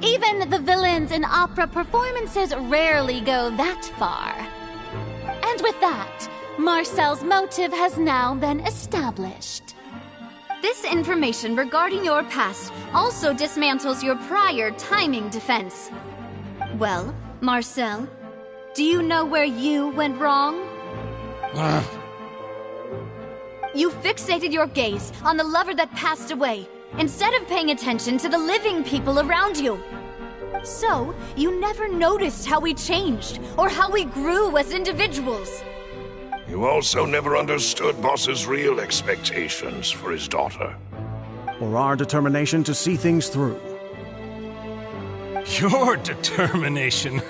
Even the villains in opera performances rarely go that far. And with that, Marcel's motive has now been established. This information regarding your past also dismantles your prior timing defense. Well, Marcel, do you know where you went wrong? You fixated your gaze on the lover that passed away, instead of paying attention to the living people around you. So, you never noticed how we changed, or how we grew as individuals. You also never understood Boss's real expectations for his daughter. Or our determination to see things through. Your determination.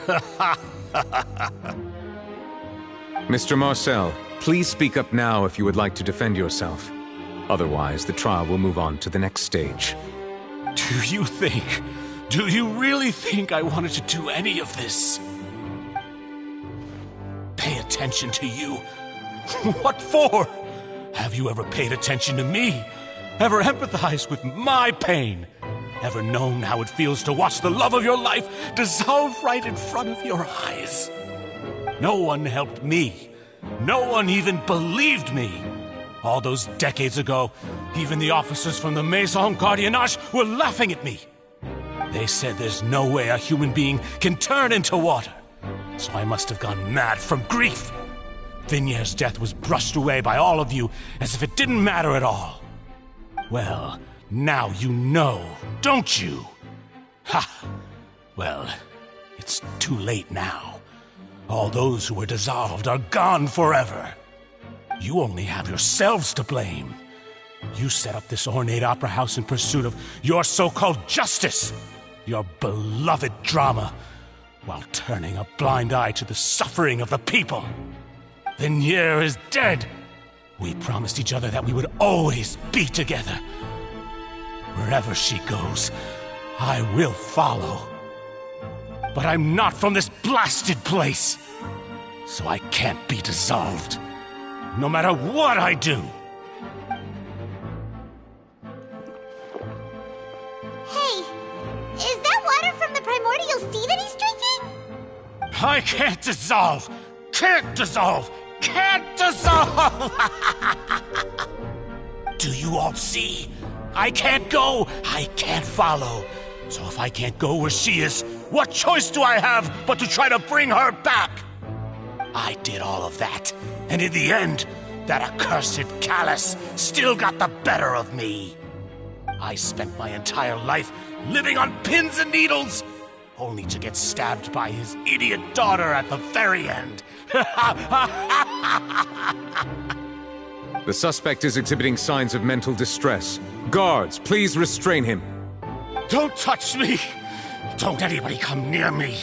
Mr. Marcel, please speak up now if you would like to defend yourself. Otherwise, the trial will move on to the next stage. Do you really think I wanted to do any of this? Pay attention to you? What for? Have you ever paid attention to me? Ever empathized with my pain? Ever known how it feels to watch the love of your life dissolve right in front of your eyes? No one helped me. No one even believed me. All those decades ago, even the officers from the Maison Gardiennage were laughing at me. They said there's no way a human being can turn into water. So I must have gone mad from grief. Vignier's death was brushed away by all of you as if it didn't matter at all. Well, now you know, don't you? Ha! Well, it's too late now. All those who were dissolved are gone forever. You only have yourselves to blame. You set up this ornate opera house in pursuit of your so-called justice, your beloved drama, while turning a blind eye to the suffering of the people. Vignier is dead. We promised each other that we would always be together. Wherever she goes, I will follow. But I'm not from this blasted place, so I can't be dissolved, no matter what I do. Hey, is that water from the primordial sea that he's drinking? I can't dissolve! Can't dissolve! Can't dissolve! Do you all see? I can't go! I can't follow! So if I can't go where she is, what choice do I have but to try to bring her back? I did all of that, and in the end, that accursed Callus still got the better of me. I spent my entire life living on pins and needles, only to get stabbed by his idiot daughter at the very end. The suspect is exhibiting signs of mental distress. Guards, please restrain him. Don't touch me! Don't anybody come near me!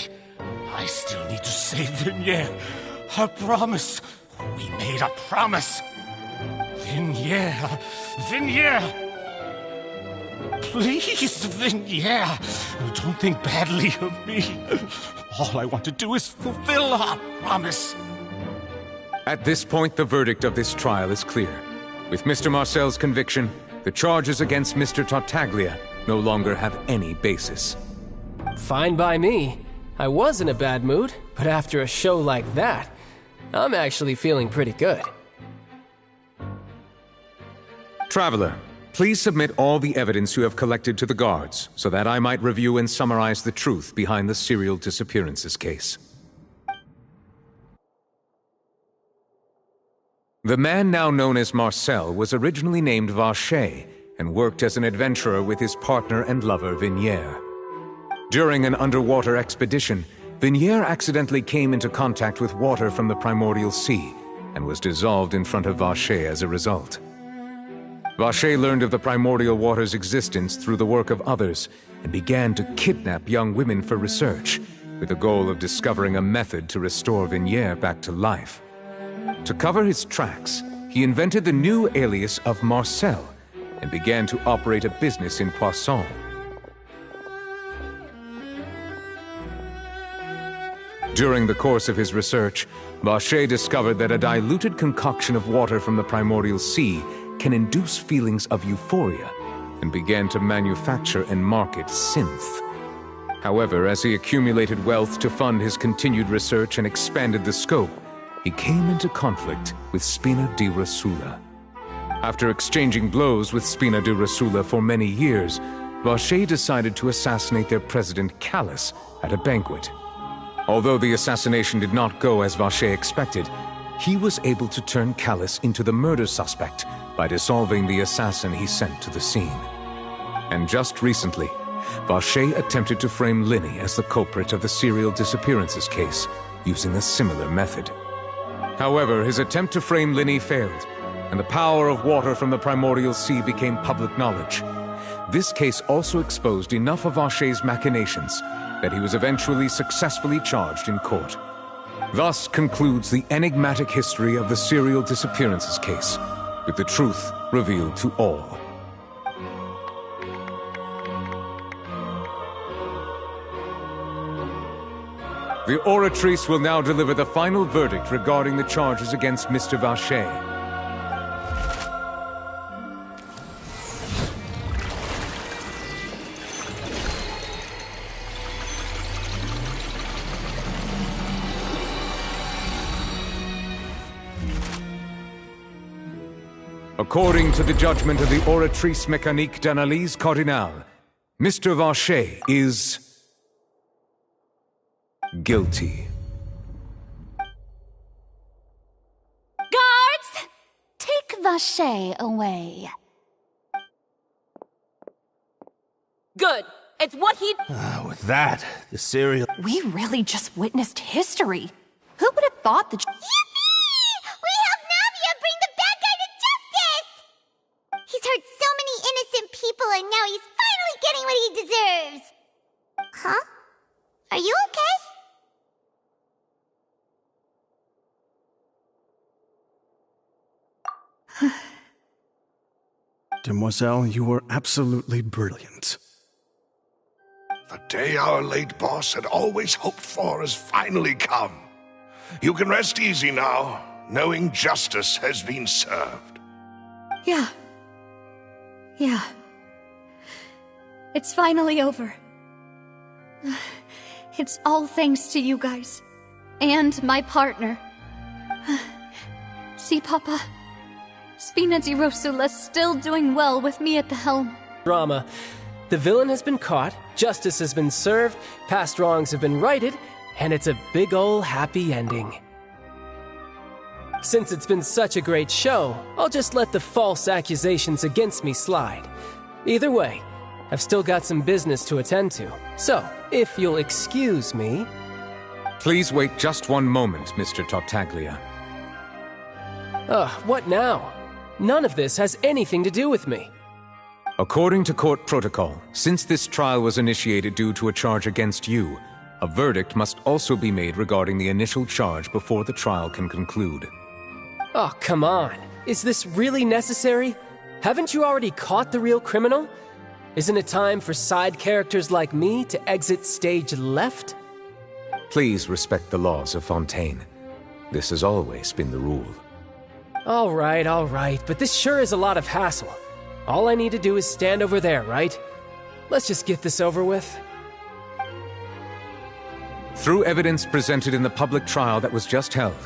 I still need to save Vignier. A promise. We made a promise. Vignier. Vignier! Please, Vignier. Don't think badly of me. All I want to do is fulfill our promise. At this point, the verdict of this trial is clear. With Mr. Marcel's conviction, the charges against Mr. Tartaglia no longer have any basis. Fine by me. I was in a bad mood, but after a show like that, I'm actually feeling pretty good. Traveler, please submit all the evidence you have collected to the guards, so that I might review and summarize the truth behind the serial disappearances case. The man now known as Marcel was originally named Vacher and worked as an adventurer with his partner and lover Vignier. During an underwater expedition, Vignier accidentally came into contact with water from the primordial sea and was dissolved in front of Vacher as a result. Vacher learned of the primordial water's existence through the work of others and began to kidnap young women for research, with the goal of discovering a method to restore Vignier back to life. To cover his tracks, he invented the new alias of Marcel and began to operate a business in Poisson. During the course of his research, Vacher discovered that a diluted concoction of water from the primordial sea can induce feelings of euphoria, and began to manufacture and market synth. However, as he accumulated wealth to fund his continued research and expanded the scope, he came into conflict with Spina di Rosula. After exchanging blows with Spina di Rosula for many years, Vacher decided to assassinate their president Callus at a banquet. Although the assassination did not go as Vacher expected, he was able to turn Callus into the murder suspect by dissolving the assassin he sent to the scene. And just recently, Vacher attempted to frame Linny as the culprit of the serial disappearances case, using a similar method. However, his attempt to frame Linny failed, and the power of water from the primordial sea became public knowledge. This case also exposed enough of Vacher's machinations that he was eventually successfully charged in court. Thus concludes the enigmatic history of the serial disappearances case, with the truth revealed to all. The Oratrice will now deliver the final verdict regarding the charges against Mr. Vacher. According to the judgment of the Oratrice Mécanique d'Analyse Cardinale, Mr. Vacher is guilty. Vache away. Good. It's what he... With that, the serial... We really just witnessed history. Who would have thought that... Yippee! We helped Navia bring the bad guy to justice! He's hurt so many innocent people and now he's finally getting what he deserves! Huh? Are you okay? Demoiselle, you were absolutely brilliant. The day our late boss had always hoped for has finally come. You can rest easy now, knowing justice has been served. Yeah. It's finally over. It's all thanks to you guys. And my partner. See, Papa? Spina di Rosula's still doing well with me at the helm. Drama. The villain has been caught, justice has been served, past wrongs have been righted, and it's a big ol' happy ending. Since it's been such a great show, I'll just let the false accusations against me slide. Either way, I've still got some business to attend to. So, if you'll excuse me... Please wait just one moment, Mr. Tartaglia. What now? None of this has anything to do with me. According to court protocol, since this trial was initiated due to a charge against you, a verdict must also be made regarding the initial charge before the trial can conclude. Oh, come on. Is this really necessary? Haven't you already caught the real criminal? Isn't it time for side characters like me to exit stage left? Please respect the laws of Fontaine. This has always been the rule. All right, but this sure is a lot of hassle. All I need to do is stand over there, right? Let's just get this over with. Through evidence presented in the public trial that was just held,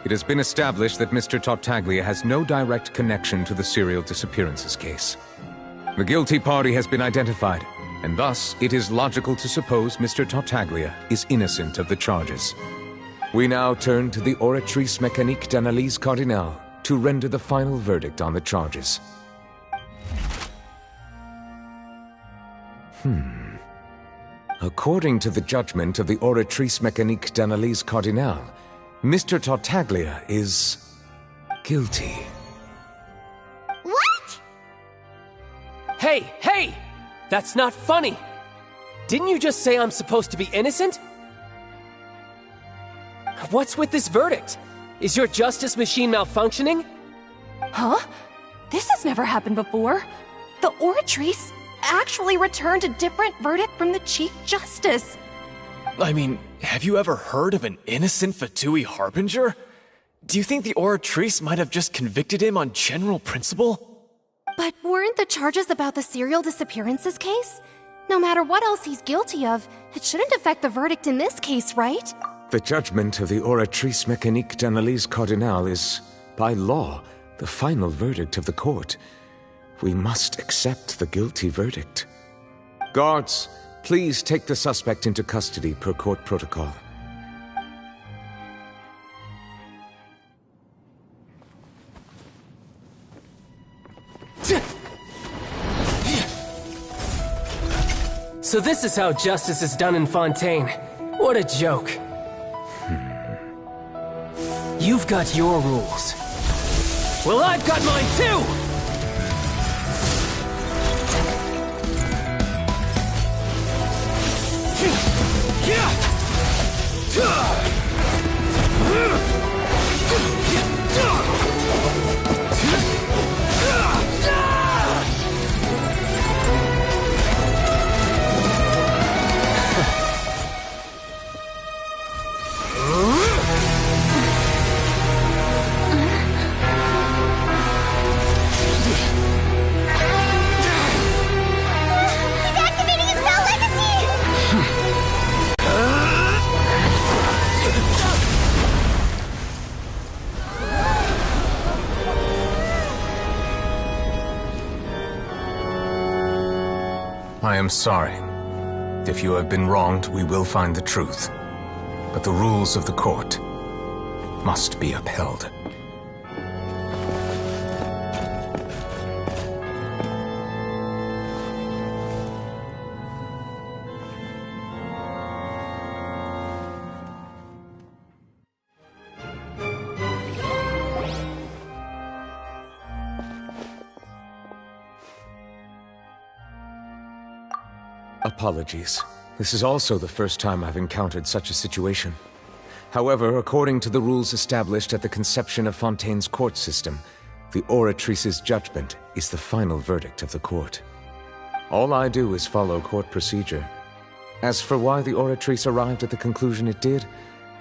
it has been established that Mr. Tartaglia has no direct connection to the serial disappearances case. The guilty party has been identified, and thus it is logical to suppose Mr. Tartaglia is innocent of the charges. We now turn to the Oratrice Mécanique d'Analyse Cardinale to render the final verdict on the charges. According to the judgment of the Oratrice Mécanique d'Analyse Cardinale, Mr. Tartaglia is guilty. What? Hey! That's not funny! Didn't you just say I'm supposed to be innocent? What's with this verdict? Is your justice machine malfunctioning? Huh? This has never happened before. The Oratrice actually returned a different verdict from the Chief Justice. I mean, have you ever heard of an innocent Fatui Harbinger? Do you think the Oratrice might have just convicted him on general principle? But weren't the charges about the serial disappearances case? No matter what else he's guilty of, it shouldn't affect the verdict in this case, right? The judgment of the Oratrice Mécanique d'Analyse Cardinale is, by law, the final verdict of the court. We must accept the guilty verdict. Guards, please take the suspect into custody per court protocol. So this is how justice is done in Fontaine. What a joke. You've got your rules. Well, I've got mine too! I am sorry. If you have been wronged, we will find the truth. But the rules of the court must be upheld. apologies. This is also the first time I've encountered such a situation. However, according to the rules established at the conception of Fontaine's court system, the Oratrice's judgment is the final verdict of the court. All I do is follow court procedure. As for why the Oratrice arrived at the conclusion it did,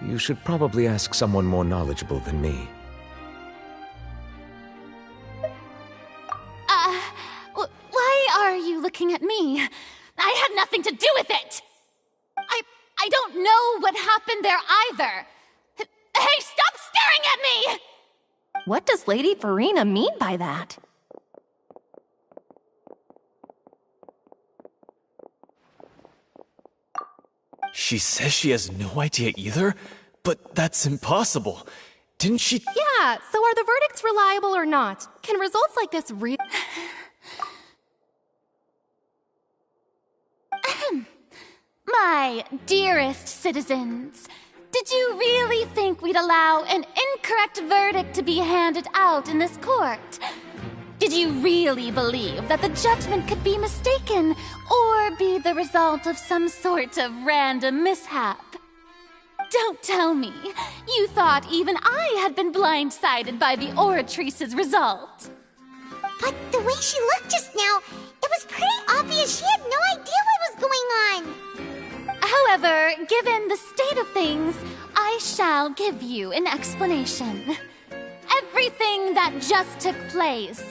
you should probably ask someone more knowledgeable than me. Why are you looking at me? I had nothing to do with it! I don't know what happened there either! Hey, stop staring at me! What does Lady Farina mean by that? She says she has no idea either, but that's impossible. Didn't she— Yeah, so are the verdicts reliable or not? Can results like this My dearest citizens, did you really think we'd allow an incorrect verdict to be handed out in this court? Did you really believe that the judgment could be mistaken or be the result of some sort of random mishap? Don't tell me you thought even I had been blindsided by the Oratrice's result. But the way she looked just now, it was pretty obvious she had no idea what was going on. However, given the state of things, I shall give you an explanation. Everything that just took place,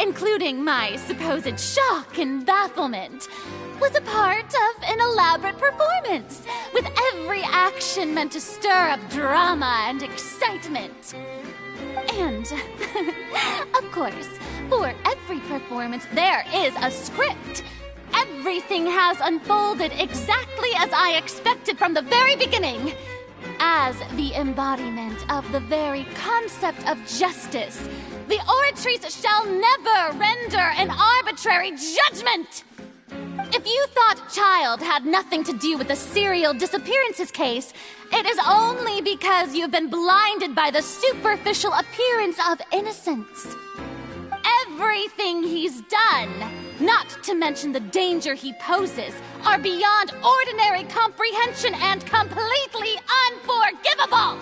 including my supposed shock and bafflement, was a part of an elaborate performance, with every action meant to stir up drama and excitement. And, of course, for every performance there is a script. Everything has unfolded exactly as I expected from the very beginning. As the embodiment of the very concept of justice, the Oratrice shall never render an arbitrary judgment! If you thought Child had nothing to do with the serial disappearances case, it is only because you've been blinded by the superficial appearance of innocence. Everything he's done, not to mention the danger he poses, are beyond ordinary comprehension and completely unforgivable!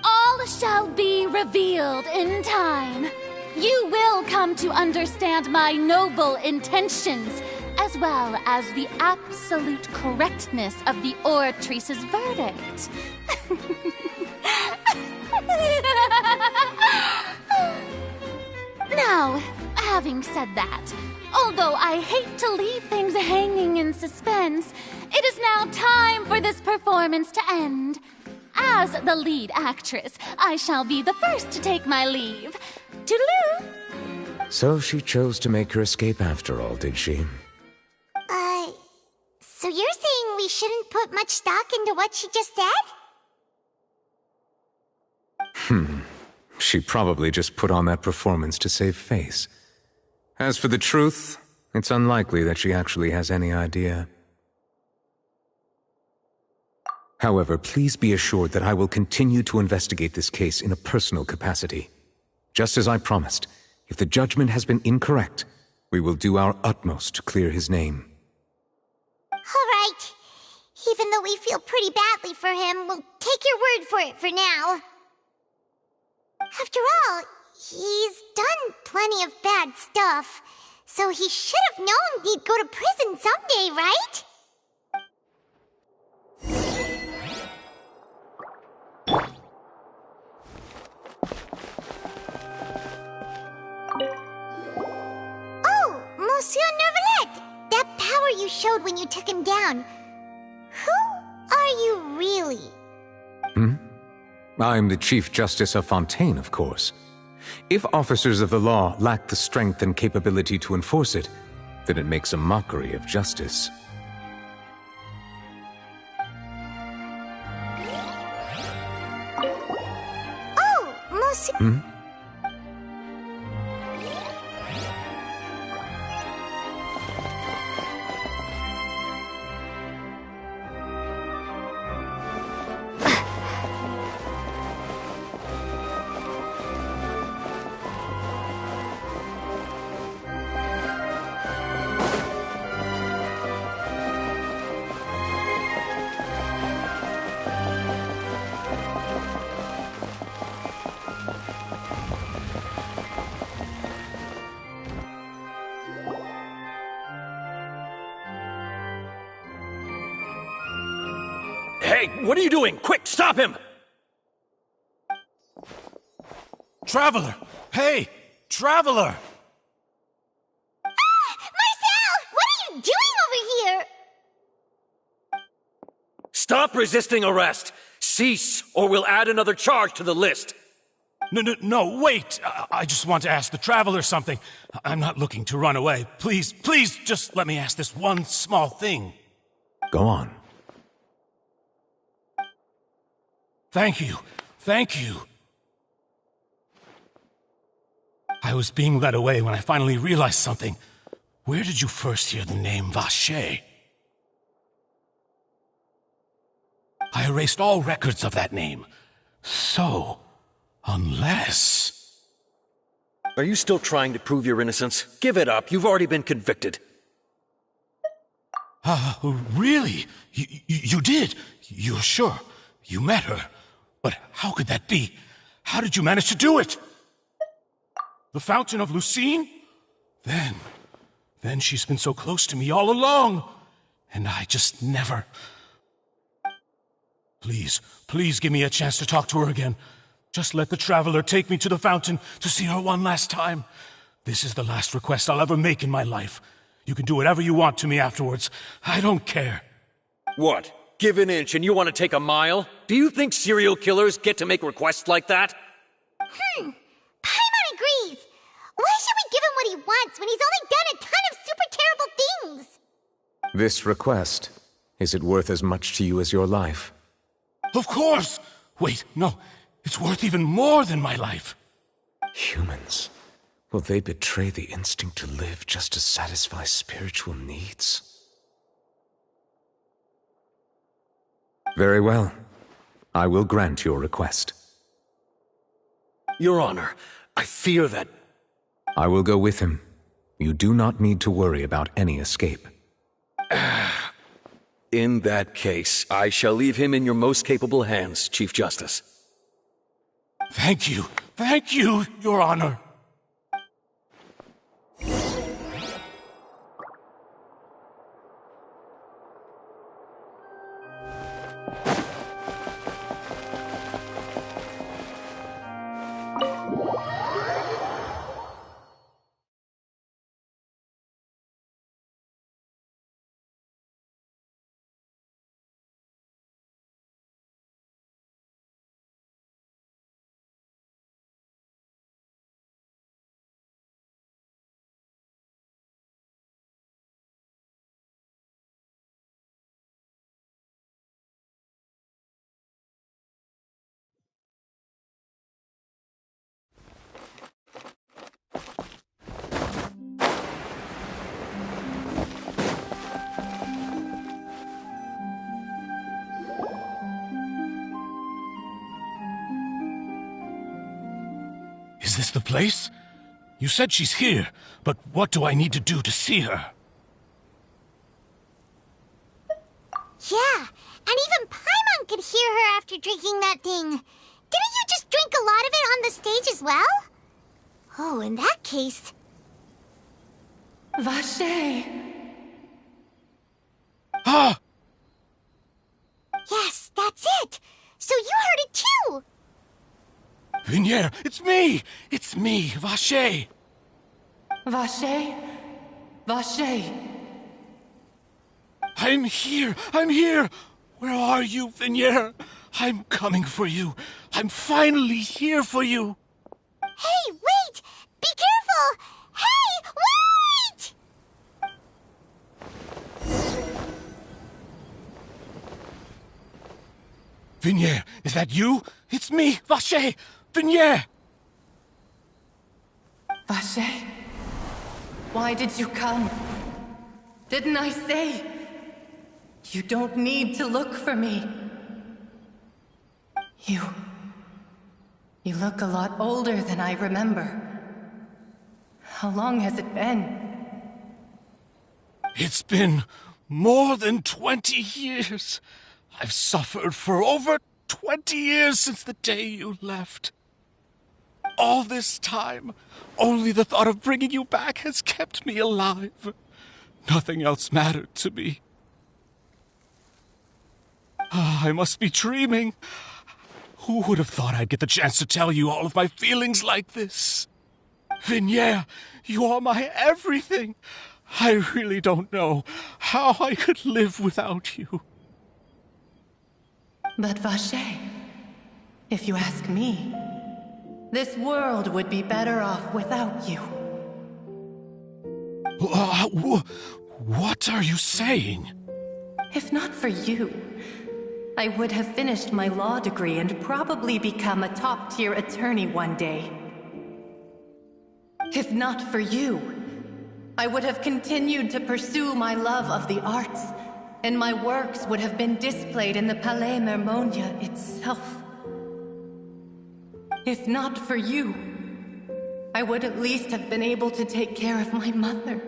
All shall be revealed in time. You will come to understand my noble intentions, as well as the absolute correctness of the Oratrice's verdict. Now, having said that, although I hate to leave things hanging in suspense, it is now time for this performance to end. As the lead actress, I shall be the first to take my leave. Toodaloo! So she chose to make her escape after all, did she? So you're saying we shouldn't put much stock into what she just said? She probably just put on that performance to save face. As for the truth, it's unlikely that she actually has any idea. However, please be assured that I will continue to investigate this case in a personal capacity. Just as I promised, if the judgment has been incorrect, we will do our utmost to clear his name. All right. Even though we feel pretty badly for him, we'll take your word for it for now. After all, he's done plenty of bad stuff, so he should have known he'd go to prison someday, right? Oh, Monsieur Nervalet! That power you showed when you took him down. Who are you really? I'm the Chief Justice of Fontaine, of course. If officers of the law lack the strength and capability to enforce it, then it makes a mockery of justice. Oh, Monsieur... Hey, what are you doing? Quick, stop him! Traveler! Hey! Traveler! Marcel! What are you doing over here? Stop resisting arrest! Cease, or we'll add another charge to the list! No, wait! I just want to ask the Traveler something. I'm not looking to run away. Please, just let me ask this one small thing. Go on. Thank you. I was being led away when I finally realized something. Where did you first hear the name Vache? I erased all records of that name. So, unless... Are you still trying to prove your innocence? Give it up. You've already been convicted. Really? You did? You're sure? You met her? But how could that be? How did you manage to do it? The Fountain of Lucine? Then she's been so close to me all along. And I just never... Please give me a chance to talk to her again. Just let the Traveler take me to the fountain to see her one last time. This is the last request I'll ever make in my life. You can do whatever you want to me afterwards. I don't care. What? Give an inch and you want to take a mile? Do you think serial killers get to make requests like that? Paimon agrees. Why should we give him what he wants when he's only done a ton of super terrible things? This request, is it worth as much to you as your life? Of course! Wait, no. It's worth even more than my life. Humans. Will they betray the instinct to live just to satisfy spiritual needs? Very well. I will grant your request. Your Honor, I fear that... I will go with him. You do not need to worry about any escape. In that case, I shall leave him in your most capable hands, Chief Justice. Thank you, Your Honor. Is this the place? You said she's here, but what do I need to do to see her? Yeah, and even Paimon could hear her after drinking that thing. Didn't you just drink a lot of it on the stage as well? Oh, in that case... Vache! Ah! Yes, that's it! So you heard it too! Vignier, it's me! It's me, Vache! Vache? Vache! I'm here! Where are you, Vignier? I'm coming for you. I'm finally here for you. Hey, wait! Be careful! Hey, wait! Vignier, is that you? It's me, Vache! Vignier! Vache? Why did you come? Didn't I say? You don't need to look for me. You look a lot older than I remember. How long has it been? It's been more than 20 years. I've suffered for over 20 years since the day you left. All this time, only the thought of bringing you back has kept me alive. Nothing else mattered to me. I must be dreaming. Who would have thought I'd get the chance to tell you all of my feelings like this? Vignier, you are my everything. I really don't know how I could live without you. But Vache, if you ask me, this world would be better off without you. What are you saying? If not for you, I would have finished my law degree and probably become a top-tier attorney one day. If not for you, I would have continued to pursue my love of the arts, and my works would have been displayed in the Palais Mermonia itself. If not for you, I would at least have been able to take care of my mother.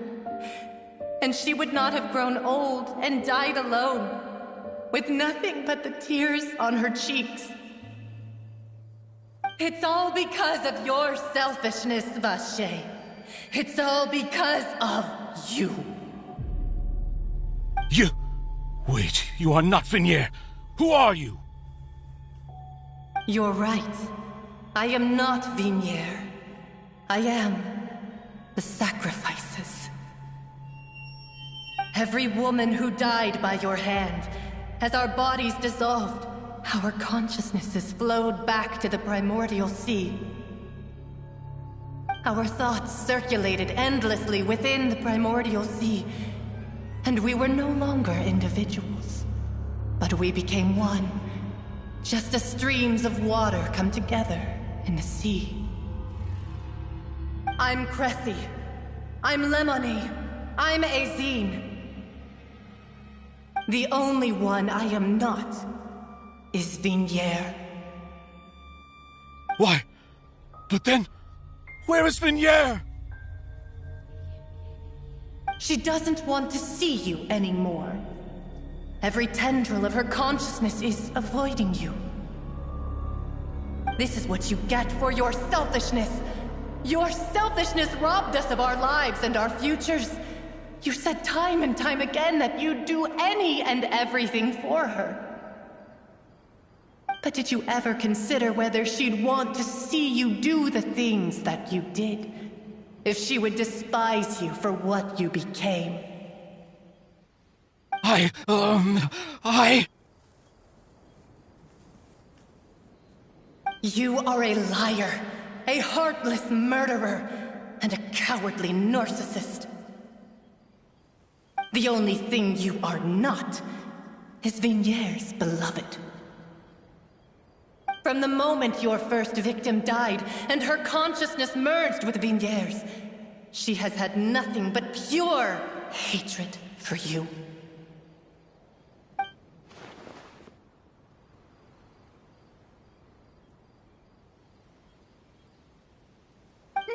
And she would not have grown old and died alone, with nothing but the tears on her cheeks. It's all because of your selfishness, Vache. It's all because of you. Wait, you are not Vignier. Who are you? You're right. I am not Vignier. I am the sacrifices. Every woman who died by your hand, as our bodies dissolved, our consciousnesses flowed back to the primordial sea. Our thoughts circulated endlessly within the primordial sea, and we were no longer individuals, but we became one, just as streams of water come together in the sea. I'm Cressy. I'm Lemony. I'm Azine. The only one I am not is Vignier. Why? But then, where is Vignier? She doesn't want to see you anymore. Every tendril of her consciousness is avoiding you. This is what you get for your selfishness. Your selfishness robbed us of our lives and our futures. You said time and time again that you'd do any and everything for her. But did you ever consider whether she'd want to see you do the things that you did? If she would despise you for what you became? You are a liar, a heartless murderer, and a cowardly narcissist. The only thing you are not is Vignier's beloved. From the moment your first victim died and her consciousness merged with Vignier's, she has had nothing but pure hatred for you.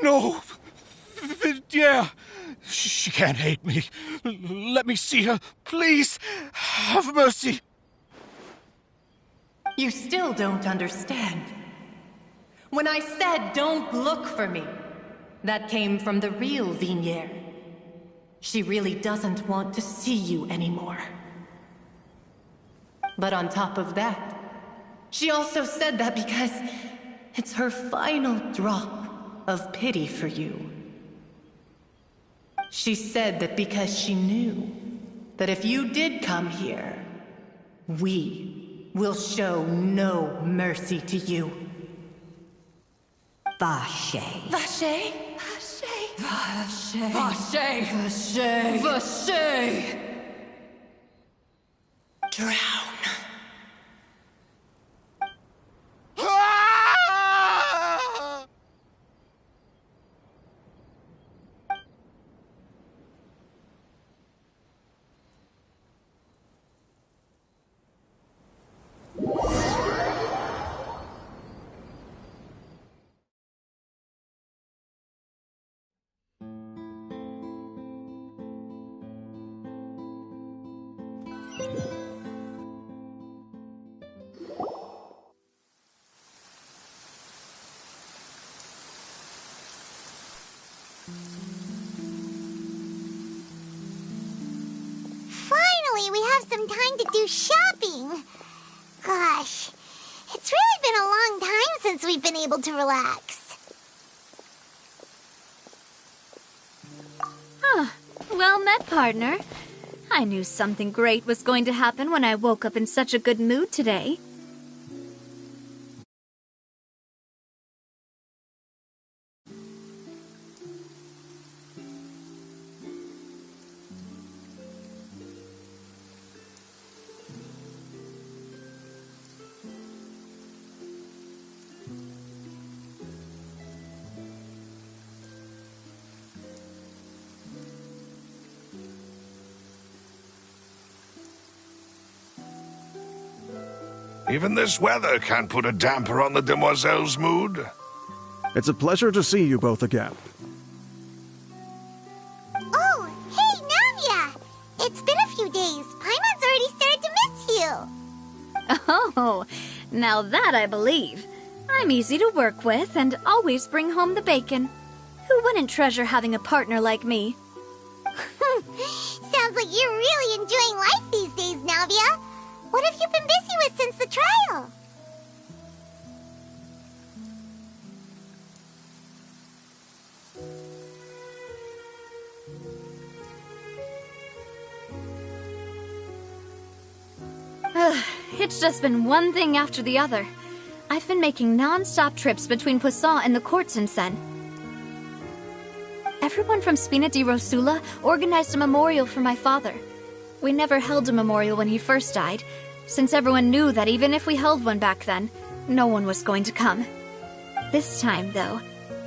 No! Vignier! She can't hate me. Let me see her, please. Have mercy. You still don't understand. When I said don't look for me, that came from the real Vignier. She really doesn't want to see you anymore. But on top of that, she also said that because it's her final drop of pity for you. She said that because she knew that if you did come here, we will show no mercy to you. Vache. Vache? Vache? Vache. Vache. Vache. Vache. Drown. Finally, we have some time to do shopping. gosh. It's really been a long time since we've been able to relax. Huh. Well met, partner. I knew something great was going to happen when I woke up in such a good mood today. Even this weather can't put a damper on the demoiselle's mood. It's a pleasure to see you both again. Oh, hey, Navia! It's been a few days. Paimon's already started to miss you. Oh, now that I believe. I'm easy to work with and always bring home the bacon. Who wouldn't treasure having a partner like me? Sounds like you're really enjoying life these days, Navia. What have you been busy with since the trial? It's just been one thing after the other. I've been making non-stop trips between Poisson and the courts in Sen. Everyone from Spina di Rosula organized a memorial for my father. We never held a memorial when he first died, since everyone knew that even if we held one back then, no one was going to come. This time, though,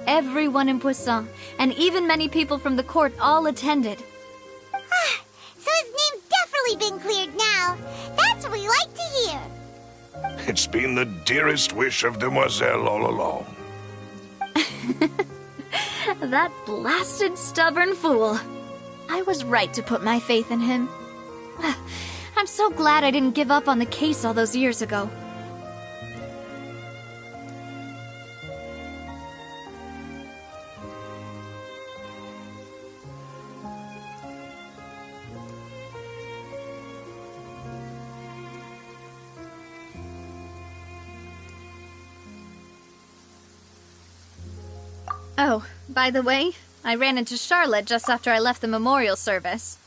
everyone in Poisson, and even many people from the court, all attended. So his name's definitely been cleared now. That's what we like to hear. It's been the dearest wish of Demoiselle all along. That blasted stubborn fool. I was right to put my faith in him. I'm so glad I didn't give up on the case all those years ago. Oh, by the way, I ran into Charlotte just after I left the memorial service.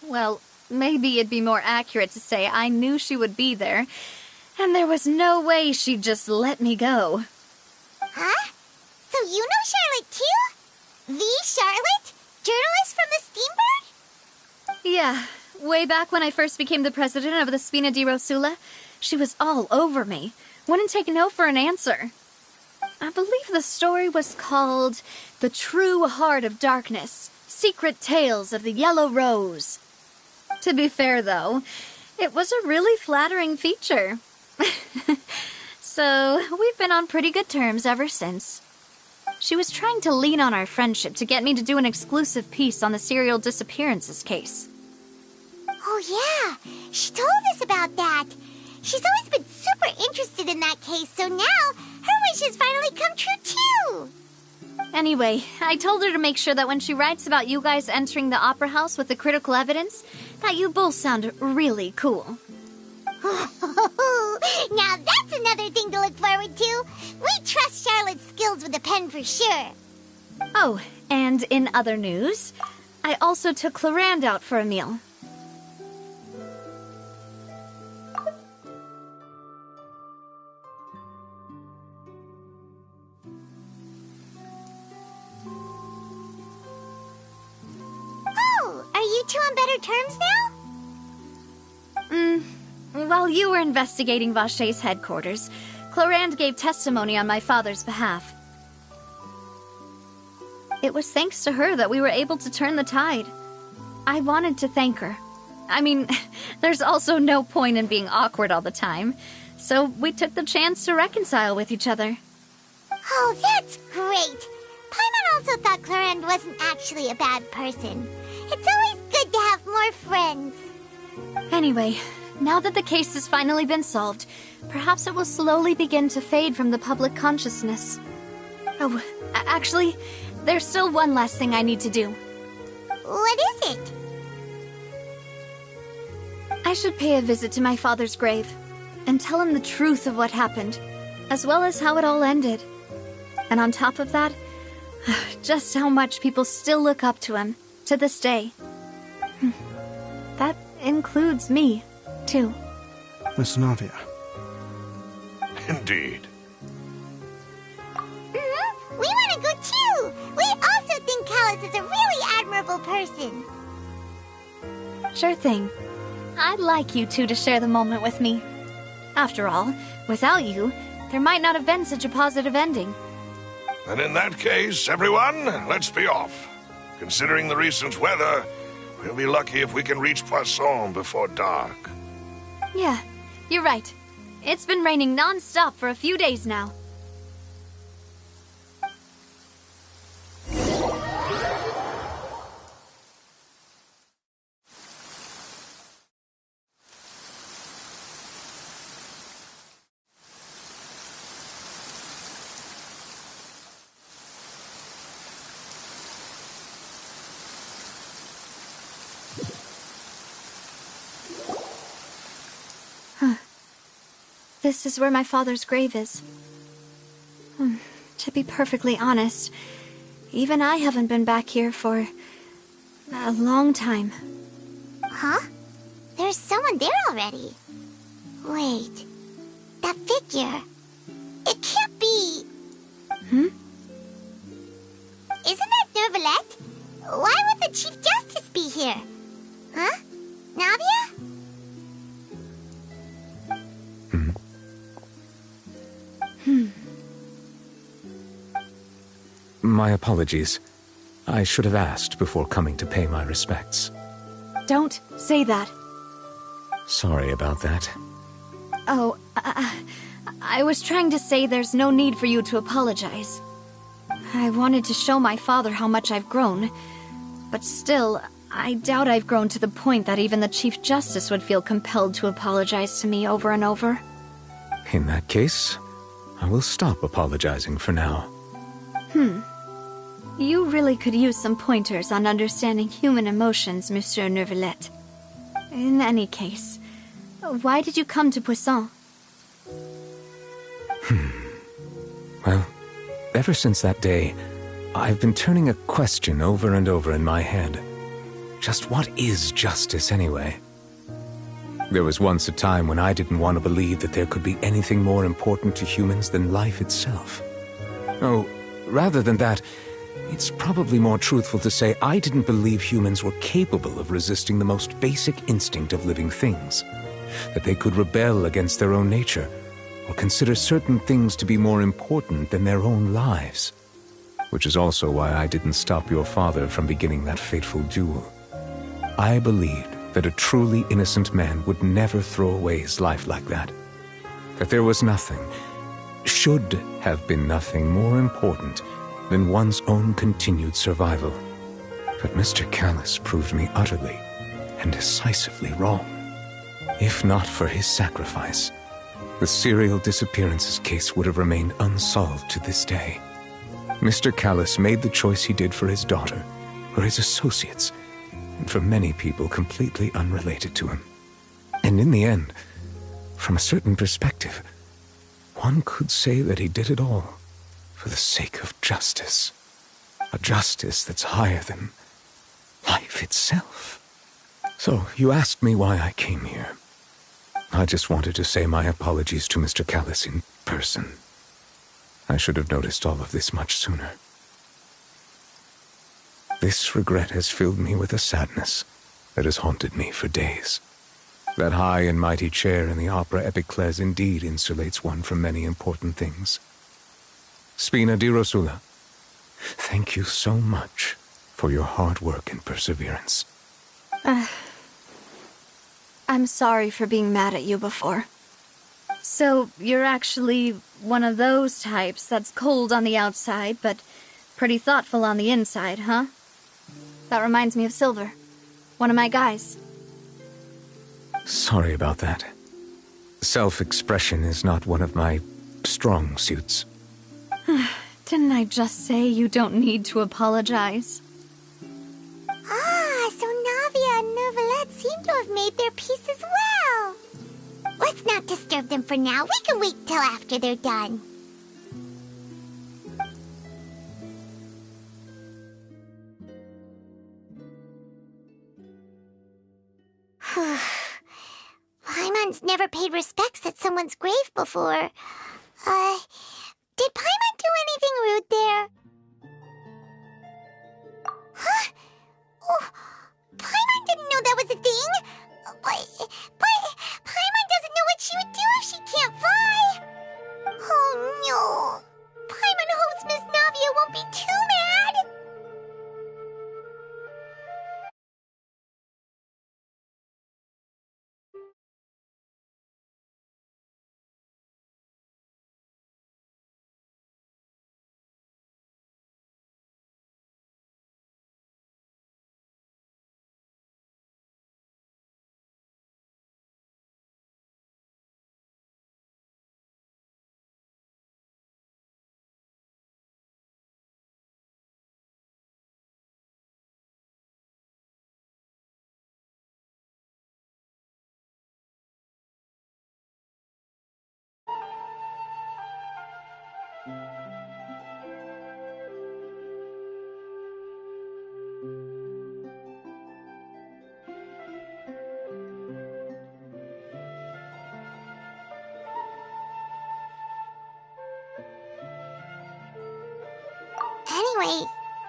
Well, maybe it'd be more accurate to say I knew she would be there, and there was no way she'd just let me go. Huh? So you know Charlotte too? The Charlotte? Journalist from the Steambird? Yeah, way back when I first became the president of the Spina di Rosula, she was all over me. Wouldn't take no for an answer. I believe the story was called The True Heart of Darkness, Secret Tales of the Yellow Rose. To be fair, though, it was a really flattering feature. So, we've been on pretty good terms ever since. She was trying to lean on our friendship to get me to do an exclusive piece on the serial disappearances case. Oh yeah, she told us about that. She's always been super interested in that case, so now her wish has finally come true too. Anyway, I told her to make sure that when she writes about you guys entering the opera house with the critical evidence, that you both sound really cool. Now that's another thing to look forward to. We trust Charlotte's skills with the pen for sure. Oh, and in other news, I also took Clarand out for a meal. Oh, are you two on better terms now? While you were investigating Vashay's headquarters, Clarand gave testimony on my father's behalf. It was thanks to her that we were able to turn the tide. I wanted to thank her. I mean, there's also no point in being awkward all the time, so we took the chance to reconcile with each other. Oh, that's great. Paimon also thought Clarand wasn't actually a bad person. It's always good to have more friends. Anyway, now that the case has finally been solved, perhaps it will slowly begin to fade from the public consciousness. Oh, actually, there's still one last thing I need to do. What is it? I should pay a visit to my father's grave and tell him the truth of what happened, as well as how it all ended. And on top of that, just how much people still look up to him to this day. That includes me, too. Miss Navia. Indeed. We want to go too! We also think Callus is a really admirable person. Sure thing. I'd like you two to share the moment with me. After all, without you, there might not have been such a positive ending. And in that case, everyone, let's be off. Considering the recent weather, we'll be lucky if we can reach Poisson before dark. Yeah, you're right. It's been raining non-stop for a few days now. This is where my father's grave is. To be perfectly honest, even I haven't been back here for a long time. Huh? There's someone there already. Wait. That figure. It can't be... Hmm? Isn't that Nervalette? Why would the Chief Justice be here? Huh? Navia? My apologies. I should have asked before coming to pay my respects. Don't say that. Sorry about that. Oh, I was trying to say there's no need for you to apologize. I wanted to show my father how much I've grown, but still, I doubt I've grown to the point that even the Chief Justice would feel compelled to apologize to me over and over. In that case, I will stop apologizing for now. You really could use some pointers on understanding human emotions, Monsieur Nervalette. In any case, why did you come to Poisson? Well, ever since that day, I've been turning a question over and over in my head. Just what is justice, anyway? There was once a time when I didn't want to believe that there could be anything more important to humans than life itself. Oh, rather than that, it's probably more truthful to say I didn't believe humans were capable of resisting the most basic instinct of living things. That they could rebel against their own nature, or consider certain things to be more important than their own lives. Which is also why I didn't stop your father from beginning that fateful duel. I believed that a truly innocent man would never throw away his life like that. That there was nothing, should have been nothing more important than one's own continued survival. But Mr. Callus proved me utterly and decisively wrong. If not for his sacrifice, the serial disappearances case would have remained unsolved to this day. Mr. Callus made the choice he did for his daughter, for his associates, and for many people completely unrelated to him. And in the end, from a certain perspective, one could say that he did it all for the sake of justice. A justice that's higher than life itself. So, you asked me why I came here. I just wanted to say my apologies to Mr. Callus in person. I should have noticed all of this much sooner. This regret has filled me with a sadness that has haunted me for days. That high and mighty chair in the Opera Epiclese indeed insulates one from many important things. Spina di Rosula, thank you so much for your hard work and perseverance. I'm sorry for being mad at you before. So, you're actually one of those types that's cold on the outside, but pretty thoughtful on the inside, huh? That reminds me of Silver, one of my guys. Sorry about that. Self-expression is not one of my strong suits. Didn't I just say you don't need to apologize? Ah, so Navia and Neuvillette seem to have made their peace as well. Let's not disturb them for now. We can wait till after they're done. Paimon's never paid respects at someone's grave before. Did Paimon do anything rude there? Huh? Oh, Paimon didn't know that was a thing. But Paimon doesn't know what she would do if she can't fly. Oh no. Paimon hopes Miss Navia won't be too mad. Anyway,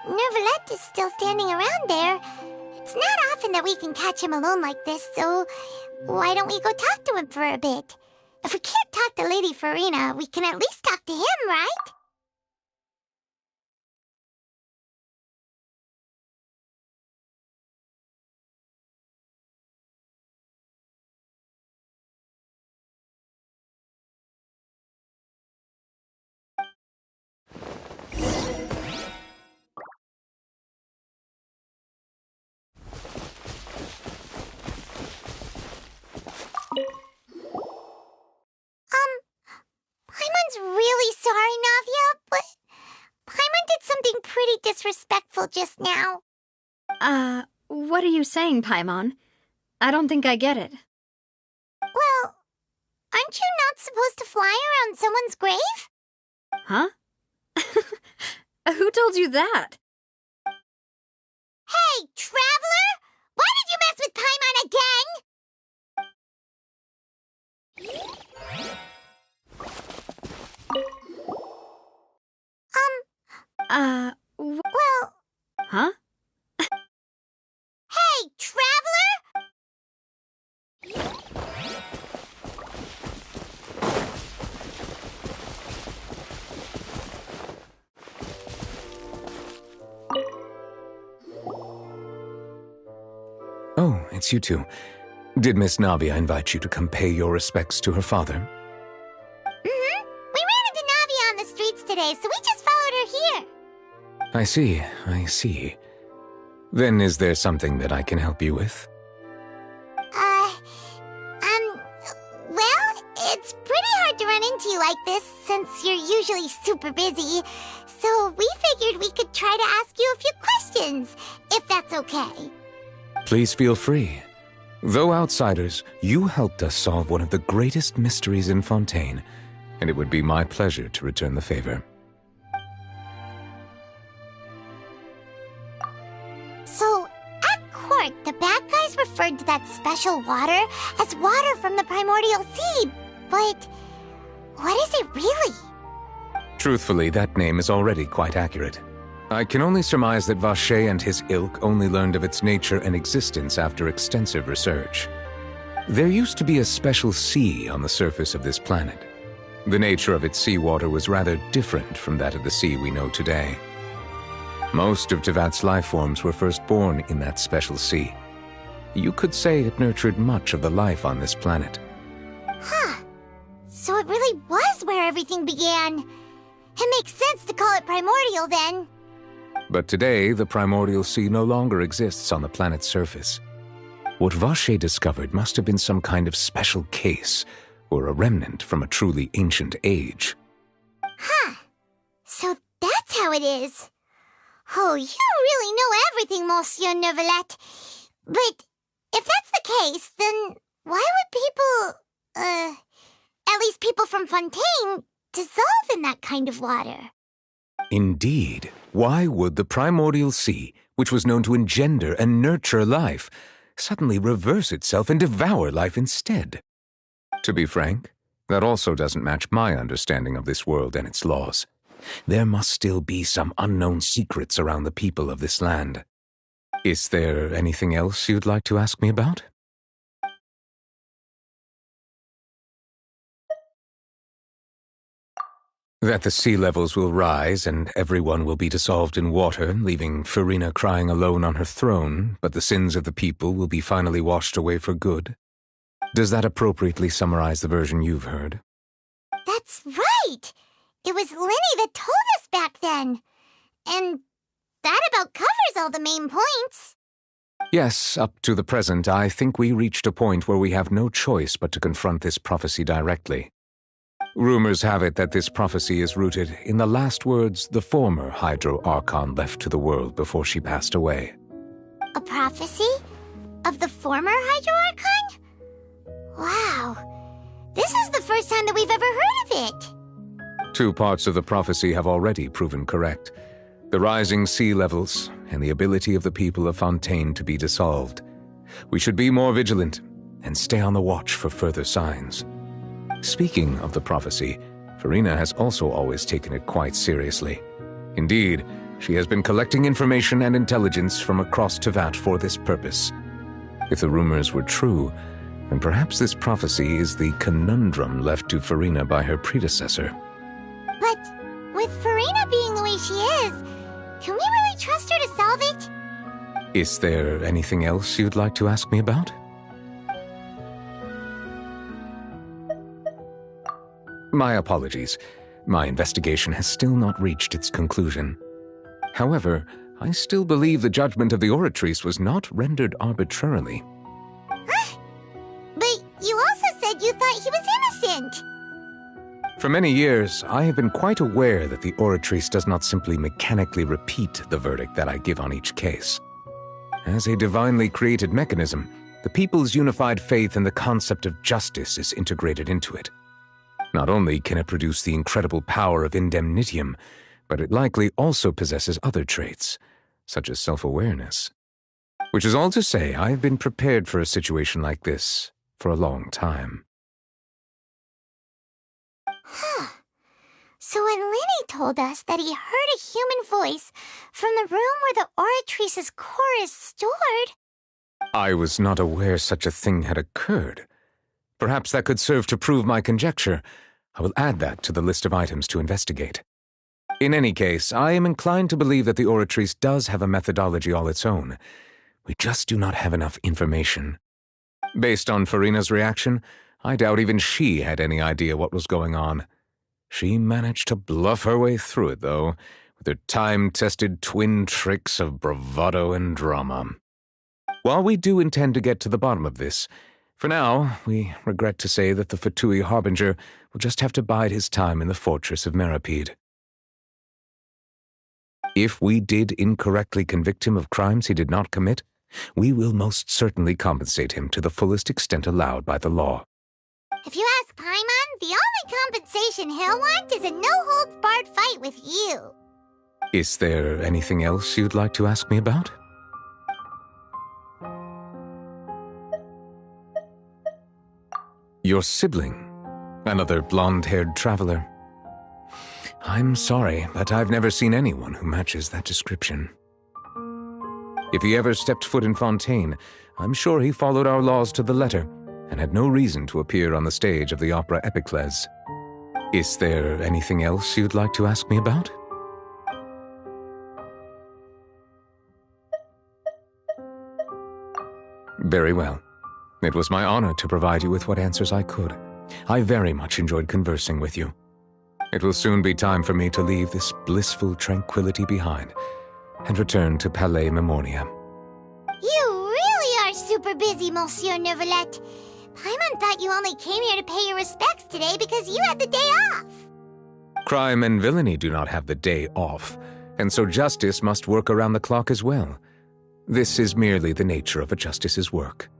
Neuvillette is still standing around there. It's not often that we can catch him alone like this, so why don't we go talk to him for a bit? If we can't talk to Lady Farina, we can at least talk to him, right? Paimon's really sorry, Navia, but Paimon did something pretty disrespectful just now. What are you saying, Paimon? I don't think I get it. Well, aren't you not supposed to fly around someone's grave? Huh? Who told you that? Hey, Traveler! Why did you mess with Paimon again? Well... Huh? Hey, Traveler! Oh, it's you two. Did Miss Navia invite you to come pay your respects to her father? Mm-hmm. We ran into Navia on the streets today, so we just followed her here. I see. Then is there something that I can help you with? Well, it's pretty hard to run into you like this, since you're usually super busy. So we figured we could try to ask you a few questions, if that's okay. Please feel free. Though outsiders, you helped us solve one of the greatest mysteries in Fontaine, and it would be my pleasure to return the favor. So, at court, the bad guys referred to that special water as water from the primordial sea, but what is it really? Truthfully, that name is already quite accurate. I can only surmise that Vacher and his ilk only learned of its nature and existence after extensive research. There used to be a special sea on the surface of this planet. The nature of its seawater was rather different from that of the sea we know today. Most of Tevat's life forms were first born in that special sea. You could say it nurtured much of the life on this planet. Huh. So it really was where everything began. It makes sense to call it primordial then. But today, the primordial sea no longer exists on the planet's surface. What Vacher discovered must have been some kind of special case, or a remnant from a truly ancient age. Huh. So that's how it is. Oh, you really know everything, Monsieur Neuvillette. But if that's the case, then why would people, at least people from Fontaine, dissolve in that kind of water? Indeed. Why would the primordial sea, which was known to engender and nurture life, suddenly reverse itself and devour life instead? To be frank, that also doesn't match my understanding of this world and its laws. There must still be some unknown secrets around the people of this land. Is there anything else you'd like to ask me about? That the sea levels will rise and everyone will be dissolved in water, leaving Farina crying alone on her throne, but the sins of the people will be finally washed away for good. Does that appropriately summarize the version you've heard? That's right! It was Linny that told us back then. And that about covers all the main points. Yes, up to the present, I think we reached a point where we have no choice but to confront this prophecy directly. Rumors have it that this prophecy is rooted in the last words the former Hydro Archon left to the world before she passed away. A prophecy? Of the former Hydro Archon? Wow. This is the first time that we've ever heard of it. 2 parts of the prophecy have already proven correct. The rising sea levels and the ability of the people of Fontaine to be dissolved. We should be more vigilant and stay on the watch for further signs. Speaking of the prophecy, Farina has also always taken it quite seriously. Indeed, she has been collecting information and intelligence from across Tevat for this purpose. If the rumors were true, then perhaps this prophecy is the conundrum left to Farina by her predecessor. But with Farina being the way she is, can we really trust her to solve it? Is there anything else you'd like to ask me about? My apologies. My investigation has still not reached its conclusion. However, I still believe the judgment of the Oratrice was not rendered arbitrarily. Huh? But you also said you thought he was innocent. For many years, I have been quite aware that the Oratrice does not simply mechanically repeat the verdict that I give on each case. As a divinely created mechanism, the people's unified faith in the concept of justice is integrated into it. Not only can it produce the incredible power of indemnitium, but it likely also possesses other traits, such as self-awareness. Which is all to say, I have been prepared for a situation like this for a long time. Huh. So when Linny told us that he heard a human voice from the room where the Oratrice's core is stored... I was not aware such a thing had occurred. Perhaps that could serve to prove my conjecture. I will add that to the list of items to investigate. In any case, I am inclined to believe that the Oratrice does have a methodology all its own. We just do not have enough information. Based on Farina's reaction, I doubt even she had any idea what was going on. She managed to bluff her way through it, though, with her time-tested twin tricks of bravado and drama. While we do intend to get to the bottom of this, for now, we regret to say that the Fatui Harbinger will just have to bide his time in the fortress of Meripede. If we did incorrectly convict him of crimes he did not commit, we will most certainly compensate him to the fullest extent allowed by the law. If you ask Paimon, the only compensation he'll want is a no-holds-barred fight with you. Is there anything else you'd like to ask me about? Your sibling, another blonde-haired traveler. I'm sorry, but I've never seen anyone who matches that description. If he ever stepped foot in Fontaine, I'm sure he followed our laws to the letter and had no reason to appear on the stage of the opera Epiclese. Is there anything else you'd like to ask me about? Very well. It was my honor to provide you with what answers I could. I very much enjoyed conversing with you. It will soon be time for me to leave this blissful tranquility behind and return to Palais Memoria. You really are super busy, Monsieur Neuvillette. Paimon thought you only came here to pay your respects today because you had the day off. Crime and villainy do not have the day off, and so justice must work around the clock as well. This is merely the nature of a justice's work.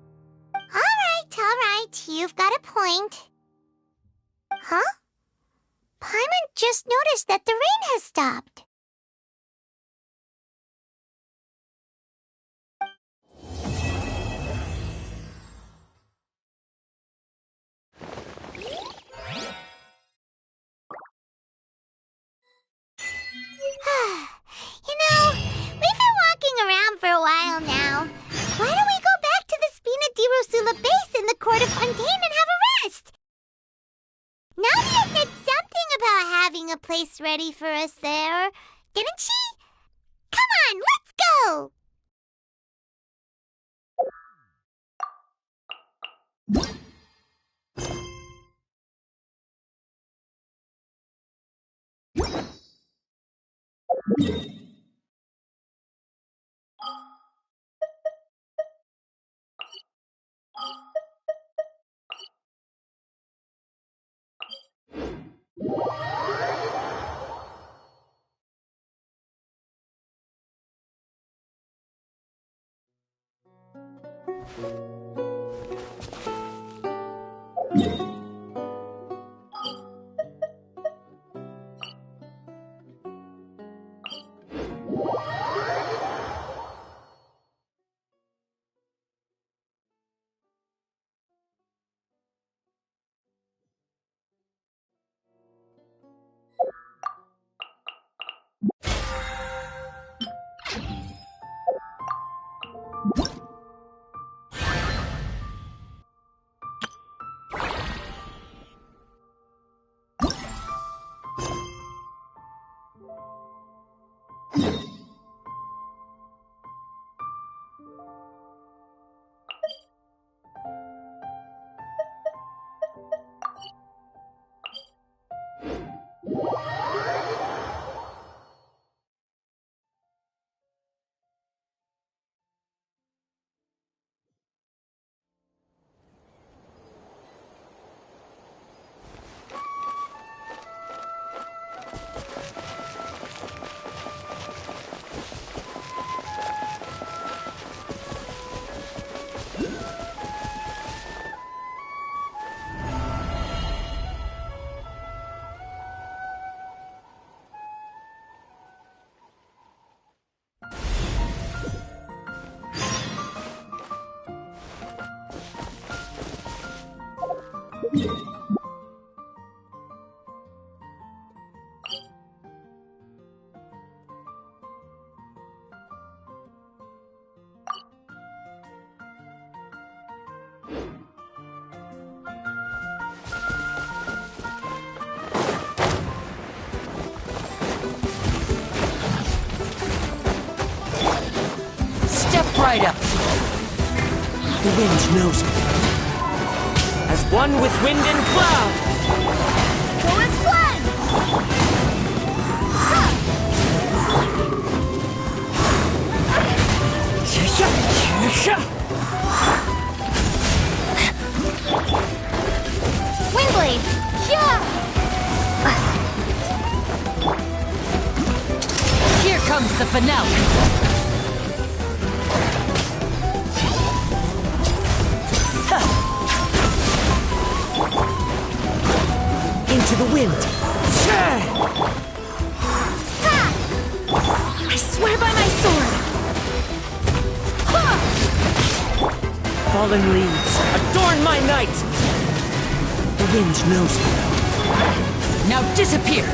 All right. You've got a point. Huh? Paimon just noticed that the rain has stopped. We've been walking around for a while now. Why don't we go back to the Spina di Rosula base in the Court of Fontaine and have a rest? Nadia said something about having a place ready for us there, didn't she? Come on, let's go! Step right up. The wind knows me. As one with wind and cloud. Go as one! Windblade! Yeah! Here comes the finale. Into the wind. I swear by my sword! Fallen leaves, adorn my night! The wind knows me. Now disappear!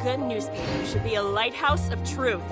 good newspaper should be a lighthouse of truth.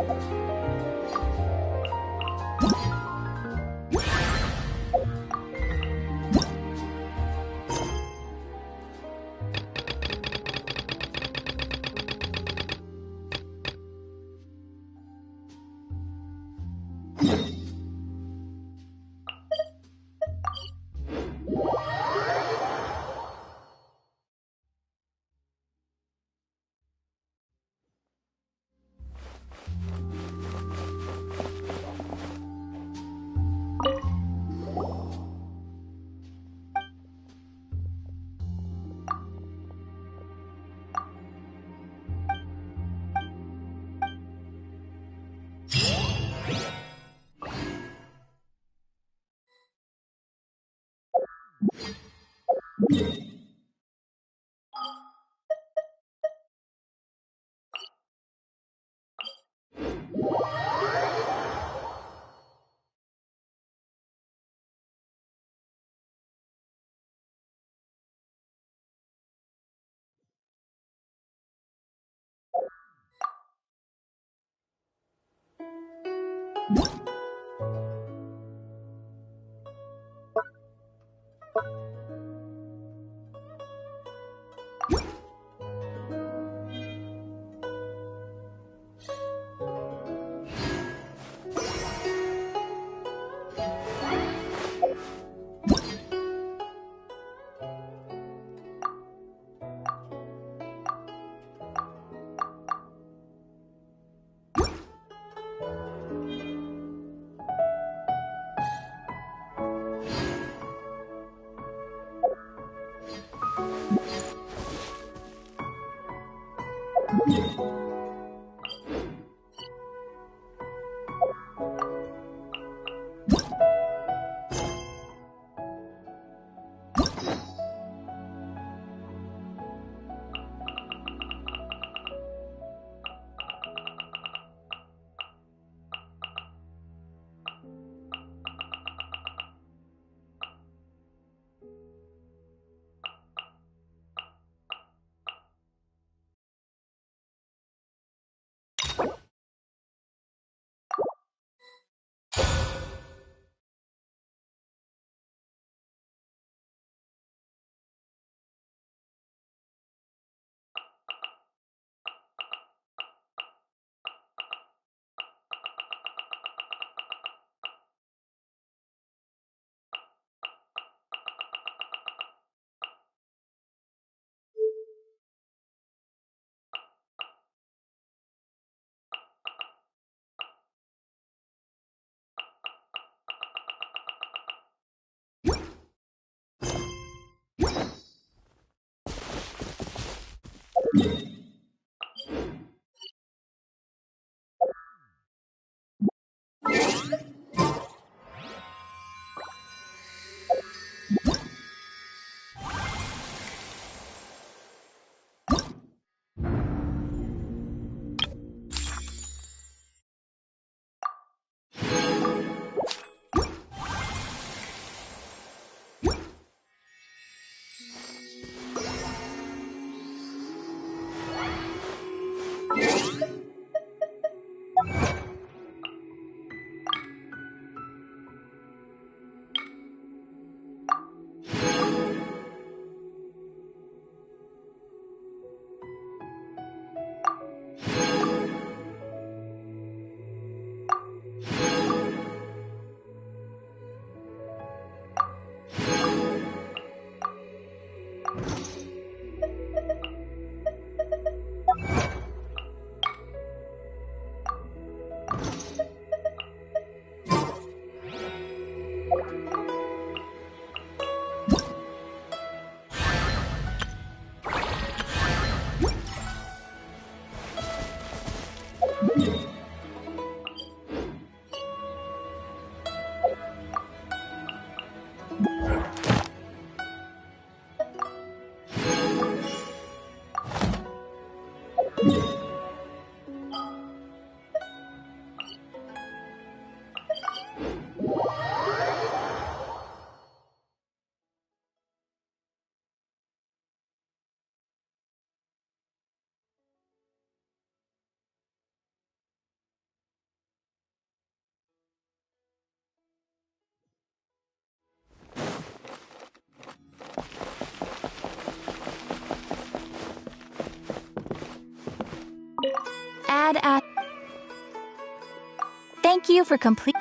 Thank you for complete.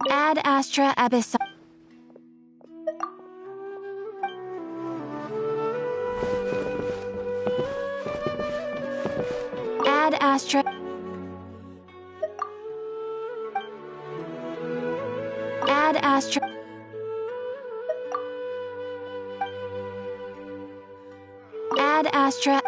Ad Astra Abyss. Ad Astra. Ad Astra. Ad Astra.